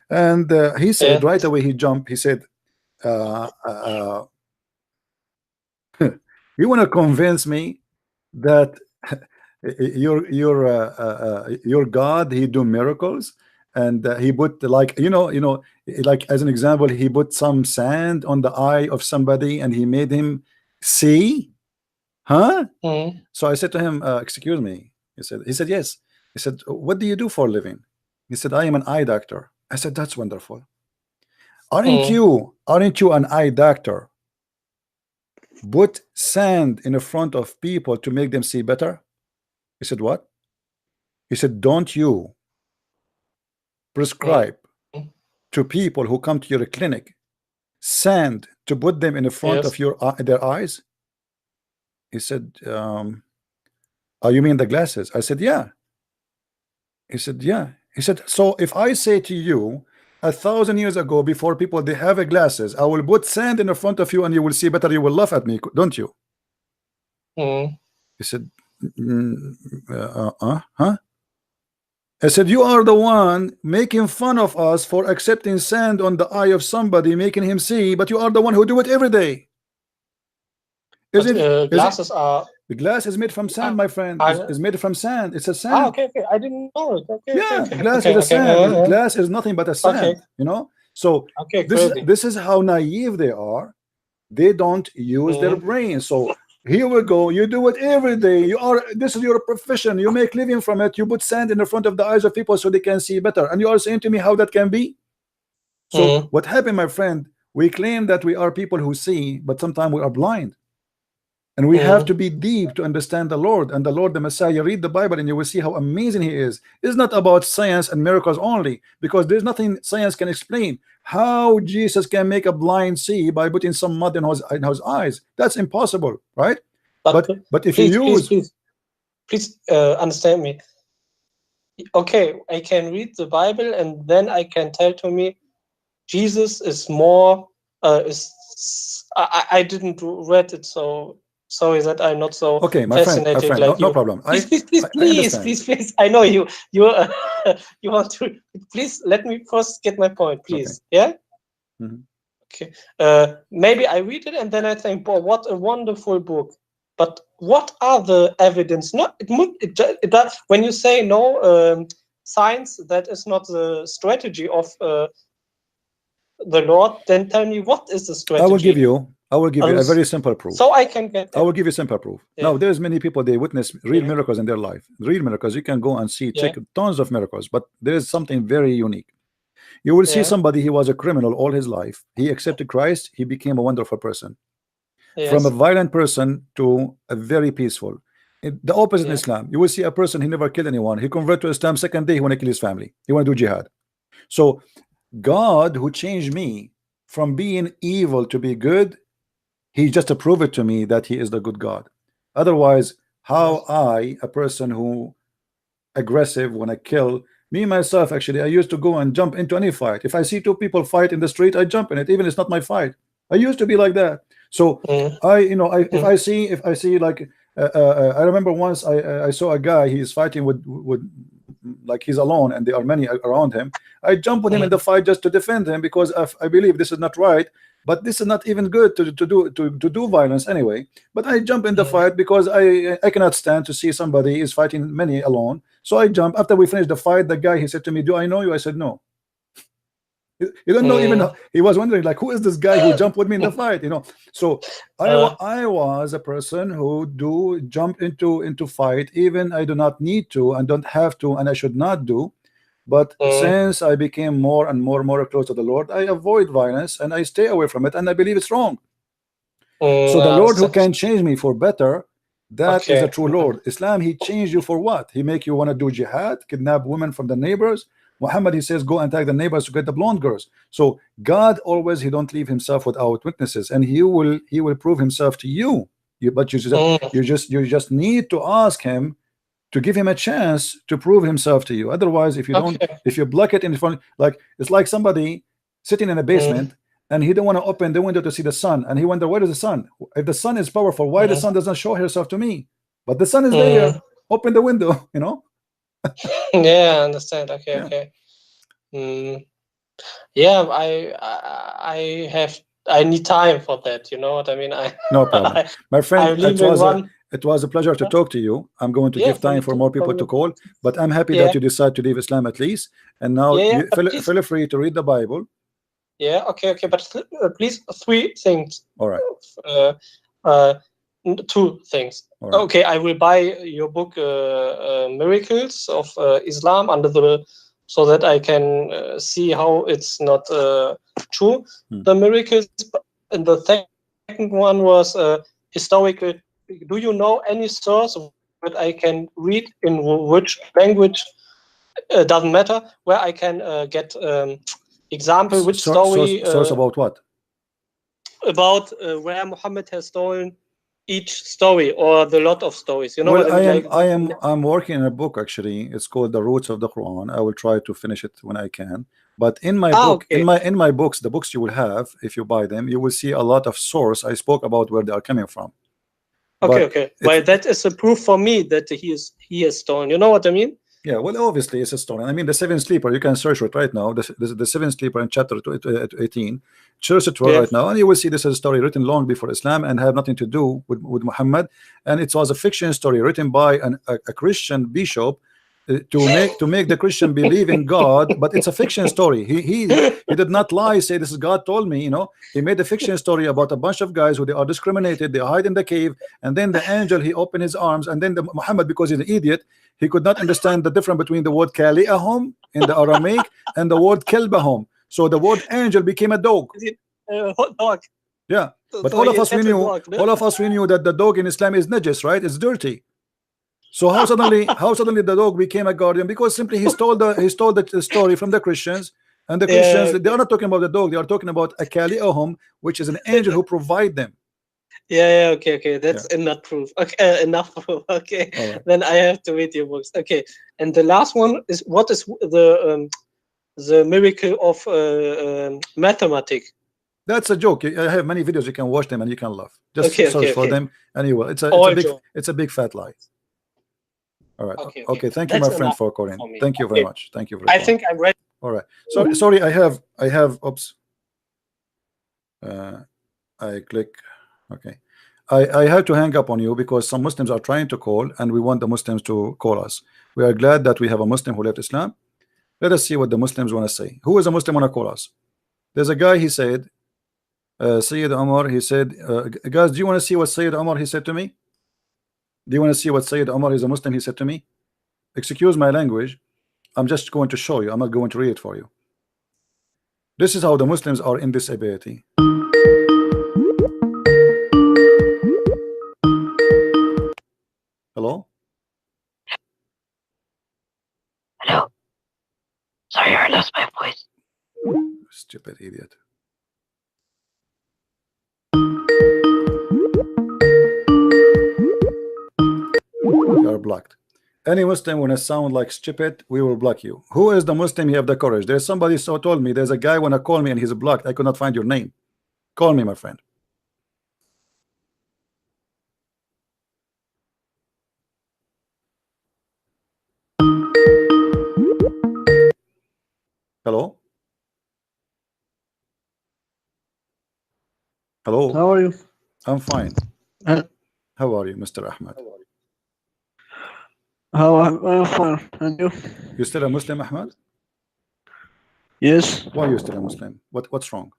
And he said right away, he jumped, he said you want to convince me that your God, he do miracles? And he put like like as an example, he put some sand on the eye of somebody and he made him see, huh? So I said to him, excuse me. He said yes. He said, what do you do for a living? He said, I am an eye doctor. I said, that's wonderful. Aren't you an eye doctor? Put sand in the front of people to make them see better? He said, what? He said, don't you prescribe to people who come to your clinic sand to put them in the front of their eyes? He said, oh, you mean the glasses? I said, yeah. He said, yeah. He said, so if I say to you 1,000 years ago, before people they have glasses, I will put sand in the front of you and you will see better, you will laugh at me, don't you? He said, huh? I said, you are the one making fun of us for accepting sand on the eye of somebody, making him see, but you are the one who do it every day. Glasses are... The glass is made from sand, my friend. Is made from sand. It's a sand. Okay. I didn't know it. Okay. Glass is a sand. Glass is nothing but a sand. So this is how naive they are. They don't use their brain. So here we go. You do it every day. This is your profession. You make living from it. You put sand in the front of the eyes of people so they can see better. And you are saying to me how that can be? So what happened, my friend? We claim that we are people who see, but sometimes we are blind. And we have to be deep to understand the Lord and the Lord, the Messiah. Read the Bible and you will see how amazing he is. It's not about science and miracles only, because there's nothing science can explain. How Jesus can make a blind see by putting some mud in his eyes? That's impossible, right? But if you use please understand me. Okay, I can read the Bible and then I can tell to me Jesus is more I didn't read it, so sorry that I'm not so Okay, my fascinated friend, like no you. problem. Please. I know you you want to. Please let me first get my point, please. Okay. Yeah. Okay. Maybe I read it and then I think, boy, what a wonderful book. But what are the evidence? Not it does, when you say no science, that is not the strategy of the Lord. Then tell me, what is the strategy? I will give you a very simple proof. So I can get. I will give you simple proof. Yeah. Now, there's many people, they witness real miracles in their life. Real miracles. You can go and see, check tons of miracles, but there is something very unique. You will see somebody, he was a criminal all his life. He accepted Christ. He became a wonderful person. From a violent person to a very peaceful. The opposite in Islam. You will see a person, he never killed anyone. He converted to Islam, second day he want to kill his family. He want to do jihad. So God, who changed me from being evil to be good, he just proved it to me that he is the good God. Otherwise, how I, a person who aggressive, when I kill me myself, actually I used to go and jump into any fight. If I see two people fight in the street, I jump in it, even if it's not my fight. I used to be like that. So if I see like I remember once I saw a guy, he's fighting with like he's alone and there are many around him. I jump with him in the fight just to defend him, because I believe this is not right, but this is not even good to do violence anyway. But I jump in the fight because I cannot stand to see somebody is fighting many alone. So I jump. After we finished the fight, the guy, he said to me, "Do I know you?" I said, "No." You don't know even. He was wondering, like, who is this guy who jumped with me in the fight? So I was a person who do jump into fight, even I do not need to and don't have to, and I should not do. But since I became more and more close to the Lord, I avoid violence and I stay away from it, and I believe it's wrong. So the Lord who can change me for better, that is a true Lord. Islam, he changed you for what? He make you want to do jihad, kidnap women from the neighbors. Muhammad, he says, go and attack the neighbors to get the blonde girls. So God always, he don't leave himself without witnesses, and he will prove himself to you. But you just need to ask him to give him a chance to prove himself to you. Otherwise, if you don't, if you block it in front, like it's like somebody sitting in a basement and he don't want to open the window to see the sun, and he wonder, where is the sun? If the sun is powerful, why the sun doesn't show herself to me? But the sun is there. Open the window, Yeah, I understand. Okay. Yeah, I need time for that. You know what I mean? No problem, my friend. It was a pleasure to talk to you. I'm going to give time for more people to call, but I'm happy that you decide to leave Islam at least. And now feel free to read the Bible. Yeah. Okay. But please, 3 things. All right. 2 things. Right. Okay, I will buy your book, Miracles of Islam, so that I can see how it's not true. The miracles. And the second one was historical. Do you know any source that I can read in which language? Doesn't matter, where I can get example, which story. Source about what? About where Muhammad has stolen each story or the lot of stories. You know well, what I mean? I'm working on a book, actually. It's called The Roots of the Quran. I will try to finish it when I can. But in my book, in my books, the books you will have, if you buy them, you will see a lot of source. I spoke about where they are coming from. Okay. Well, that is a proof for me that he has stolen. You know what I mean? Yeah, well, obviously it's a story. I mean, the 7th sleeper, you can search it right now. The 7th sleeper in chapter 18, search it right now, and you will see this is a story written long before Islam and have nothing to do with Muhammad. And it was a fiction story written by a Christian bishop to make the Christian believe in God, but it's a fiction story. He did not lie, say this is God told me. He made a fiction story about a bunch of guys who they are discriminated, they hide in the cave, and then the angel, he opened his arms, and then Muhammad, because he's an idiot, he could not understand the difference between the word kali'ahum in the Aramaic and the word kelbahum. So the word angel became a dog. Hot dog. Yeah, but all of us we knew that the dog in Islam is najis, right? It's dirty. So how suddenly the dog became a guardian? Because simply he stole the story from the Christians, and the Christians, they are not talking about the dog, they are talking about a kali'ahum, which is an angel who provide them. Yeah, okay. That's enough proof. Okay, enough proof. Okay, All right. then I have to read your books. Okay, and the last one is what is the miracle of mathematics? That's a joke. I have many videos. You can watch them and you can laugh. Just search for Okay. them and you will. All joke. It's a big fat lie. All right. Okay. Okay. Thank you, That's my friend, enough for calling. for me. Thank you very much. Thank you for I calling. think I'm ready. All right. Sorry. I have. Oops. I click. Okay. I have to hang up on you because some Muslims are trying to call and we want the Muslims to call us. We are glad that we have a Muslim who left Islam. Let us see what the Muslims want to say. Who is a Muslim want to call us? There's a guy, he said, Sayyid Omar, he said, guys, do you want to see what Sayyid Omar he said to me? Do you want to see what Sayyid Omar is a Muslim he said to me? Excuse my language. I'm just going to show you. I'm not going to read it for you. This is how the Muslims are in this ability. Hello? Hello. Sorry, I lost my voice. Stupid idiot. You are blocked. Any Muslim wanna sound like stupid, we will block you. Who is the Muslim? You have the courage. There's somebody told me there's a guy wanna call me and he's blocked. I could not find your name. Call me, my friend. Hello? Hello? How are you? I'm fine. Uh, How are you, Mr. Ahmed? I'm fine. And you? You still a Muslim, Ahmed? Yes. Why are you still a Muslim? What's wrong?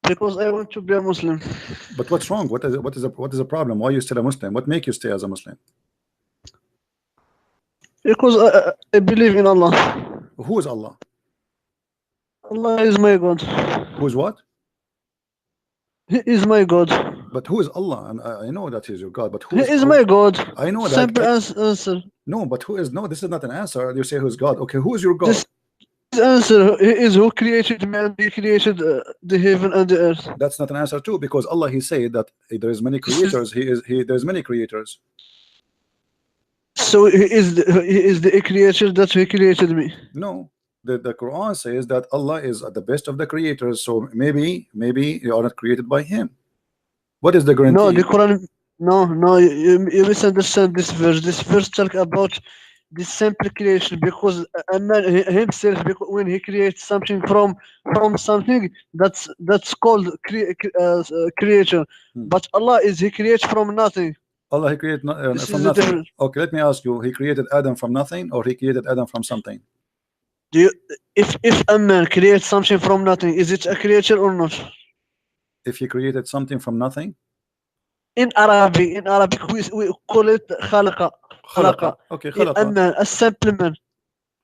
Because I want to be a Muslim. But what's wrong? What is the problem? Why are you still a Muslim? What make you stay as a Muslim? Because I believe in Allah. Who is Allah? Allah is my God. Who is what? He is my God. But who is Allah? And I know that is your God, but who He is is my God. I know that. Simple answer. No, but who is? No, this is not an answer. You say who's God. Okay, who is your God? This answer He is who created man. He created the heaven and the earth. That's not an answer too, because Allah, he said that there is many creators. There's many creators. So he is the creator that He created me. No, the Quran says that Allah is the best of the creators. So maybe you are not created by Him. What is the guarantee? No, the Quran. No, you misunderstand this verse. This verse talk about the simple creation, because a man himself, when he creates something from something, that's called creation. But Allah He creates from nothing. Allah, He created from nothing. Okay, let me ask you: He created Adam from nothing, or He created Adam from something? If a man creates something from nothing, is it a creature or not? If he created something from nothing? In Arabic we call it khalaqa. Okay, khalaqa. A man, a simple man.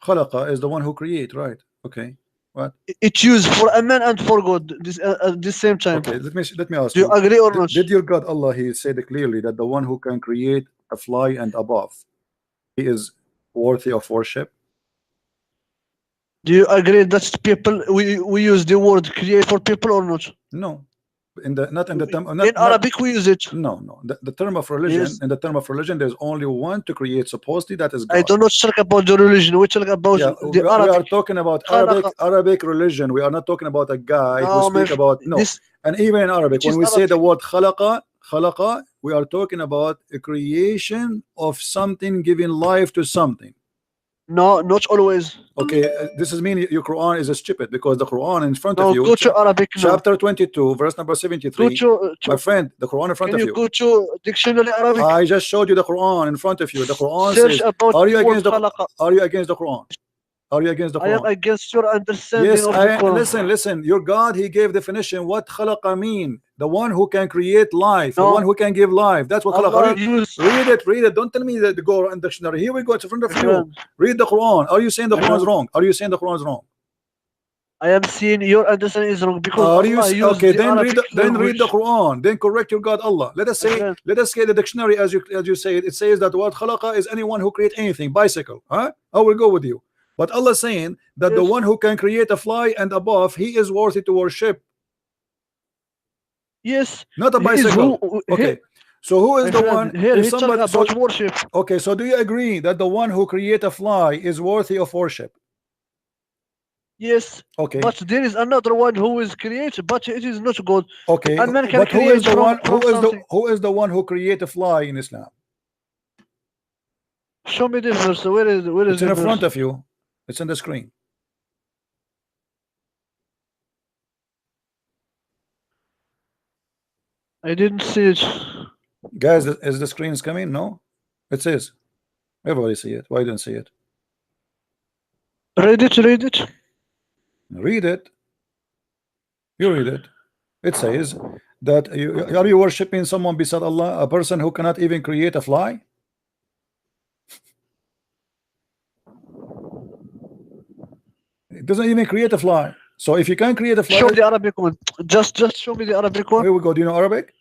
Khalaqa is the one who create, right? Okay. What? It's used for a man and for God at the same time. Okay, let me ask you. Do you agree or not? Did your God Allah, He said clearly that the one who can create a fly and above, He is worthy of worship? Do you agree that people we use the word create for people or not? No. Not in the term. In Arabic we use it. No. The term of religion. Yes. In the term of religion, there's only one to create. Supposedly, that is God. I do not talk about the religion. We talk about the Arabic. We are talking about Arabic religion. We are not talking about a guy who speaks about And even in Arabic, when we say the word khalaqa, we are talking about a creation of something, giving life to something. No, not always. Okay, this is meaning your Quran is stupid, because the Quran in front of you, go to Arabic chapter 22, verse number 73. My friend, the Quran in front of you. Go to dictionary Arabic. I just showed you the Quran in front of you. The Quran says, are you against the Quran? Are you against the Quran? I am against your understanding of the Quran. Listen. Your God, He gave definition. What khalaqa mean? The one who can create life, the one who can give life. That's what khalaqa. Read it. Don't tell me that the go in dictionary. Here we go. It's in front of you. Read the Quran. Are you saying the Quran is wrong? Are you saying the Quran is wrong? I am saying your understanding is wrong, because okay? Then read the Quran. Then correct your God Allah. Let us say the dictionary as you say it. It says that what khalaqa is anyone who create anything. Bicycle. Huh? I will go with you. But Allah saying that the one who can create a fly and above, he is worthy to worship. Yes. Not a He is bicycle. who? Okay. So who is My the friend, one? here If he's talking somebody, so about worship. okay, so do you agree that the one who create a fly is worthy of worship? Yes. Okay. But there is another one who is created, but it is not good. Okay. A man can But who is create the one? from something. Who is the one who create a fly in Islam? Show me the verse. Where is It's in the the front verse? of you. It's on the screen. I didn't see it. Guys, is the screen is coming? No, it says. Everybody see it. Why didn't see it? Read it. Read it. Read it. You read it. It says that are you worshiping someone beside Allah, a person who cannot even create a fly? It doesn't even create a fly. So if you can create a fly, Show the Arabic one. Just show me the Arabic one. here we go. Do you know Arabic?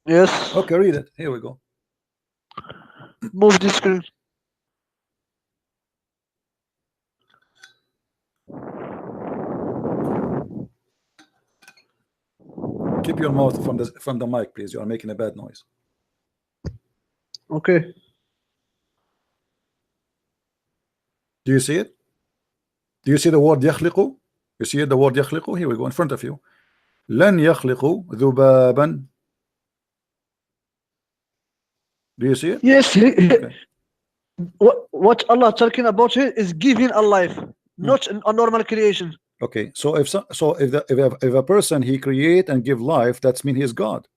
Yes. Okay, read it. Here we go. Move the screen. Keep your mouth from the mic, please. You are making a bad noise. Okay. Do you see it? Do you see the word يخلق? You see it, the word يخلق? Here we go in front of you. لن يخلقوا ذبابا. Do you see it? Yes. Okay. What Allah talking about here is giving a life, not a normal creation. Okay, so if a person he create and give life, that's mean he is God.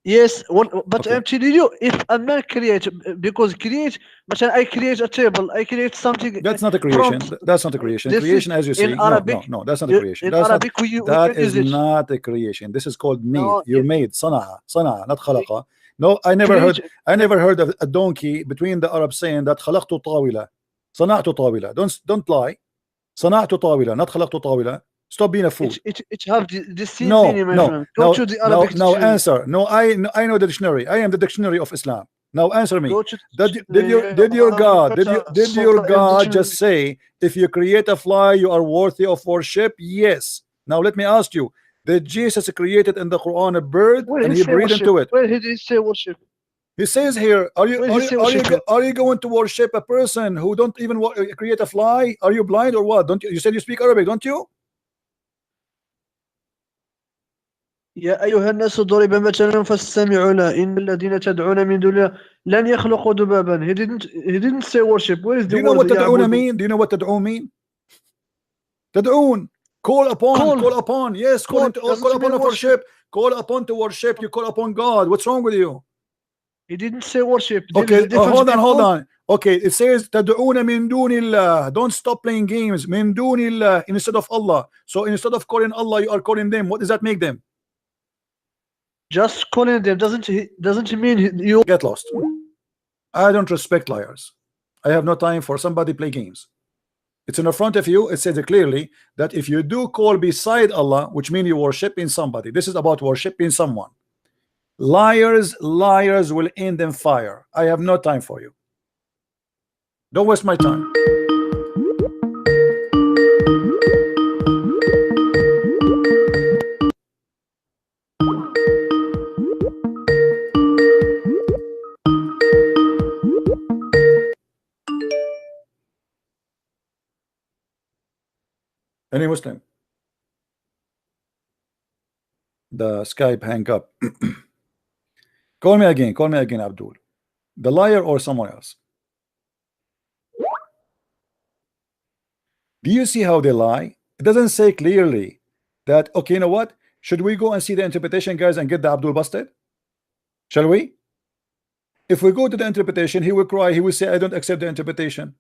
Yes, but Okay. I'm telling you, if a man create, because create, but I create a table, I create something. That's not a creation. That's not a creation. This Creation, is as you see, in Arabic. no, that's not a creation. In That's Arabic, not, we that can is use it. not a creation. This is called made. No, You're made. صنع, not خلق. No, I never heard of a donkey between the Arabs saying that خلقت طاولة, صنعت طاولة. Don't lie. صنعت طاولة, not خلقت طاولة. Stop being a fool. It have the same No, meaning, my no, friend. no, Go to the Arabic no, dictionary. answer. No, I know the dictionary. I am the dictionary of Islam. Now answer me. Go to Did your God just say if you create a fly you are worthy of worship? Yes. Now let me ask you, did Jesus created in the Quran a bird and he breathed into it? Where did he say worship? He says here, are you going to worship a person who don't even create a fly? Are you blind or what? Don't you said you speak Arabic, don't you? يا أيها الناس ضرب مثل فاستمعوا له إن الذين تدعون من دون الله لن يخلقوا ذبابا. He didn't say worship. Where is the Do you know what word تدعون mean? Do you know what تدعون mean? تدعون, call upon. Yes, call upon to worship. Call upon to worship. You call upon God. What's wrong with you? He didn't say worship. Okay, hold on. Okay, it says تدعون من دون الله. Don't stop playing games. من دون الله instead of Allah. So instead of calling Allah, you are calling them. What does that make them? Just calling them doesn't mean you get lost. I don't respect liars. I have no time for somebody play games. It's in the front of you. It says clearly that if you do call beside Allah, which means you worshiping somebody, this is about worshiping someone. Liars will end in fire. I have no time for you. Don't waste my time. Any Muslim? The Skype hang up. Call me again, Abdul. The liar or someone else? Do you see how they lie? It doesn't say clearly that, okay, you know what? Should we go and see the interpretation, guys, and get the Abdul busted? Shall we? If we go to the interpretation, he will cry, he will say, I don't accept the interpretation.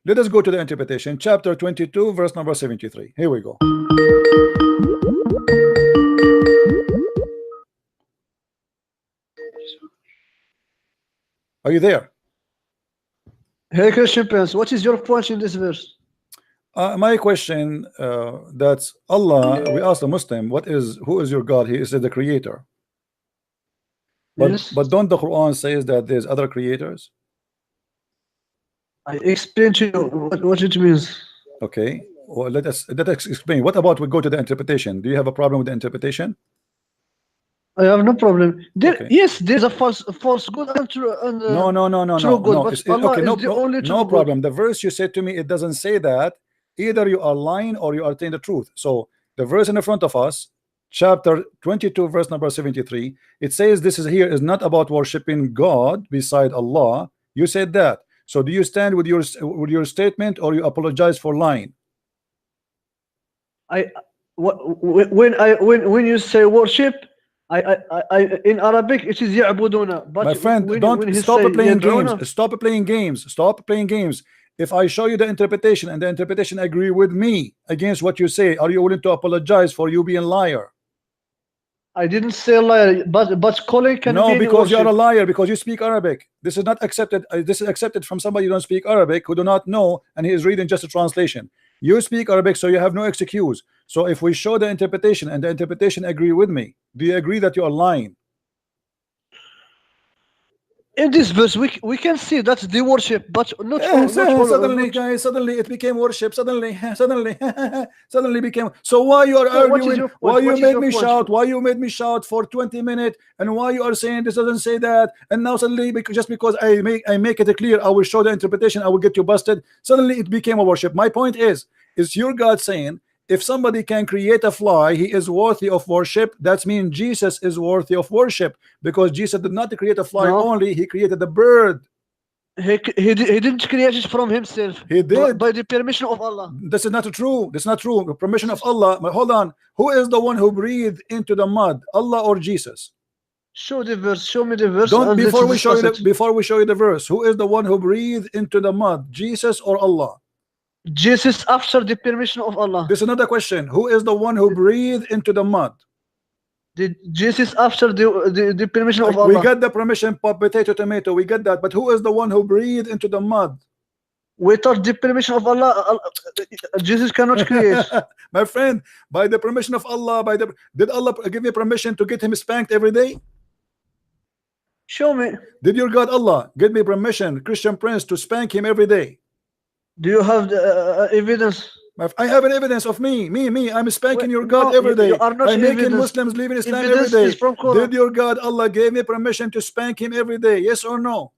Let us go to the interpretation, chapter 22, verse number 73. Here we go. Are you there? Hey Christian Prince, what is your point in this verse? My question, that's Allah, we asked a Muslim, who is your God? He is the creator. But, yes. But don't the Quran says that there's other creators? I explain to you what it means. Okay. well, let us explain. What about we go to the interpretation? Do you have a problem with the interpretation? I have no problem. Okay. Yes, there's a false good and true and No, true good, no. but Allah Okay, is no, the only true no good. problem. The verse you said to me, it doesn't say that. Either you are lying or you are telling the truth. So the verse in the front of us, chapter 22, verse number 73, it says this is here is not about worshiping God beside Allah. You said that. So do you stand with your statement, or you apologize for lying? When you say worship, I in Arabic it is يعبدون, but My friend, when don't he stop say playing يدعون, games. Stop playing games. Stop playing games. If I show you the interpretation and the interpretation agree with me against what you say, are you willing to apologize for you being liar? I didn't say liar, but calling can No, mean because you are a worship. liar, because you speak Arabic. This is not accepted. This is accepted from somebody who don't speak Arabic, who do not know, and he is reading just a translation. You speak Arabic, so you have no excuse. So if we show the interpretation and the interpretation agree with me, do you agree that you are lying? In this verse, we can see that's the worship, but not Suddenly, guys, suddenly it became worship. Suddenly, suddenly became. So why you are So what is arguing? your point? Why you What is made your me point? shout? Why you made me shout for 20 minutes? And why you are saying this doesn't say that? And now suddenly, just because I make it clear, I will show the interpretation. I will get you busted. Suddenly, it became a worship. My point is your God saying, if somebody can create a fly, he is worthy of worship. That means Jesus is worthy of worship, because Jesus did not create a fly only, he created the bird. He didn't create it from himself. He did by the permission of Allah. This is not true. This is not true. The permission of Allah. But hold on. Who is the one who breathed into the mud? Allah or Jesus? Show the verse. Show me the verse. Don't before we show you the it. verse. Who is the one who breathed into the mud? Jesus or Allah? Jesus after the permission of Allah. This is another question. Who is the one who breathed into the mud? Jesus after the permission of Allah. We got the permission, potato, tomato. We got that. But who is the one who breathed into the mud? Without the permission of Allah, Jesus cannot create. My friend, by the permission of Allah, did Allah give you permission to get him spanked every day? Show me. Did your God Allah give me permission, Christian Prince, to spank him every day? Do you have the evidence? I have an evidence of me. I'm spanking your God every day. I'm making Muslims leave in Islam every day. Did your God Allah give me permission to spank him every day? Yes or no?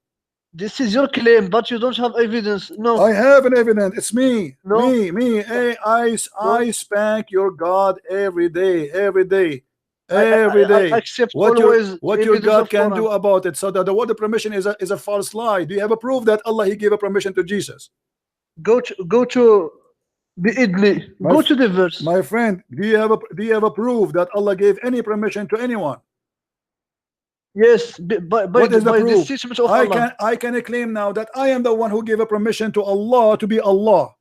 This is your claim, but you don't have evidence. No. I have an evidence. It's me. No. Me. Hey, I spank your God every day. Every day. I accept what your God can Quran. do about it. So that the word of permission is a false lie. Do you have a proof that Allah he gave a permission to Jesus? Go to بإذنه. Go to the verse. My friend, do you have a proof that Allah gave any permission to anyone? Yes, by the statement of Allah. I can claim now that I am the one who gave a permission to Allah to be Allah.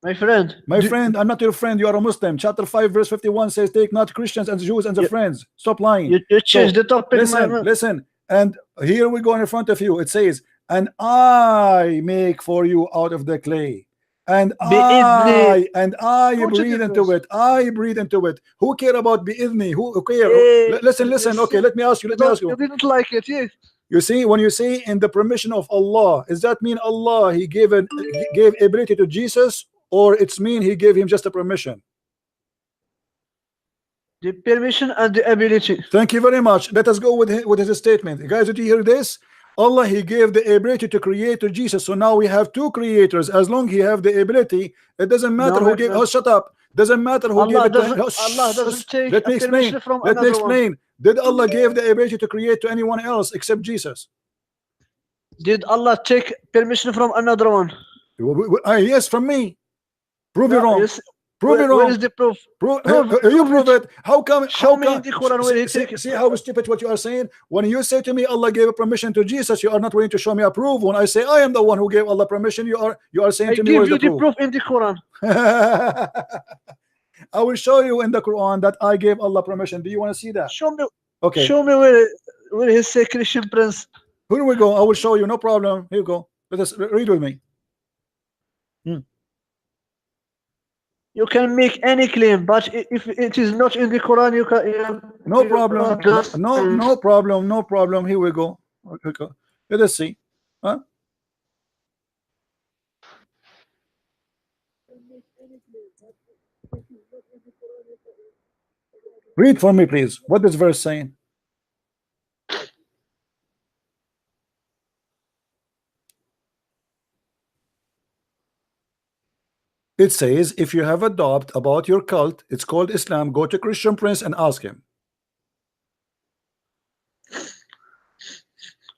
My friend, I'm not your friend. You are a Muslim. Chapter 5 verse 51 says, take not Christians and Jews and their friends. Stop lying. You changed the topic. Listen, and here we go in front of you. It says, and I make for you out of the clay, and I breathe into it. I breathe into it. Who care about bi'idhni? Who care? Listen. Okay, let me ask you. You didn't like it, yes. You see, when you say in the permission of Allah, does that mean Allah he gave ability to Jesus, or it's mean he gave him just a permission? The permission and the ability. Thank you very much. Let us go with his statement. Guys, did you hear this? Allah he gave the ability to create to Jesus. So now we have two creators. As long he have the ability, it doesn't matter who gave. Oh, shut up. Doesn't matter who gave it to him. Allah doesn't take Let me explain. Let me explain. Did Allah give the ability to create to anyone else except Jesus? Did Allah take permission from another one? Yes, from me. Prove it wrong. Yes. Prove it wrong. Where is the proof? You prove it. How come? Show me in the Quran where he take. See how stupid what you are saying? When you say to me Allah gave a permission to Jesus, you are not willing to show me a proof. When I say I am the one who gave Allah permission, you are saying to me where's the proof? I give you the proof in the Quran. I will show you in the Quran that I gave Allah permission. Do you want to see that? Show me. Okay. Show me where he say Christian Prince. Here we go. I will show you. No problem. Here you go. Let us read with me. You can make any claim, but if it is not in the Quran, you can. No problem. No problem. No problem. Here we go. Let us see. Huh? Read for me, please. What this verse saying? It says, if you have a doubt about your cult, it's called Islam, go to Christian Prince and ask him.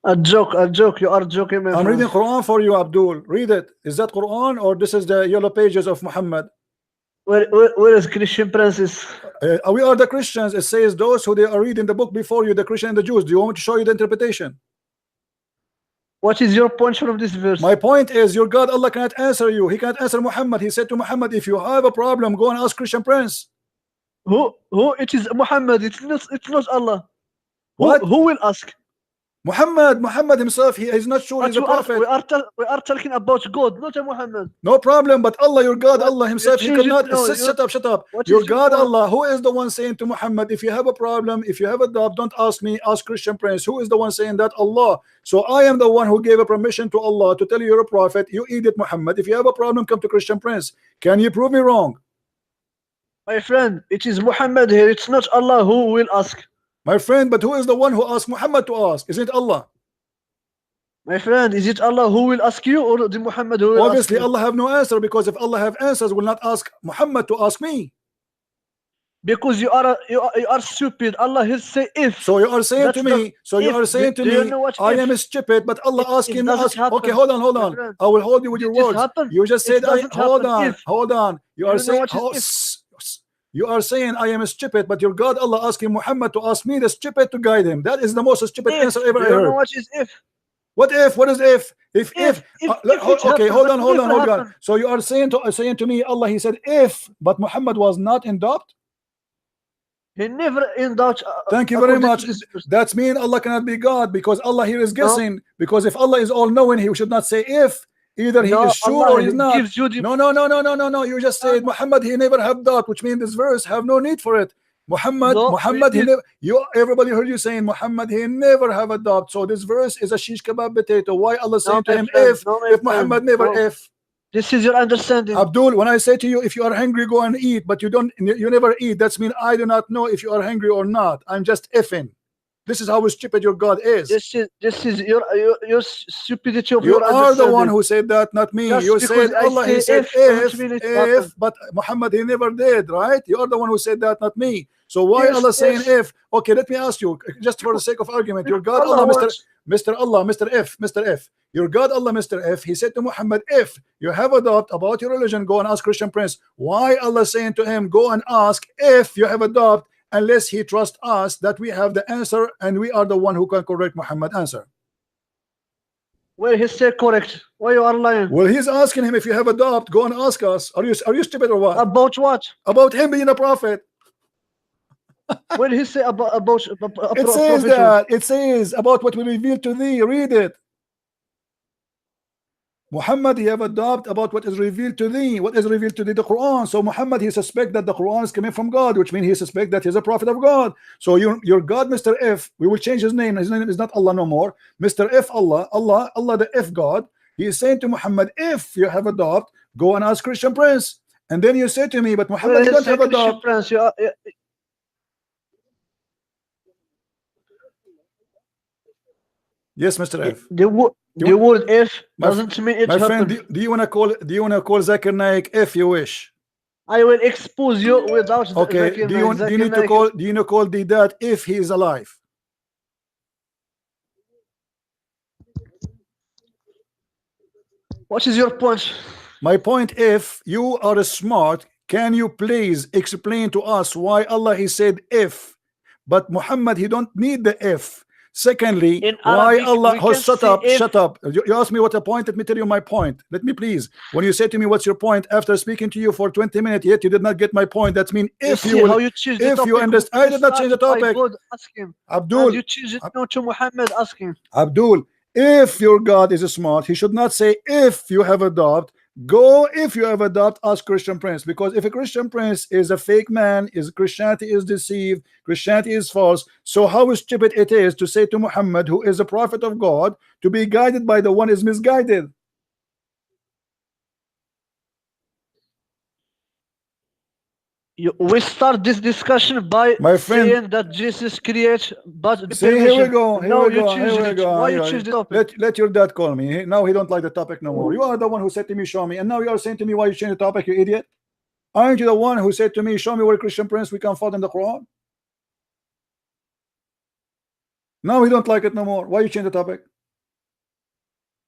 A joke. You are joking, my I'm friend. reading Quran for you, Abdul. Read it. Is that Quran or this is the yellow pages of Muhammad? Where is Christian Princess? We are the Christians. It says those who they are reading the book before you, the Christian and the Jews. Do you want me to show you the interpretation? What is your point from this verse? My point is, your God Allah cannot answer you. He cannot answer Muhammad. He said to Muhammad, if you have a problem, go and ask Christian Prince. Who? It is Muhammad. It's not Allah. What? Who will ask? Muhammad himself, he is not sure But he's a prophet. we are talking about God, not a Muhammad. No problem, but Allah, your God, Allah himself, he change it cannot. now. Shut up. What Your is your God, point? Allah, who is the one saying to Muhammad, if you have a problem, if you have a doubt, don't ask me, ask Christian Prince. Who is the one saying that? Allah. So I am the one who gave a permission to Allah to tell you you're a prophet. You eat it, Muhammad. If you have a problem, come to Christian Prince. Can you prove me wrong? My friend, it is Muhammad here. It's not Allah who will ask. My friend, but who is the one who asked Muhammad to ask? Isn't it Allah? My friend, is it Allah who will ask you or the Muhammad who will Obviously, ask you? Allah have no answer, because if Allah have answers, will not ask Muhammad to ask me. Because you are stupid. Allah will say if. So you are saying That's to me, so you if. are saying to Do you me, know what I if? am stupid, but Allah It asking me, doesn't happen, okay, hold my on. friend. I will hold you with your Did this words. happen? You just It said, doesn't hold happen on, if. hold on. You Do are you know saying, what is if? you are saying I am stupid, but your God Allah asking Muhammad to ask me the stupid to guide him. That is the most stupid If. answer ever Do I you know heard. what is if? What if? What is if? If If it okay, happens, hold but on. never happen. So you are saying to me, Allah, he said if, but Muhammad was not in doubt. He never in doubt. Thank you very according to much. this verse. That's mean Allah cannot be God, because Allah here is guessing. Because if Allah is all knowing, he should not say if. Either he No, is sure Allah or he's not. gives you the- No. You just said Muhammad, he never have doubt, which means this verse have no need for it. Muhammad, No, he never. Everybody heard you saying Muhammad, he never have a doubt. So this verse is a shish kebab potato. Why Allah saying to my him friend, if? no, my If Muhammad friend, never no. if. This is your understanding. Abdul, when I say to you, if you are hungry, go and eat, but you never eat. That's mean I do not know if you are hungry or not. I'm just effing. This is how stupid your God is. This is your stupidity of You your are understanding. the one who said that, not me. Just You because said I Allah, he say said doesn't mean it happened. but Muhammad, he never did, right? You are the one who said that, not me. So why Yes, Allah saying yes. if? Okay, let me ask you, just for the sake of argument, your God Allah Allah, wants- Mr. Allah, Mr. F. Your God Allah, Mr. F, he said to Muhammad, if you have a doubt about your religion, go and ask Christian Prince. Why Allah saying to him, go and ask if you have a doubt, unless he trusts us that we have the answer and we are the one who can correct Muhammad answer? Where he said correct. Why you are lying? Well, he's asking him, if you have a doubt, go and ask us. Are you stupid or what? About what? About him being a prophet. Where he say about a It says prophet? that. It says about what we revealed to thee. Read it. Muhammad, he have a doubt about what is revealed to thee. What is revealed to thee? The Quran. So Muhammad, he suspect that the Quran is coming from God, which means he suspect that he's a prophet of God. So your God, Mr. F, we will change his name. His name is not Allah no more. Mr. F, Allah, the F God. He is saying to Muhammad, if you have a doubt, go and ask Christian Prince. And then you say to me, but Muhammad, you don't have a doubt. Prince, Yes, Mr. F. the word if doesn't mean it my friend, happened. do you want to call Zakir Naik if you wish? I will expose you without Okay. Zakir Do you Naik. need to call? Do you know call the dad if he is alive? What is your point? My point: if you are smart, can you please explain to us why Allah he said if, but Muhammad he don't need the if. Secondly, In why Arabic, Allah? we Oh, can shut say up! if. Shut up! You asked me what a point. Let me tell you my point. Let me please. When you say to me, "What's your point?" After speaking to you for 20 minutes, yet you did not get my point. That means if see you will, how you change the if you topic. understand, I did not change the topic. Ask him. Abdul, And you change it now to Muhammad. Ask him. Abdul, if your God is smart, he should not say if you have a doubt. Go if you have a doubt, ask Christian Prince. Because if a Christian Prince is a fake man, is Christianity is deceived, Christianity is false. So how stupid it is to say to Muhammad, who is a prophet of God, to be guided by the one is misguided. We start this discussion by My friend, saying that Jesus creates, but the see, here we permission. go, here Now we you go, change here we it. go. Why you Here, change the topic? let your dad call me. Now he don't like the topic no more. You are the one who said to me, show me, and now you are saying to me why you change the topic, you idiot. Aren't you the one who said to me, show me where Christian Prince we can find in the Quran? Now he don't like it no more. Why you change the topic?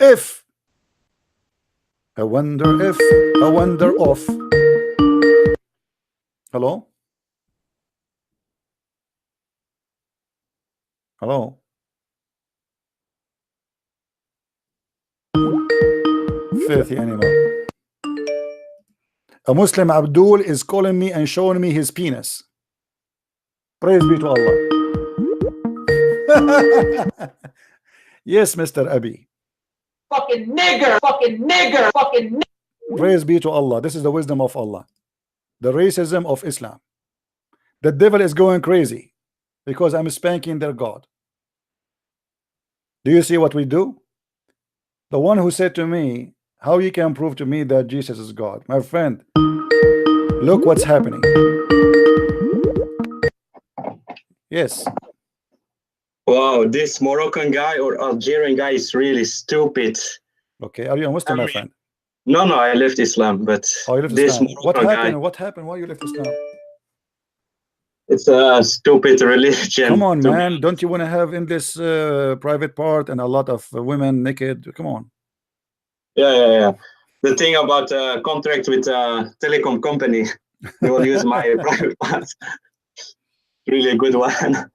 If I wonder if I wonder of. Hello? Hello? Filthy animal. A Muslim Abdul is calling me and showing me his penis. Praise be to Allah. Yes, Mr. Abi. Fucking nigger, fucking nigger, fucking nigger. Praise be to Allah. This is the wisdom of Allah. The racism of Islam. The devil is going crazy because I'm spanking their God. Do you see what we do? The one who said to me, how you can prove to me that Jesus is God? My friend, look what's happening. Yes. Wow, this Moroccan guy or Algerian guy is really stupid. Okay, are you a Muslim, my friend? No, I left Islam, but oh, you left this Islam. What Moroccan happened? guy, What happened? Why you left Islam? it's a stupid religion. Come on, to man. me. Don't you want to have in this private part and a lot of women naked? Come on. Yeah. The thing about contract with a telecom company, they will use my private part. Really a good one.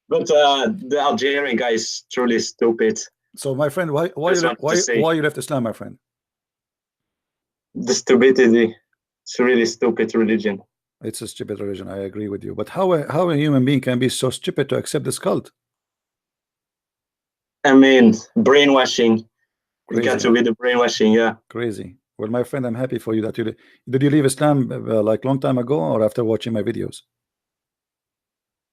But the Algerian guy is truly stupid. So, my friend, why you left Islam, my friend? The stupidity. It's a really stupid religion. It's a stupid religion. I agree with you. But how a human being can be so stupid to accept this cult? I mean, brainwashing. Crazy. It got to be the brainwashing, yeah. Crazy. Well, my friend, I'm happy for you that you did you leave Islam like long time ago or after watching my videos?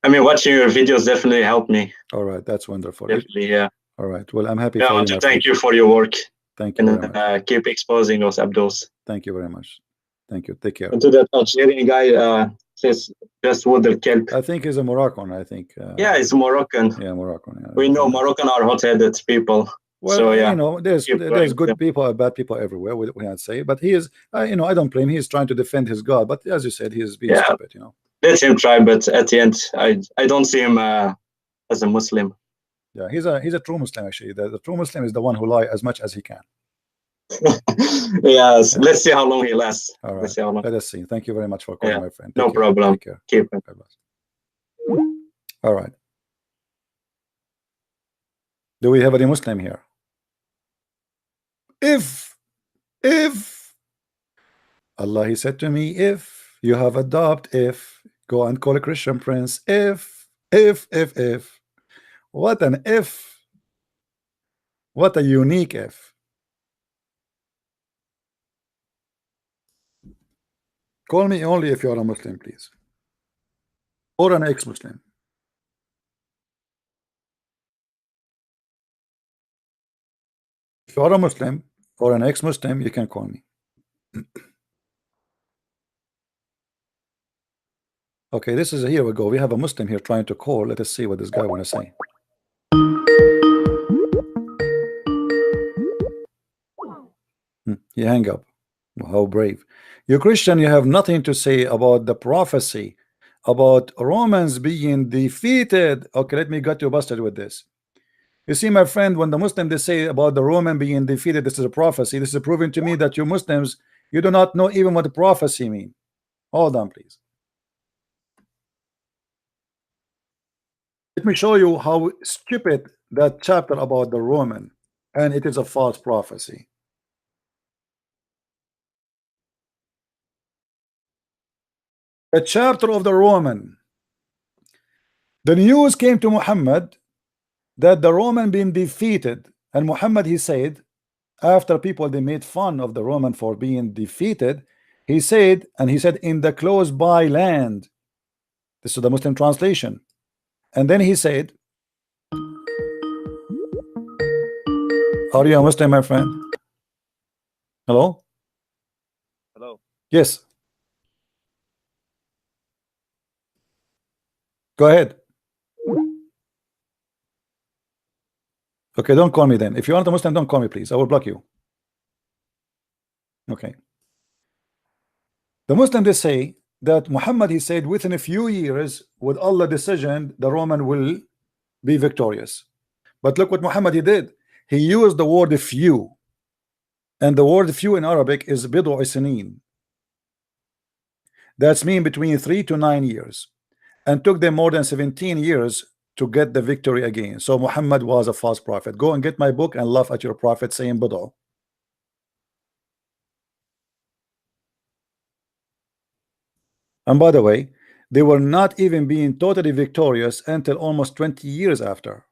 I mean, watching your videos definitely helped me. All right, that's wonderful. Definitely, yeah. All right. Well, I'm happy Yeah, I for want you. to thank you for your work. Thank you very And much. keep exposing those Abduls. Thank you very much. Thank you. Take care. And to that Algerian guy, says just with the kelp. I think he's a Moroccan. I think. Yeah, it's Moroccan. Yeah, Moroccan. Yeah. We know Moroccan are hot-headed people. Well, so yeah, you know, there's good people and bad people everywhere. We can't say, but he is. You know, I don't blame him. He's trying to defend his God, but as you said, he's being stupid. You know. Let him try, but at the end, I don't see him as a Muslim. Yeah, he's a true Muslim actually. The true Muslim is the one who lie as much as he can. Yes, let's see how long he lasts. All right. Let's see how long. Let us see. Thank you very much for calling, my friend. No problem. Take care. Keep it. All right. Do we have any Muslim here? If Allah, he said to me, if you have adopted, if go and call a Christian Prince, if what an if, what a unique if. Call me only if you are a Muslim, please, or an ex-Muslim. If you are a Muslim or an ex-Muslim, you can call me. Okay, this is here we go. We have a Muslim here trying to call. Let us see what this guy want to say. He hang up. How brave. You Christian, you have nothing to say about the prophecy about Romans being defeated. Okay, let me get you busted with this. You see, my friend, when the Muslim they say about the Roman being defeated, this is a prophecy. This is proving to me that you Muslims, you do not know even what the prophecy mean. Hold on, please. Let me show you how stupid that chapter about the Roman, and it is a false prophecy. A chapter of the Roman. The news came to Muhammad that the Roman been defeated, and Muhammad he said, after people they made fun of the Roman for being defeated, he said in the close by land. This is the Muslim translation. And then he said, are you a Muslim, my friend? Hello? Hello. Yes. Go ahead. Okay, don't call me then. If you aren't a Muslim, don't call me, please. I will block you. Okay. The Muslims, they say that Muhammad, he said, within a few years, with Allah's decision, the Roman will be victorious. But look what Muhammad he did. He used the word few. And the word few in Arabic is bid'u sinin. That's mean between 3 to 9 years. And took them more than 17 years to get the victory again. So Muhammad was a false prophet. Go and get my book and laugh at your prophet saying bid'u. And by the way, they were not even being totally victorious until almost 20 years after.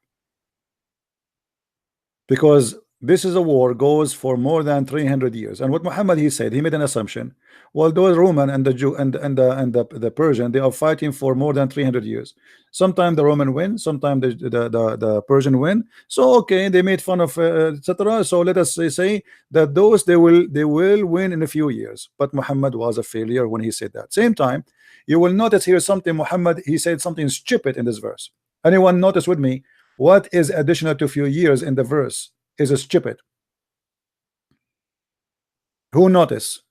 Because this is a war goes for more than 300 years. And what Muhammad he said, he made an assumption. Well, those Roman and the Jew and the Persian, they are fighting for more than 300 years. Sometimes the Roman win, sometimes the Persian win. So okay, they made fun of etc. So let us say that those they will win in a few years. But Muhammad was a failure when he said that. Same time, you will notice here something. Muhammad he said something stupid in this verse. Anyone notice with me? What is additional to few years in the verse is a stupid? Who notice?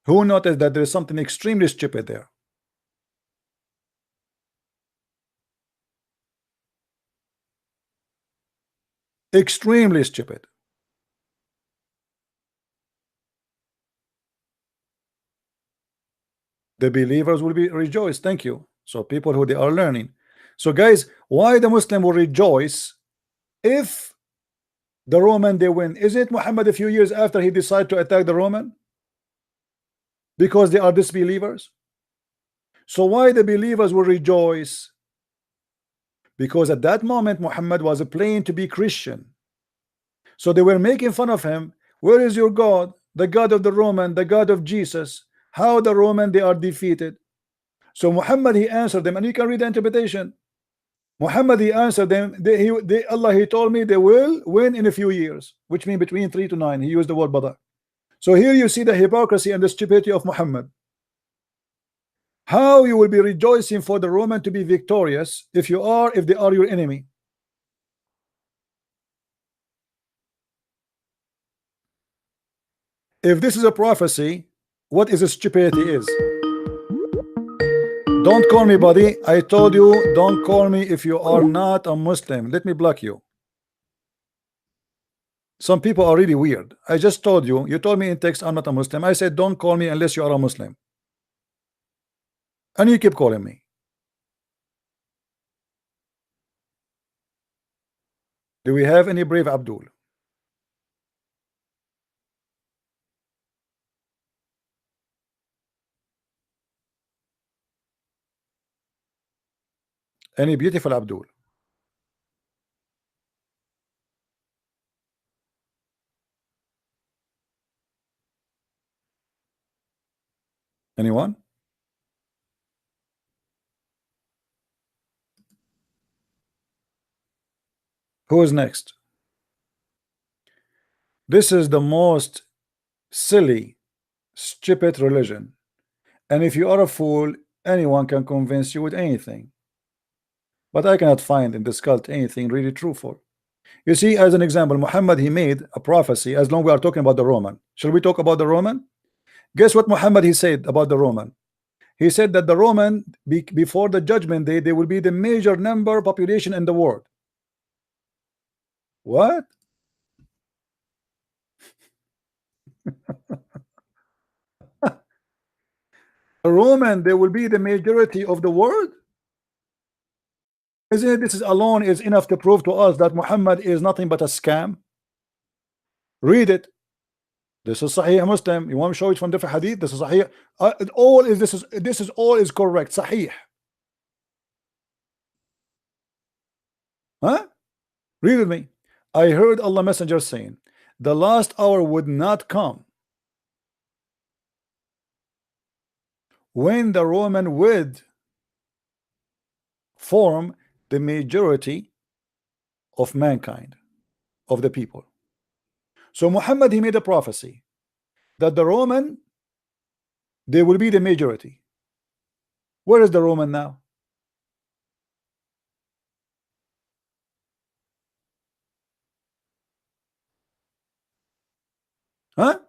Who noticed that there is something extremely stupid there? Extremely stupid. The believers will be rejoiced. Thank you. So people who they are learning. So guys, why the Muslim will rejoice if the Roman they win? Is it Muhammad a few years after he decided to attack the Roman? Because they are disbelievers. So why the believers will rejoice? Because at that moment Muhammad was playing to be Christian. So they were making fun of him. Where is your God? The God of the Roman, the God of Jesus. How the Roman they are defeated. So Muhammad he answered them, and you can read the interpretation. Muhammad he answered them, Allah he told me they will win in a few years, which means between 3 to 9. He used the word bada. So here you see the hypocrisy and the stupidity of Muhammad. How you will be rejoicing for the Roman to be victorious if they are your enemy? If this is a prophecy, what is a stupidity is? Don't call me buddy. I told you don't call me if you are not a Muslim. Let me block you. Some people are really weird. I just told you, you told me in text I'm not a Muslim. I said don't call me unless you are a Muslim. And you keep calling me. Do we have any brave Abdul? Any beautiful Abdul? Anyone? Who is next? This is the most silly, stupid religion. And if you are a fool, anyone can convince you with anything. But I cannot find in this cult anything really truthful. You see, as an example, Muhammad he made a prophecy. As long we are talking about the Roman, shall we talk about the Roman? Guess what Muhammad he said about the Roman? He said that the Roman before the judgment day, they will be the major number population in the world. What? The Roman, they will be the majority of the world? Isn't it this is alone is enough to prove to us that Muhammad is nothing but a scam? Read it. This is Sahih Muslim. You want me to show it from different hadith? This is Sahih. This is all is correct. Sahih. Huh? Read with me. I heard Allah Messenger saying, the last hour would not come when the Roman would form the majority of mankind, of the people. So Muhammad he made a prophecy that the Roman they will be the majority. Where is the Roman now? Huh?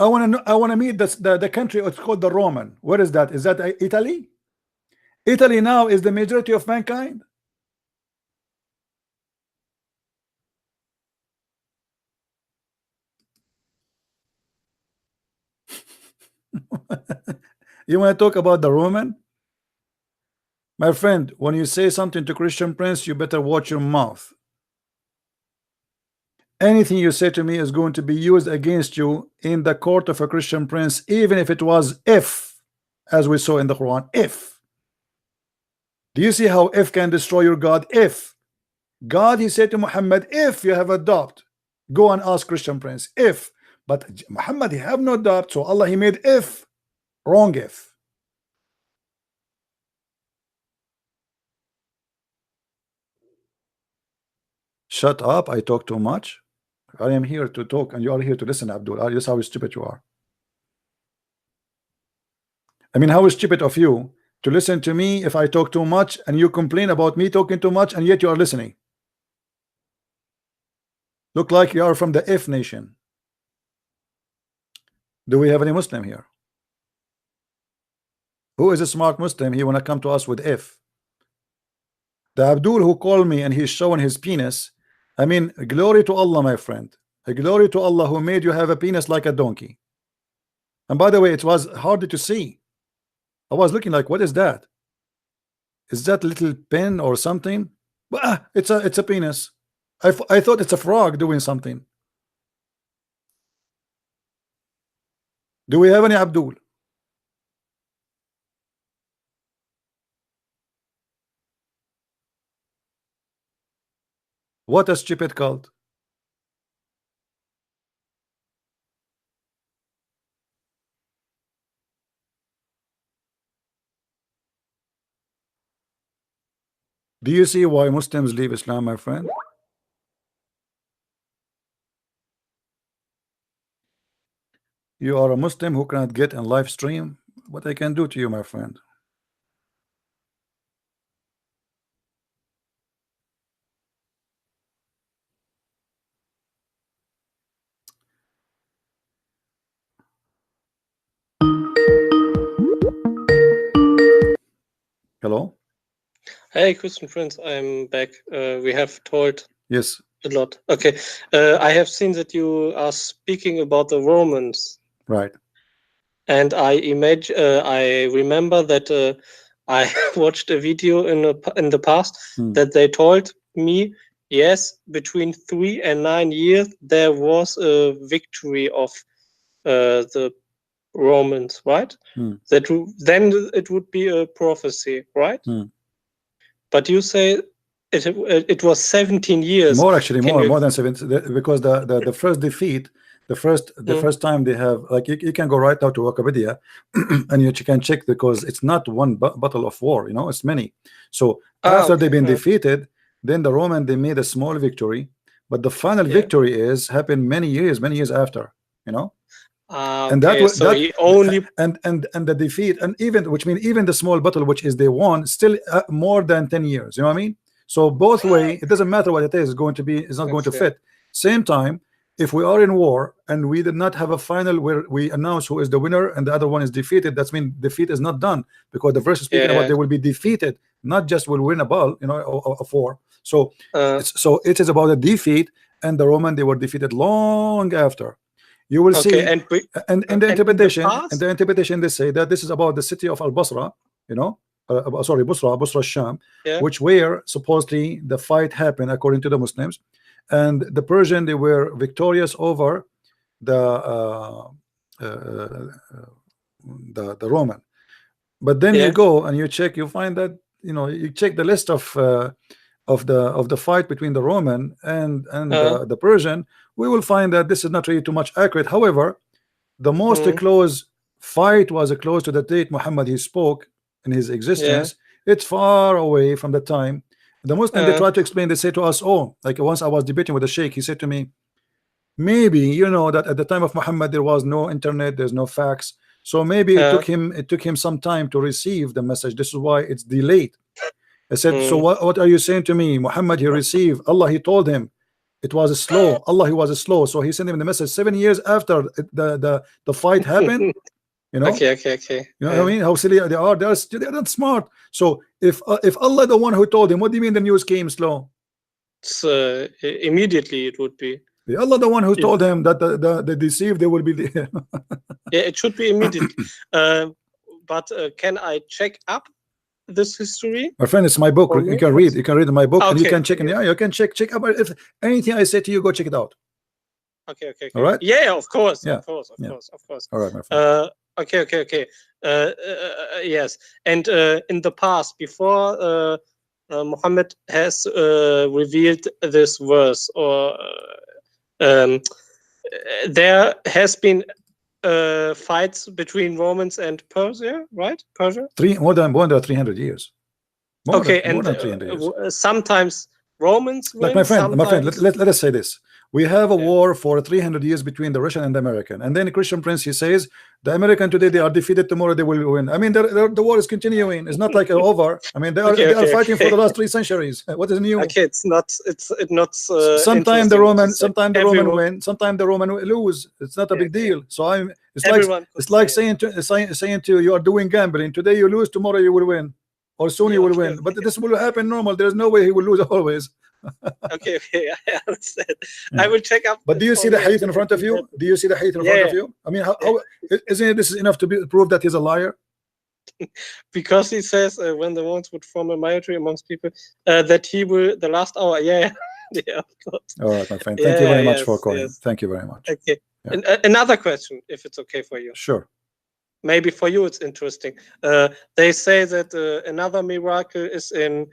I want to meet the country. It's called the Roman. Where is that? Is that Italy? Italy now is the majority of mankind. You want to talk about the Roman? My friend, when you say something to Christian Prince, you better watch your mouth. Anything you say to me is going to be used against you in the court of a Christian Prince, even if it was if, as we saw in the Quran, if. Do you see how if can destroy your God? If God, he said to Muhammad, if you have a doubt, go and ask Christian Prince. If, but Muhammad, he have no doubt, so Allah, he made if, wrong if. Shut up, I talk too much. I am here to talk and you are here to listen, Abdul. That's how stupid you are. I mean, how stupid of you to listen to me if I talk too much and you complain about me talking too much and yet you are listening. Look like you are from the if nation. Do we have any Muslim here? Who is a smart Muslim? He wanna come to us with if. The Abdul who called me and he's showing his penis. I mean, glory to Allah, my friend. Glory to Allah who made you have a penis like a donkey. And by the way, it was hard to see. I was looking like, what is that? Is that a little pen or something? It's a penis. I thought it's a frog doing something. Do we have any Abdul? What a stupid cult. Do you see why Muslims leave Islam, my friend? You are a Muslim who cannot get in live stream. What I can do to you, my friend? Hello? Hey, Christian friends, I'm back. We have told Yes. a lot. Okay. I have seen that you are speaking about the Romans. Right. And I remember that I watched a video in the past that they told me, yes, between 3 and 9 years there was a victory of the Romans, right? That then it would be a prophecy, right? But you say it was 17 years. More actually, more than 17, because the first defeat, the first time they have, like, you can go right now to Wikipedia and you can check, because it's not one battle of war, you know, it's many. So after they've been defeated, then the Roman, they made a small victory, but the final victory happened many years after, you know. And that was so he only and the defeat, and even, which means even the small battle which is they won, still more than 10 years, you know what I mean? So both way, it doesn't matter what it is going to be, it's not going to fit. Same time, if we are in war and we did not have a final where we announce who is the winner and the other one is defeated, that's mean defeat is not done, because the verse is speaking about they will be defeated, not just will win a ball, you know, of war. So so it is about a defeat, and the Roman, they were defeated long after. You will see, and in the interpretation, they say that this is about the city of Al-Basra, you know, sorry, Busra Sham, which where supposedly the fight happened according to the Muslims, and the Persian, they were victorious over the Roman. But then you go and you check, you find that, you know, you check the list of the fight between the Roman and the Persian, we will find that this is not really too much accurate. However, the most close fight was close to the date Muhammad he spoke in his existence. It's far away from the time. The Muslim, they try to explain, they say to us, oh, like once I was debating with a sheikh, he said to me, maybe you know that at the time of Muhammad there was no internet, there's no fax, so maybe it took him some time to receive the message. This is why it's delayed. I said, so what are you saying to me? Muhammad, he received, Allah, he told him it was slow. Allah, he was slow, so he sent him the message 7 years after the fight happened. You know, okay. You know what I mean? How silly they are. They're not smart. So if Allah the one who told him, what do you mean the news came slow? It's, immediately it would be. Allah the one who told him that the deceived they will be there. Yeah, it should be immediately. But can I check up this history? My friend, it's my book. You can read. You can read my book, and you can check. Okay. You can check up. If anything I say to you, go check it out. Okay. All right. Yeah, of course. Yeah. Of course. All right, my friend. Okay. Yes, and in the past, before Muhammad has revealed this verse, or there has been fights between Romans and Persia, right? Persia. More than 300 years. More And than 300 years. sometimes Romans win. Like my friend, sometimes... let us say this. We have a war for 300 years between the Russian and the American, and then Christian Prince, he says the American today they are defeated, tomorrow they will win. I mean, the war is continuing. It's not like over. I mean, they are fighting for the last 3 centuries. What is new? Okay, it's not. Sometimes the Roman win, sometimes the Roman lose. It's not a big deal. So it's like saying to you, you are doing gambling. Today you lose, tomorrow you will win, or soon you will win. But this will happen normal. There's no way he will lose always. Okay, I understand. I will check up. But do you see the hadith in front of you? Do you see the hadith in front of you? I mean, how isn't this enough to prove that he's a liar? Because he says when the ones would form a majority amongst people, that he will the last hour. Yeah, of course. All right, my friend. Thank you very much for calling. Yes. Thank you very much. Okay. Yeah. Another question, if it's okay for you. Sure. Maybe for you it's interesting. They say that another miracle is in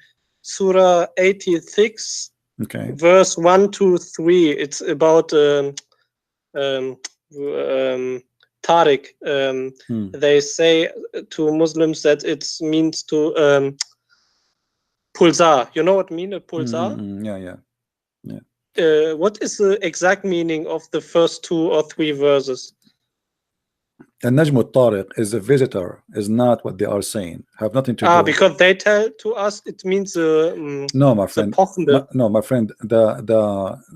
Surah 86, verse 1 to 3. It's about Tariq. They say to Muslims that it means to pulsar. You know what I mean? A pulsar? Yeah. What is the exact meaning of the first 2 or 3 verses? And Najm al-Tariq is a visitor, is not what they are saying. Have nothing to do. Because they tell to us it means no, my friend. No, my friend.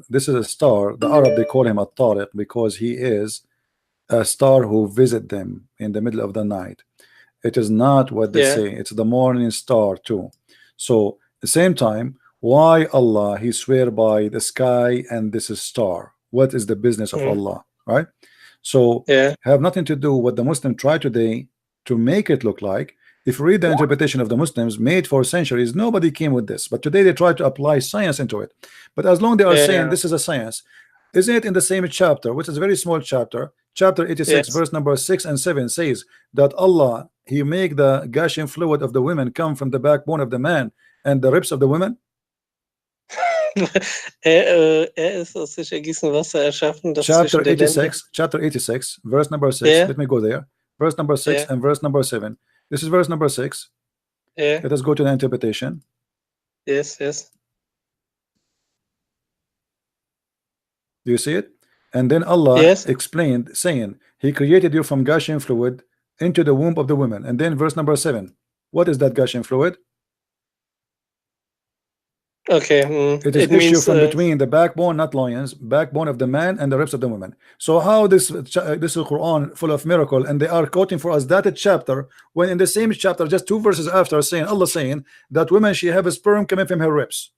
This is a star. The Arab, they call him al-Tariq because he is a star who visit them in the middle of the night. It is not what they say. It's the morning star too. So at the same time, why Allah he swear by the sky and this is star? What is the business of Allah, right? So have nothing to do what the Muslim try today to make it look like. If you read the interpretation of the Muslims made for centuries, nobody came with this, but today they try to apply science into it. But as long they are saying this is a science, isn't it in the same chapter, which is a very small chapter, chapter 86 verse number 6 and 7 says that Allah he make the gushing fluid of the women come from the backbone of the man and the ribs of the women? Ist aus sich ergießen Wasser erschaffen, das chapter 86 verse number 6. Let me go there. Verse number 6 and verse number 7. This is verse number 6. Let us go to the interpretation. Yes. Do you see it? And then Allah explained saying he created you from gushing fluid into the womb of the woman. And then verse number 7. What is that gushing fluid? It is issue from between the backbone, not loins, backbone of the man and the ribs of the woman. So how this is Quran full of miracle, and they are quoting for us that chapter when in the same chapter, just 2 verses after, saying Allah saying that women she have a sperm coming from her ribs.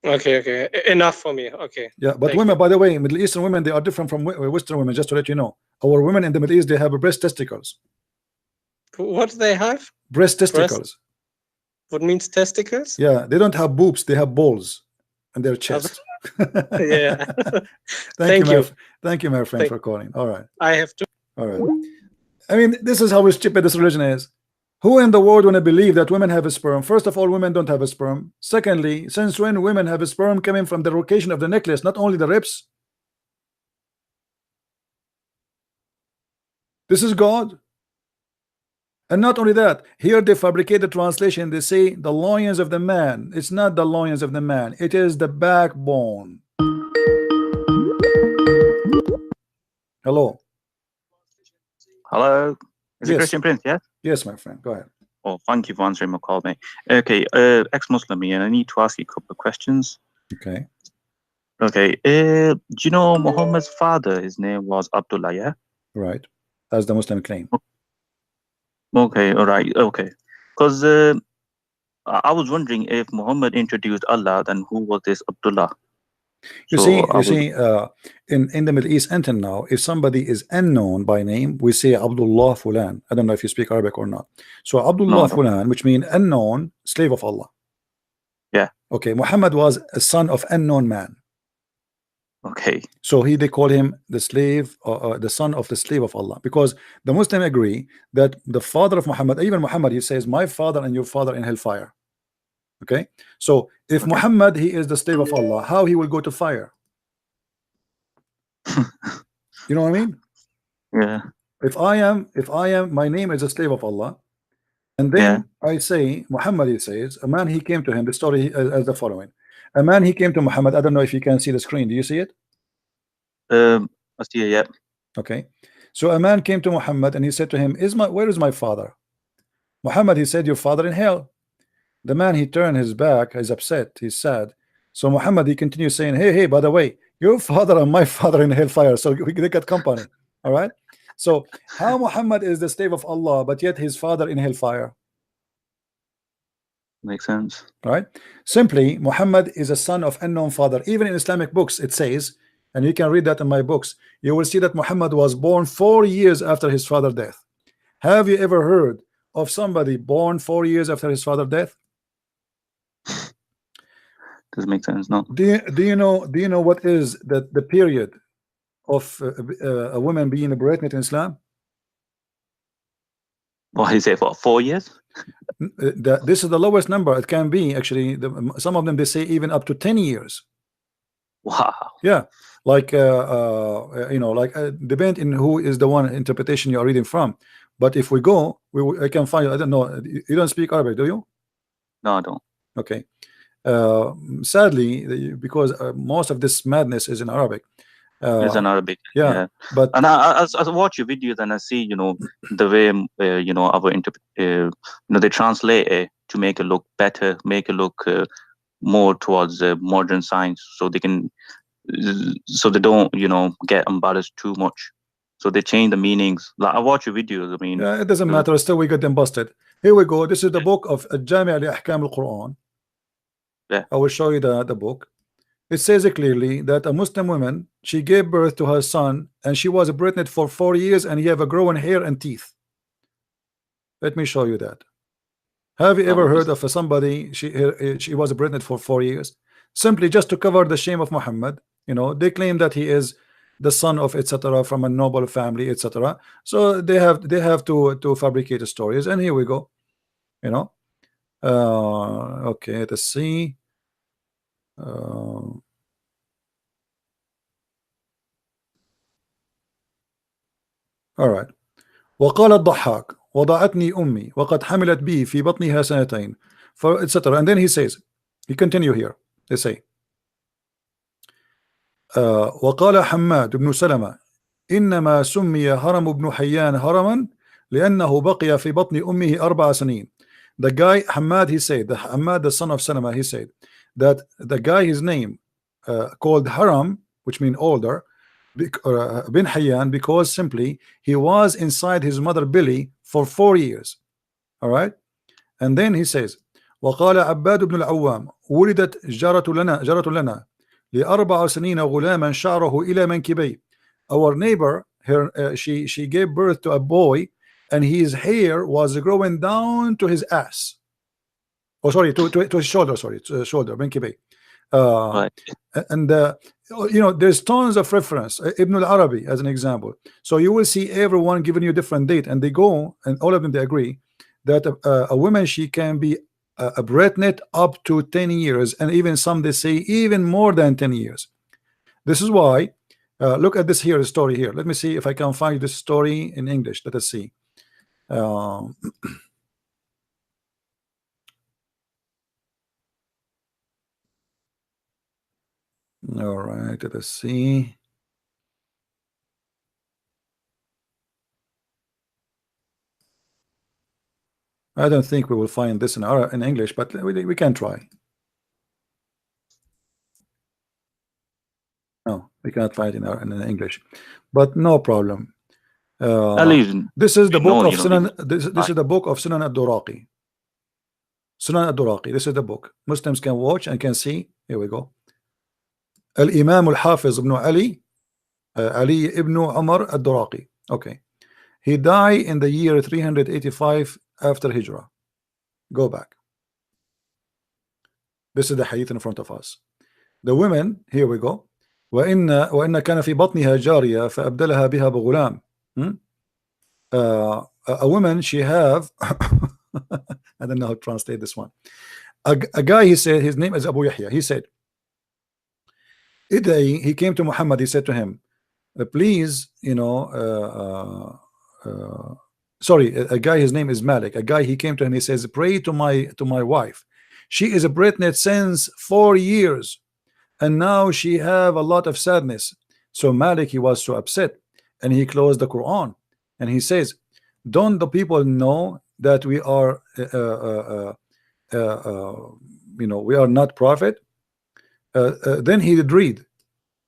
Okay, enough for me. Okay. Yeah, but women, by the way, Middle Eastern women they are different from Western women. Just to let you know, our women in the Middle East they have breast testicles. What do they have? Breast testicles. What means testicles? Yeah, they don't have boobs, they have balls in their chest. Thank you, my friend, for calling. All right. I have to. All right. I mean, this is how stupid this religion is. Who in the world want to believe that women have a sperm? First of all, women don't have a sperm. Secondly, since when women have a sperm coming from the location of the necklace, not only the ribs? This is God. And not only that, here they fabricate the translation. They say the loins of the man. It's not the loins of the man. It is the backbone. Hello. Hello. Is it Yes. Christian Prince? Yes. Yes, my friend. Go ahead. Oh, thank you for answering my call, mate. Okay, ex-Muslim, and I need to ask you a couple of questions. Okay. Okay. Do you know Muhammad's father? His name was Abdullah, yeah? Right. That's the Muslim claim. Okay, all right, okay. Because I was wondering if Muhammad introduced Allah, then who was this Abdullah? You So see, I was, in the Middle East until now, if somebody is unknown by name, we say Abdullah Fulan. I don't know if you speak Arabic or not. So Abdullah no. Fulan, which means unknown, slave of Allah. Yeah. Okay. Muhammad was a son of unknown man. Okay. So they call him the slave, the son of the slave of Allah, because the Muslim agree that the father of Muhammad, even Muhammad, he says, my father and your father in hellfire. Okay. So if Okay. Muhammad, he is the slave of Allah, how he will go to fire? You know what I mean? Yeah. If I am, my name is a slave of Allah, and then I say, Muhammad, he says, a man, he came to him, the story as the following. A man, he came to Muhammad. I don't know if you can see the screen. Do you see it? I see it, yeah. Okay. So a man came to Muhammad and he said to him, where is my father? Muhammad, he said, your father in hell. The man, he turned his back, he's upset, he's sad. So Muhammad, he continues saying, hey, by the way, your father and my father in hellfire, so they got company. All right. So how Muhammad is the slave of Allah, but yet his father in hellfire? Makes sense. Right. Simply, Muhammad is a son of unknown father. Even in Islamic books, it says, and you can read that in my books, you will see that Muhammad was born 4 years after his father's death. Have you ever heard of somebody born 4 years after his father's death? Doesn't make sense, no. Do you know what is the period of a woman being pregnant in Islam? What is it for 4 years? This is the lowest number it can be. Actually, some of them, they say even up to 10 years. Wow. Yeah, like depend in who is the one interpretation you are reading from. But if we go, I can find. I don't know. You don't speak Arabic, do you? No, I don't. Okay. Sadly, because most of this madness is in Arabic. It's in Arabic. Yeah. But and I watch your videos and I see, the way they translate it to make it look better, make it look more towards modern science, so they don't get embarrassed too much. So they change the meanings. Like I watch your videos. I mean, it doesn't matter. Still, we get them busted. Here we go. This is the book of Jami' al-Ahkam al-Quran. Yeah. I will show you the book. It says clearly that a Muslim woman, she gave birth to her son, and she was pregnant for 4 years, and he have a growing hair and teeth. Let me show you that. Have you ever heard of somebody, she was pregnant for 4 years, simply just to cover the shame of Muhammad? They claim that he is the son of etc. from a noble family, etc. So they have to fabricate stories, and here we go. Okay, let's see. All right. وقال الضحاك وضعتني أمي وقد حملت بي في بطنها سنتين, for etc. And then he says, he continue here. They say, وقال حماد بن سلمة إنما سمي هرم بن حيان هرما لأنه بقي في بطن أمه 4 سنين. The guy Hamad, he said, Hamad the son of Salama, he said that the guy, his name called Haram, which means older, bin Hayyan, because simply he was inside his mother belly for 4 years. All right. And then he says, وقال عباد بن العوام ولدت جارة لنا ل4 سنين غلاما شعره إلى منكبيه. Our neighbor, she gave birth to a boy, and his hair was growing down to his ass. Oh, sorry, to his shoulder. Sorry, to shoulder, منكبيه. right. And there's tons of reference. Ibn al-Arabi as an example. So you will see everyone giving you a different date, and they go, and all of them, they agree that a woman, she can be pregnant up to 10 years, and even some, they say even more than 10 years. This is why look at this here story here. Let me see if I can find this story in English. Let us see. All right, let us see. I don't think we will find this in English, but we can try. No, we cannot find it in English, but no problem. This is the book of Sunan. This is the book of Sunan ad-Duraqi. Sunan ad-Duraqi. This is the book. Muslims can watch and can see. Here we go. Al-Imam al-Hafiz ibn Ali, Ali ibn Umar ad-Duraqi. Okay. He died in the year 385 after Hijrah. Go back. This is the hadith in front of us. The women, here we go. وإن كان في بطنها جارية فأبدلها بها بغلام. A woman, she have I don't know how to translate this one. A guy, he said, his name is Abu Yahya. He said, he came to Muhammad. He said to him, please, you know, sorry, a guy, his name is Malik. A guy, he came to him. He says, pray to my wife. She is pregnant since 4 years, and now she have a lot of sadness. So Malik, he was so upset, and he closed the Quran, and he says, don't the people know that we are you know, we are not prophet? Then he did read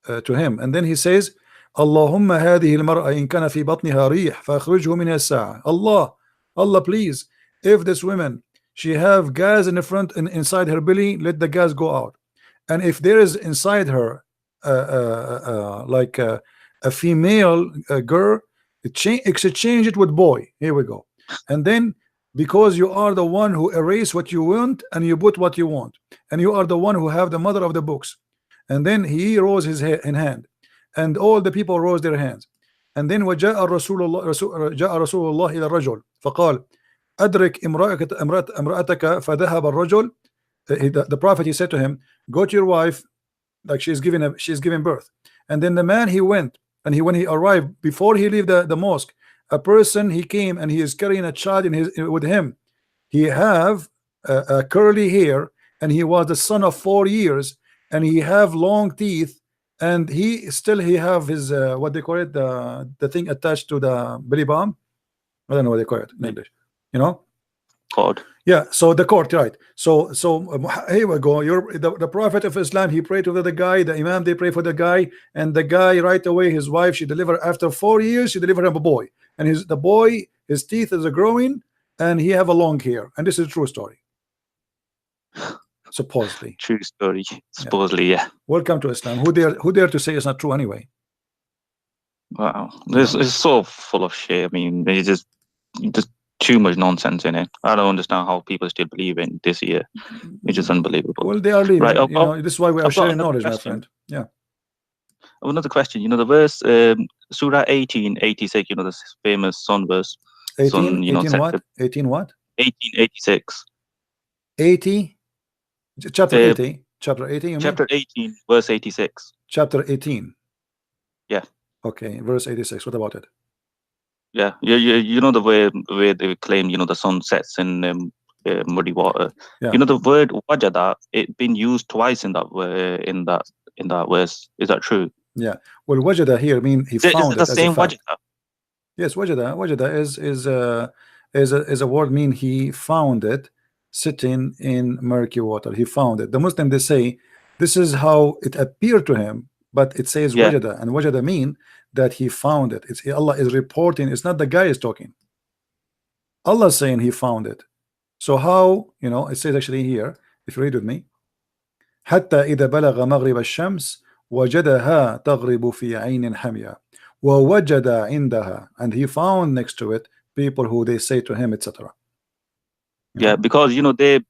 to him, and then he says, Allahumma هذه المرأة إن كان في بطنها ريح فأخرجه منها الساعة. Allah, please, if this woman, she have gas in the front and inside her belly, let the gas go out. And if there is inside her like a female girl, exchange it with boy. Here we go. And then, because you are the one who erase what you want and you put what you want, and you are the one who have the mother of the books. And then he rose his hand, and all the people rose their hands. And then وجاء رسول الله إلى الرجل فقال أدرك امرأتك فذهب الرجل. The prophet, he said to him, go to your wife, like she's giving birth. And then the man, he went, and when he arrived, before he leave the mosque, a person, he came and he is carrying a child with him. He have a curly hair, and he was the son of 4 years, and he have long teeth, and he have his what they call it, the thing attached to the belly bump. I don't know what they call it in English, you know, cord. Yeah, so the court, right? So here we go. The Prophet of Islam, he prayed to the guy. The Imam, they pray for the guy, and the guy right away, his wife, she delivered after 4 years. She delivered him a boy, and the boy, his teeth is growing, and he have a long hair. And this is a true story, supposedly. True story, supposedly, yeah. Welcome to Islam. Who dare to say it's not true anyway? Wow, this is so full of shit. I mean, it's just too much nonsense in it. I don't understand how people still believe in this year. It's just unbelievable. Well, they are leaving. Right, you know, this is why we are sharing knowledge, my friend. Yeah. Another question. You know, the verse, Surah 1886. You know, the famous sun verse. 18. 18 what? 18 what? 1886. 80. Chapter 80. Chapter 18. Chapter 18, verse 86. Chapter 18. Yeah. Okay, verse 86. What about it? Yeah, you know the way they claim, you know, the sun sets in muddy water. Yeah. You know the word wajada, it been used twice in that verse. Is that true? Yeah. Well, wajada here mean he found is it the same wajada? Yes, wajada. Wajada is a word mean he found it sitting in murky water. He found it. The Muslim, they say this is how it appeared to him, but it says wajada, and wajada mean that he found it. It's Allah is reporting. It's not the guy is talking. Allah is saying he found it. So how, you know, it says actually here, if you read with me, حتى إذا بلغ مغرب الشمس وجدها تغرب في عين حمية ووجد عندها, and he found next to it people who they say to him, etc. Yeah, because you know they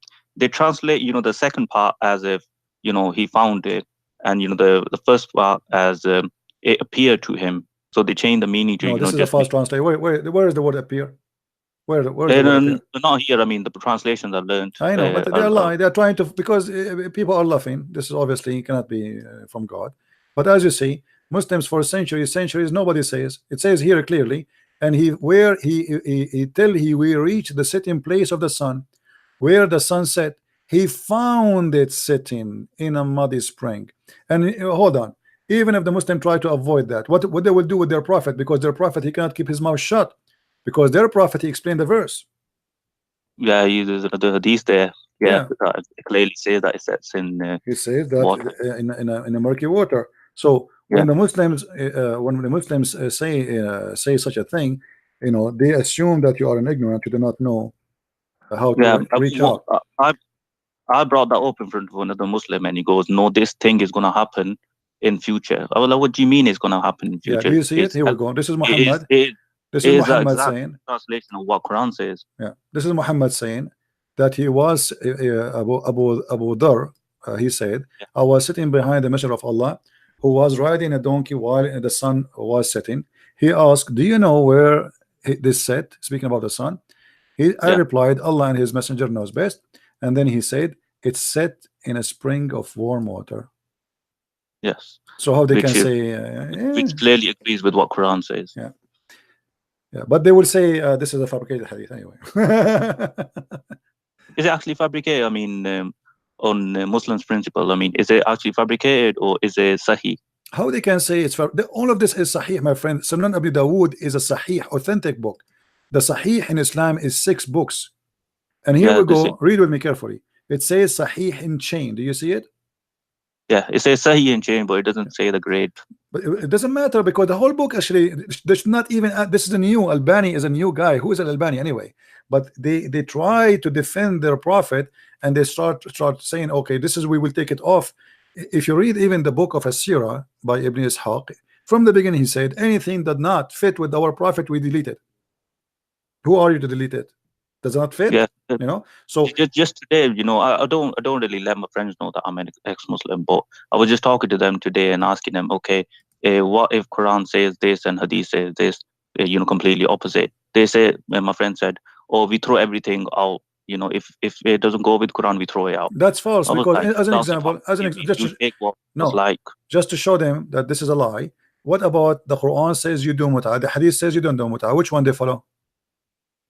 translate, you know, the second part as if, you know, he found it, and you know the first part as it appeared to him. So they change the meaning to, no, you know, this is the first translation. Where is the word appear? Where the word appear? Not here. I mean, the translations I've learned. I know, but they're lying. They're trying to, because people are laughing. This is obviously cannot be from God. But as you see, Muslims for centuries, nobody says. It says here clearly, and he till he will reach the setting place of the sun, where the sun set, he found it sitting in a muddy spring. And hold on, even if the Muslim try to avoid that, what they will do with their prophet, because their prophet, he cannot keep his mouth shut, because their prophet, he explained the verse. Yeah, he uses the hadith there. Yeah, Yeah. it clearly says that it sets in He says that water. in a murky water. So Yeah. when the Muslims say such a thing, they assume that you are an ignorant, you do not know how Yeah, to reach out. I brought that up in front of another Muslim, and he goes, "No, this thing is gonna happen in future." I was like, "What do you mean it's gonna happen in Yeah, future?" do you see it? It's, Here we go. This is it Muhammad. This is is the Muhammad exact saying. translation of what Quran says. Yeah, this is Muhammad saying that he was Abu Dhar. He said, Yeah. I was sitting behind the Messenger of Allah, who was riding a donkey while the sun was setting. He asked, "Do you know where this set?" Speaking about the sun. I Yeah. replied, "Allah and His Messenger knows best." And then he said, "It's set in a spring of warm water." Yes. So how they Which can is, say, which clearly agrees with what Quran says. yeah. Yeah, but they will say this is a fabricated hadith anyway. Is it actually fabricated? I mean, on Muslims' principle, I mean, is it actually fabricated or is it sahih? How they can say it's all of this is sahih, my friend. Sunan Abi Dawood is a sahih, authentic book. The sahih in Islam is 6 books. And here we go, read with me carefully. It says sahih in chain. Do you see it? Yeah, it says sahih in chain, but it doesn't say the grade. But it doesn't matter because the whole book actually, there's not even, this is a new, Albani is a new guy. Who is an Albani anyway? But they try to defend their prophet, and they start saying, okay, this is, we will take it off. If you read even the book of As-Sirah by Ibn Ishaq, from the beginning he said, anything that not fit with our prophet, we delete it. Who are you to delete it? Does not fit. Yeah, so just today, I don't really let my friends know that I'm an ex-Muslim, but I was just talking to them today and asking them, okay, what if Quran says this and Hadith says this, completely opposite? They say, my friend said, oh, we throw everything out. If it doesn't go with Quran, we throw it out. That's false, because as an example, just to show them that this is a lie. What about the Quran says you do mut'ah, the Hadith says you don't do mut'ah? Which one they follow?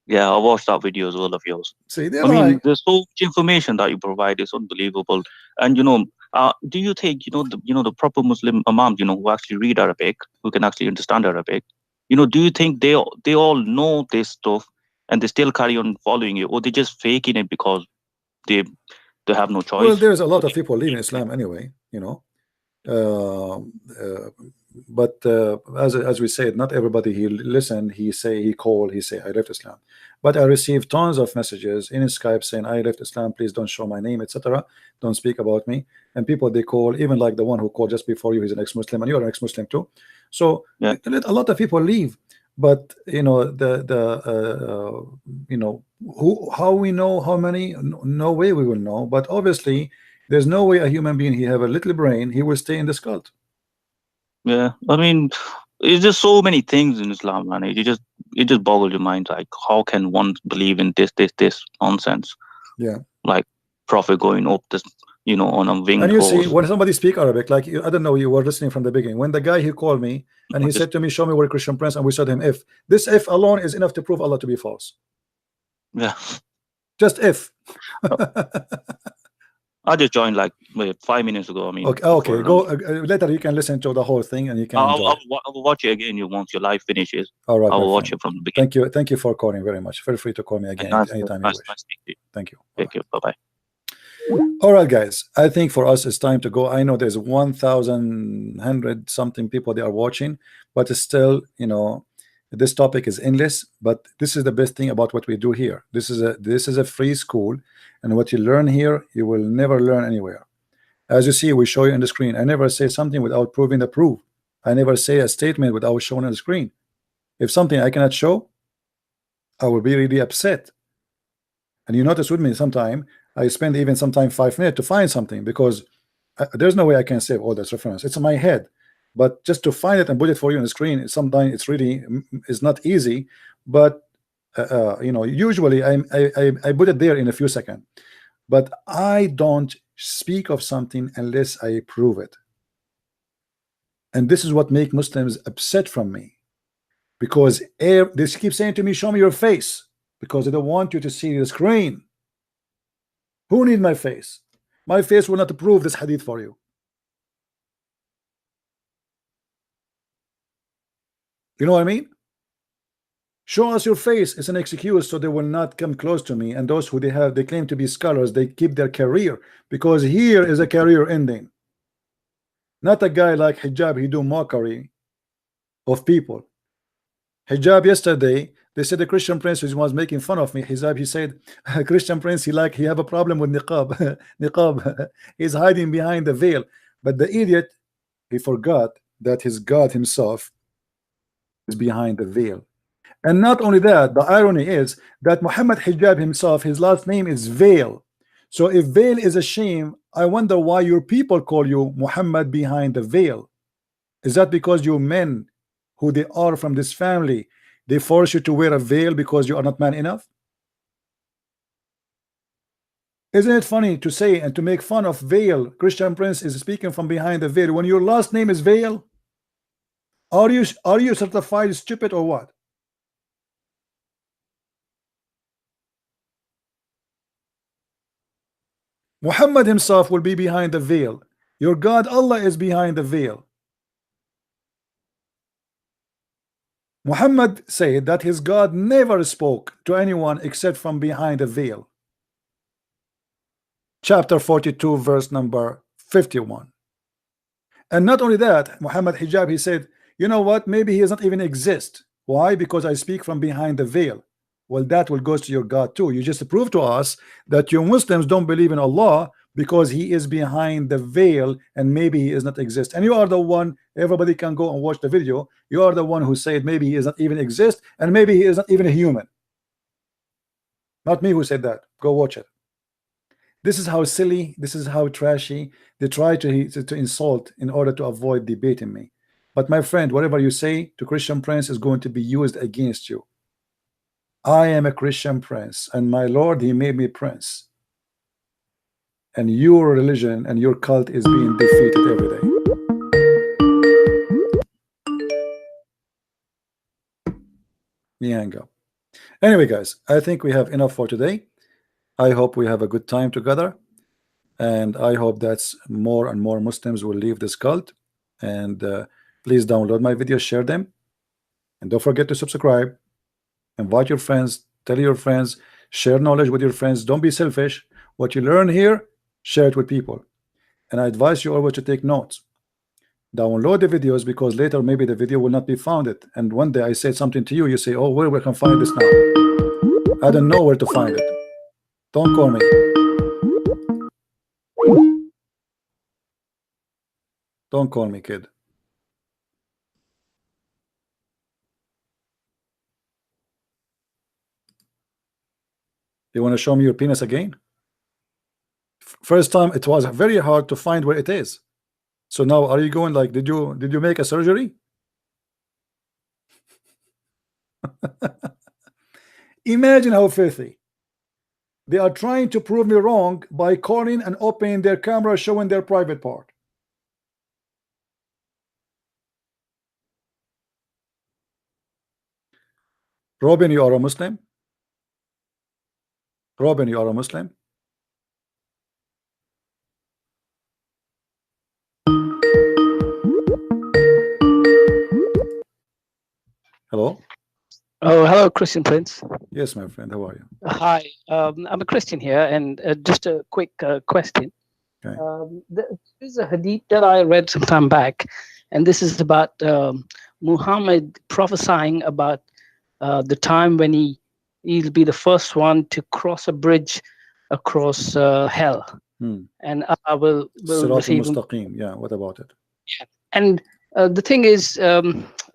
Yeah, I watched that video as well of yours. See, I mean, there's so much information that you provide is unbelievable. And do you think the proper Muslim imam, who actually read Arabic, who can actually understand Arabic, do you think they all know this stuff and they still carry on following you, or they just faking it because they have no choice? Well, there's a lot of people leaving Islam anyway, but as we said, not everybody he listen, he call, he say I left Islam. But I received tons of messages in Skype saying I left Islam, please don't show my name, etc. Don't speak about me. And people they call, even like the one who called just before you, he's an ex-Muslim, and you're an ex-Muslim too. So yeah, a lot of people leave. But how we know how many? No way we will know. But obviously there's no way a human being, he have a little brain, he will stay in this cult. Yeah, I mean, it's just so many things in Islam, man. It just boggles your mind. Like, how can one believe in this nonsense? Yeah, like prophet going up this, on a wing. And you see, when somebody speak Arabic, like I don't know, you were listening from the beginning. When the guy he called me and he said to me, "Show me where Christian Prince," and we said him, "If this if alone is enough to prove Allah to be false." Yeah, just if. I just joined like 5 minutes ago. I mean, okay, go later. You can listen to the whole thing, and you can. I'll watch it again. Once your live finishes. All right, I will watch it from the beginning. Thank you for calling very much. Feel free to call me again anytime you wish. Thank you. Thank you. Bye bye. All right, guys. I think for us it's time to go. I know there's 1,100 something people they are watching, but it's still, this topic is endless. But this is the best thing about what we do here. This is a free school, and what you learn here, you will never learn anywhere. As you see, we show you on the screen. I never say something without proving the proof. I never say a statement without showing on the screen. If something I cannot show, I will be really upset. And you notice with me, sometime I spend even sometimes 5 minutes to find something, because there's no way I can save all this reference. It's in my head, but just to find it and put it for you on the screen, sometimes it's really is not easy. But usually I put it there in a few seconds. But I don't speak of something unless I prove it. And this is what makes Muslims upset from me, because they keep saying to me, "Show me your face," because they don't want you to see the screen. Who need my face? My face will not prove this hadith for you. You know what I mean? Show us your face. It's an excuse so they will not come close to me. And those who they claim to be scholars, they keep their career, because here is a career ending. Not a guy like Hijab, he do mockery of people. Hijab yesterday, they said the Christian prince was making fun of me. Hijab, he said, Christian prince, he have a problem with niqab. Niqab. He's hiding behind the veil. But the idiot, he forgot that his God himself is behind the veil. And not only that, the irony is that Muhammad Hijab himself, his last name is Veil. So if veil is a shame, I wonder why your people call you Muhammad behind the veil. Is that because you men who they are from this family, they force you to wear a veil because you are not man enough? Isn't it funny to say and to make fun of veil? Christian prince is speaking from behind the veil when your last name is Veil. Are you certified stupid or what? Muhammad himself will be behind the veil. Your God Allah is behind the veil. Muhammad said that his God never spoke to anyone except from behind a veil. Chapter 42 verse number 51. And not only that, Muhammad Hijab, he said, you know what, maybe he does not even exist. Why? Because I speak from behind the veil. Well, that will go to your God too. You just prove to us that you Muslims don't believe in Allah because he is behind the veil and maybe he is not exist. And you are the one, everybody can go and watch the video. You are the one who said maybe he does not even exist and maybe he is not even a human. Not me who said that. Go watch it. This is how silly, this is how trashy they try to insult in order to avoid debating me. But my friend, whatever you say to Christian prince is going to be used against you. I am a Christian prince, and my Lord, he made me prince. And your religion and your cult is being defeated every day. Me hang up. Anyway, guys, I think we have enough for today. I hope we have a good time together, and I hope that more and more Muslims will leave this cult. And please download my videos, share them, and don't forget to subscribe. Invite your friends, tell your friends, share knowledge with your friends. Don't be selfish. What you learn here, share it with people. And I advise you always to take notes. Download the videos, because later maybe the video will not be found. And one day I say something to you, you say, oh, where we can find this now? I don't know where to find it. Don't call me. Don't call me, kid. You want to show me your penis again? First time it was very hard to find where it is. So now are you going like, did you make a surgery? Imagine how filthy. They are trying to prove me wrong by calling and opening their camera showing their private part. Robin, you are a Muslim? Robin, you are a Muslim? Hello? Oh, hello, Christian Prince. Yes, my friend. How are you? Hi, I'm a Christian here, and just a quick question. Okay. This is a hadith that I read some time back, and this is about Muhammad prophesying about the time when he'll be the first one to cross a bridge across hell, and I will receive him. Yeah, what about it? Yeah. And the thing is,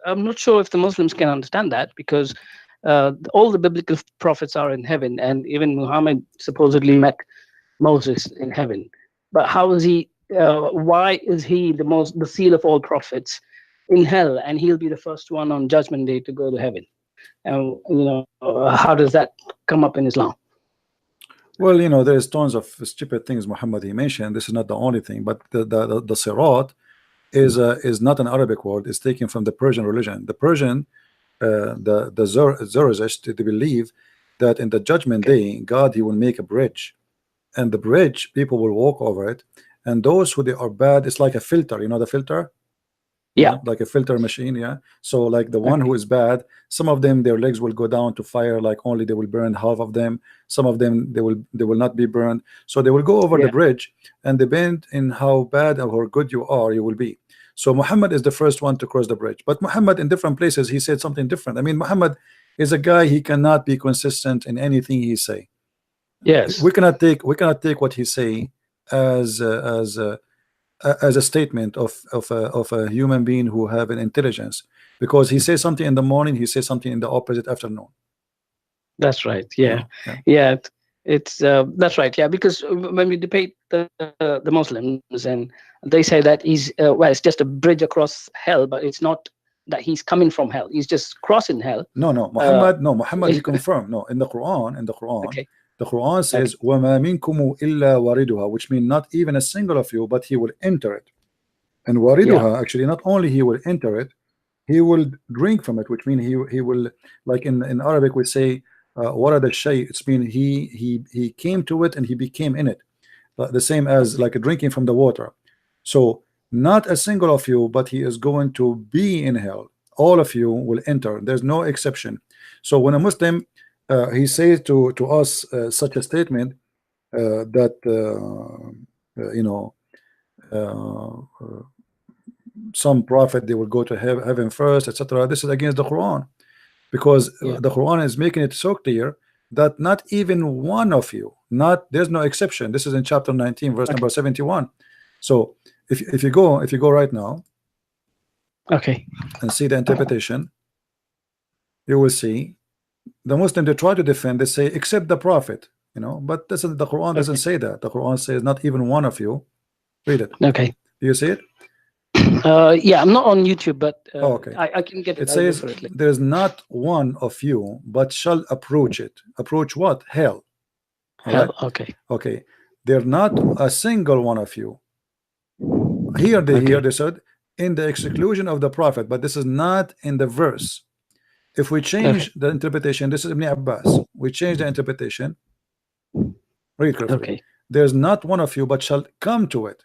I'm not sure if the Muslims can understand that, because all the biblical prophets are in heaven, and even Muhammad supposedly met Moses in heaven. But how is he? Why is he the seal of all prophets in hell, and he'll be the first one on Judgment Day to go to heaven? And how does that come up in Islam? Well, there's tons of stupid things Muhammad he mentioned. This is not the only thing, but the sirat is not an Arabic word. It's taken from the Persian religion. The Persian, the Zoroastrians, they believe that in the Judgment Day, God, he will make a bridge, and the bridge, people will walk over it, and those who they are bad, it's like a filter. You know the filter, Yeah. know, like a filter machine. Yeah. So like the one who is bad, some of them their legs will go down to fire, like only they will burn half of them. Some of them they will not be burned. So they will go over the bridge, and depend in how bad or good you are, you will be. So Muhammad is the first one to cross the bridge. But Muhammad in different places he said something different. I mean, Muhammad is a guy, he cannot be consistent in anything he say. Yes. We cannot take what he say as a statement of a human being who have an intelligence, because he says something in the morning, he says something in the opposite afternoon. That's right. Yeah. Yeah. Yeah. It's that's right. Yeah. Because when we debate the Muslims, and they say that he's well, it's just a bridge across hell, but it's not that he's coming from hell. He's just crossing hell. No, Muhammad he confirmed. No, in the Quran, Okay. the Quran says وَمَا مِنْكُمُ إِلَّا وَارِدُهَا, which means not even a single of you, but he will enter it. And wariduha, actually, not only he will enter it, he will drink from it, which means he will, like in Arabic we say warad al-shay, it's mean he came to it and he became in it, but the same as like drinking from the water. So not a single of you, but he is going to be in hell. All of you will enter. There's no exception. So when a Muslim he says to us such a statement that you know, some prophet they will go to heaven first, etc. This is against the Quran, because the Quran is making it so clear that not even one of you, there's no exception. This is in chapter 19 verse number 71. So if you go right now, and see the interpretation, you will see the Muslim, they try to defend, they say except the prophet, you know, but this is, the Quran doesn't say that. The Quran says not even one of you. Read it. Okay. Do you see it? Yeah, I'm not on YouTube, but okay. I can get it. It says there's not one of you, but shall approach it. Approach what? Hell. Hell. Right? Okay. They're not a single one of you. Here they said in the exclusion of the prophet, but this is not in the verse. If we change the interpretation, this is Ibn Abbas. We change the interpretation. Read carefully. There's not one of you, but shall come to it,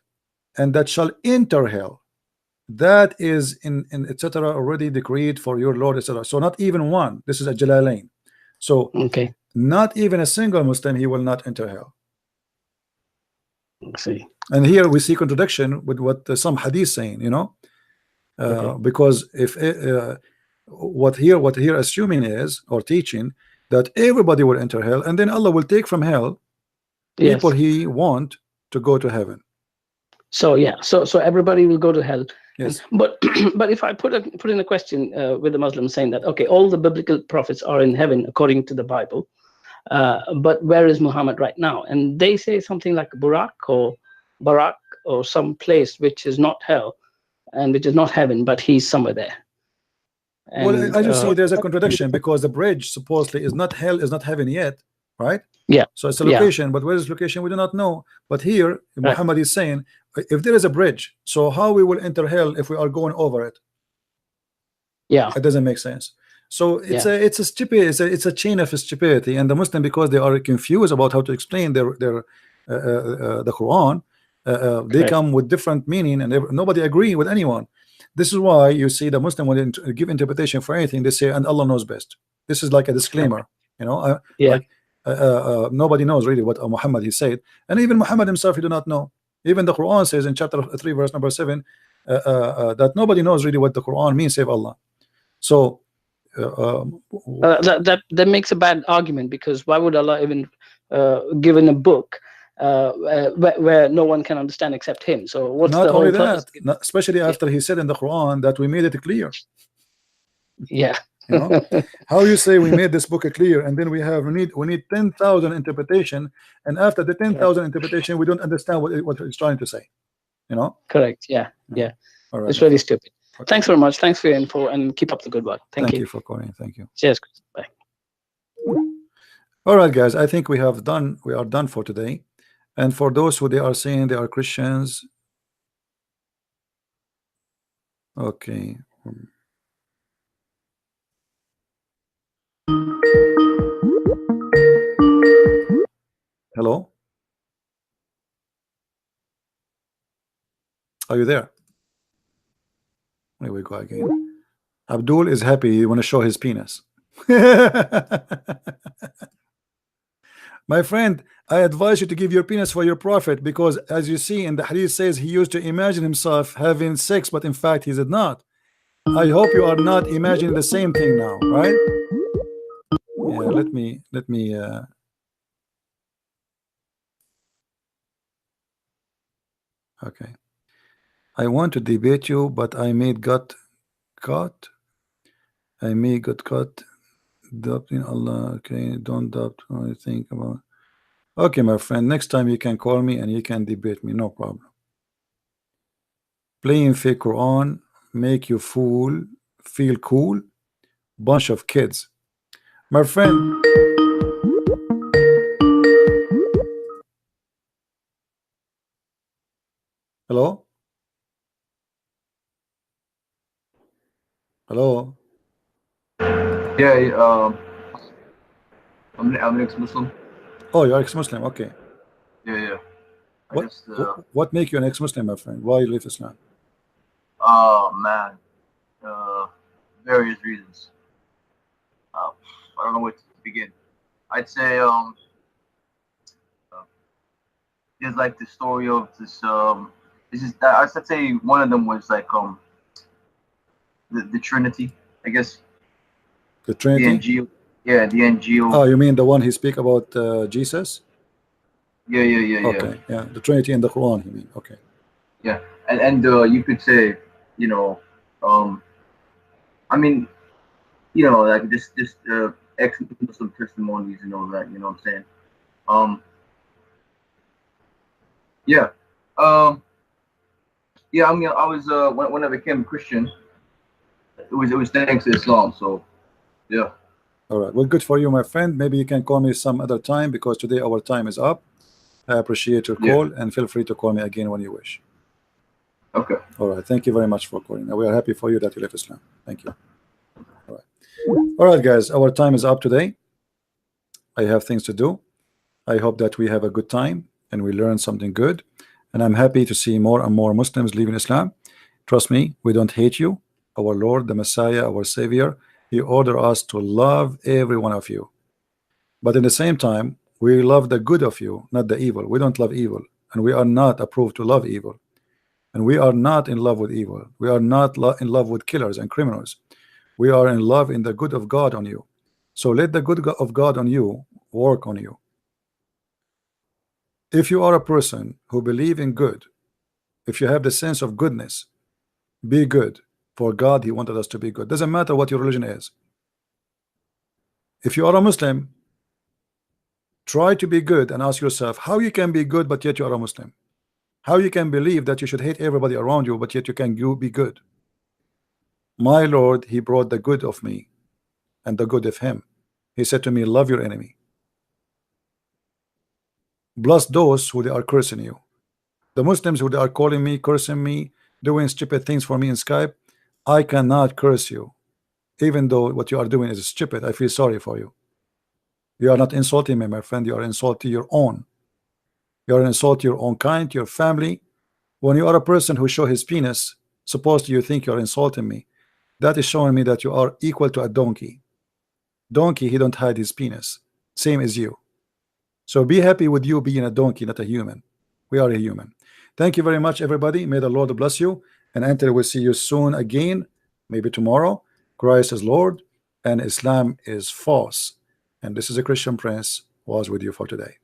and that shall enter hell. That is in etc. already decreed for your Lord, etc. So not even one. This is a Jalalain. So not even a single Muslim, he will not enter hell. See. And here we see contradiction with what some hadith saying, you know, because if what here assuming is, or teaching, that everybody will enter hell, and then Allah will take from hell people he want to go to heaven. So yeah, so everybody will go to hell. Yes. But if I put in a question with the Muslims saying that okay, all the biblical prophets are in heaven according to the Bible, but where is Muhammad right now? And they say something like Barak or some place which is not hell and which is not heaven, but he's somewhere there. And, well, as you see, there's a contradiction, because the bridge supposedly is not hell, is not heaven yet, right? Yeah. So it's a location, but where is location we do not know. But here Muhammad is saying, if there is a bridge, so how we will enter hell if we are going over it? Yeah, it doesn't make sense. So it's a stupid, it's a chain of stupidity, and the Muslim, because they are confused about how to explain their the Quran, they come with different meaning, and nobody agree with anyone. This is why you see the Muslim, when they give interpretation for anything, they say and Allah knows best. This is like a disclaimer, you know. Like nobody knows really what Muhammad he said, and even Muhammad himself he do not know. Even the Quran says in chapter 3 verse number 7 that nobody knows really what the Quran means save Allah. So that makes a bad argument, because why would Allah even give in a book where no one can understand except him? So what's not the whole only purpose? that, especially after he said in the Quran that we made it clear. Yeah. You know, how you say we made this book clear, and then we need 10,000 interpretation, and after the 10,000 interpretation we don't understand what it's trying to say, you know. Correct. Yeah. All right. It's really stupid. Okay. Thanks very much. Thanks for your info, and keep up the good work. Thank you for calling. Thank you. Cheers. Bye. All right, guys, I think we are done for today. And for those who they are saying they are Christians, okay. Hello? Are you there? Here we go again. Abdul is happy. He want to show his penis. My friend, I advise you to give your penis for your prophet, because as you see in the hadith says he used to imagine himself having sex, but in fact he did not. I hope you are not imagining the same thing now, right? Yeah, let me okay. I want to debate you, but I may got caught. I may got caught. Doubt in Allah. Okay, don't doubt what I think about. Okay, my friend, next time you can call me and you can debate me, no problem. Playing fake Quran make you fool, feel cool, bunch of kids. My friend, hello? Hello? Yeah, I'm an ex-Muslim. Oh, you're ex-Muslim, okay. Yeah. What make you an ex-Muslim, my friend? Why you leave Islam? Oh man, various reasons. I don't know where to begin. I'd say there's like the story of this. This is I'd say one of them was like the Trinity, I guess. The Trinity? The NGO. Yeah, the NGO. Oh, you mean the one he speak about Jesus? Yeah. Okay, yeah, the Trinity in the Quran, you mean? Okay. Yeah, and you could say, you know, I mean, you know, like just ex-Muslim testimonies and all that. You know what I'm saying? Yeah. Yeah. I mean, I was when I became a Christian, it was thanks to Islam. So, yeah. All right. Well, good for you, my friend. Maybe you can call me some other time, because today our time is up. I appreciate your call, and feel free to call me again when you wish. Okay. All right. Thank you very much for calling. We are happy for you that you left Islam. Thank you. All right. All right, guys. Our time is up today. I have things to do. I hope that we have a good time and we learn something good. And I'm happy to see more and more Muslims leaving Islam. Trust me, we don't hate you. Our Lord, the Messiah, our Savior, He ordered us to love every one of you. But in the same time, we love the good of you, not the evil. We don't love evil, and we are not approved to love evil. And we are not in love with evil. We are not in love with killers and criminals. We are in love in the good of God on you. So let the good of God on you work on you. If you are a person who believe in good, if you have the sense of goodness, be good. For God, He wanted us to be good. Doesn't matter what your religion is. If you are a Muslim, try to be good and ask yourself how you can be good but yet you are a Muslim. How you can believe that you should hate everybody around you but yet you can be good. My Lord, He brought the good of me and the good of Him. He said to me, love your enemy. Bless those who they are cursing you. The Muslims who they are calling me, cursing me, doing stupid things for me in Skype, I cannot curse you. Even though what you are doing is stupid, I feel sorry for you. You are not insulting me, my friend. You are insulting your own. You are insulting your own kind, your family. When you are a person who show his penis, suppose you think you are insulting me. That is showing me that you are equal to a donkey. Donkey, he don't hide his penis. Same as you. So be happy with you being a donkey, not a human. We are a human. Thank you very much, everybody. May the Lord bless you. And until we see you soon again, maybe tomorrow, Christ is Lord and Islam is false. And this is a Christian Prince was with you for today.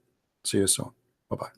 See you soon. Bye-bye.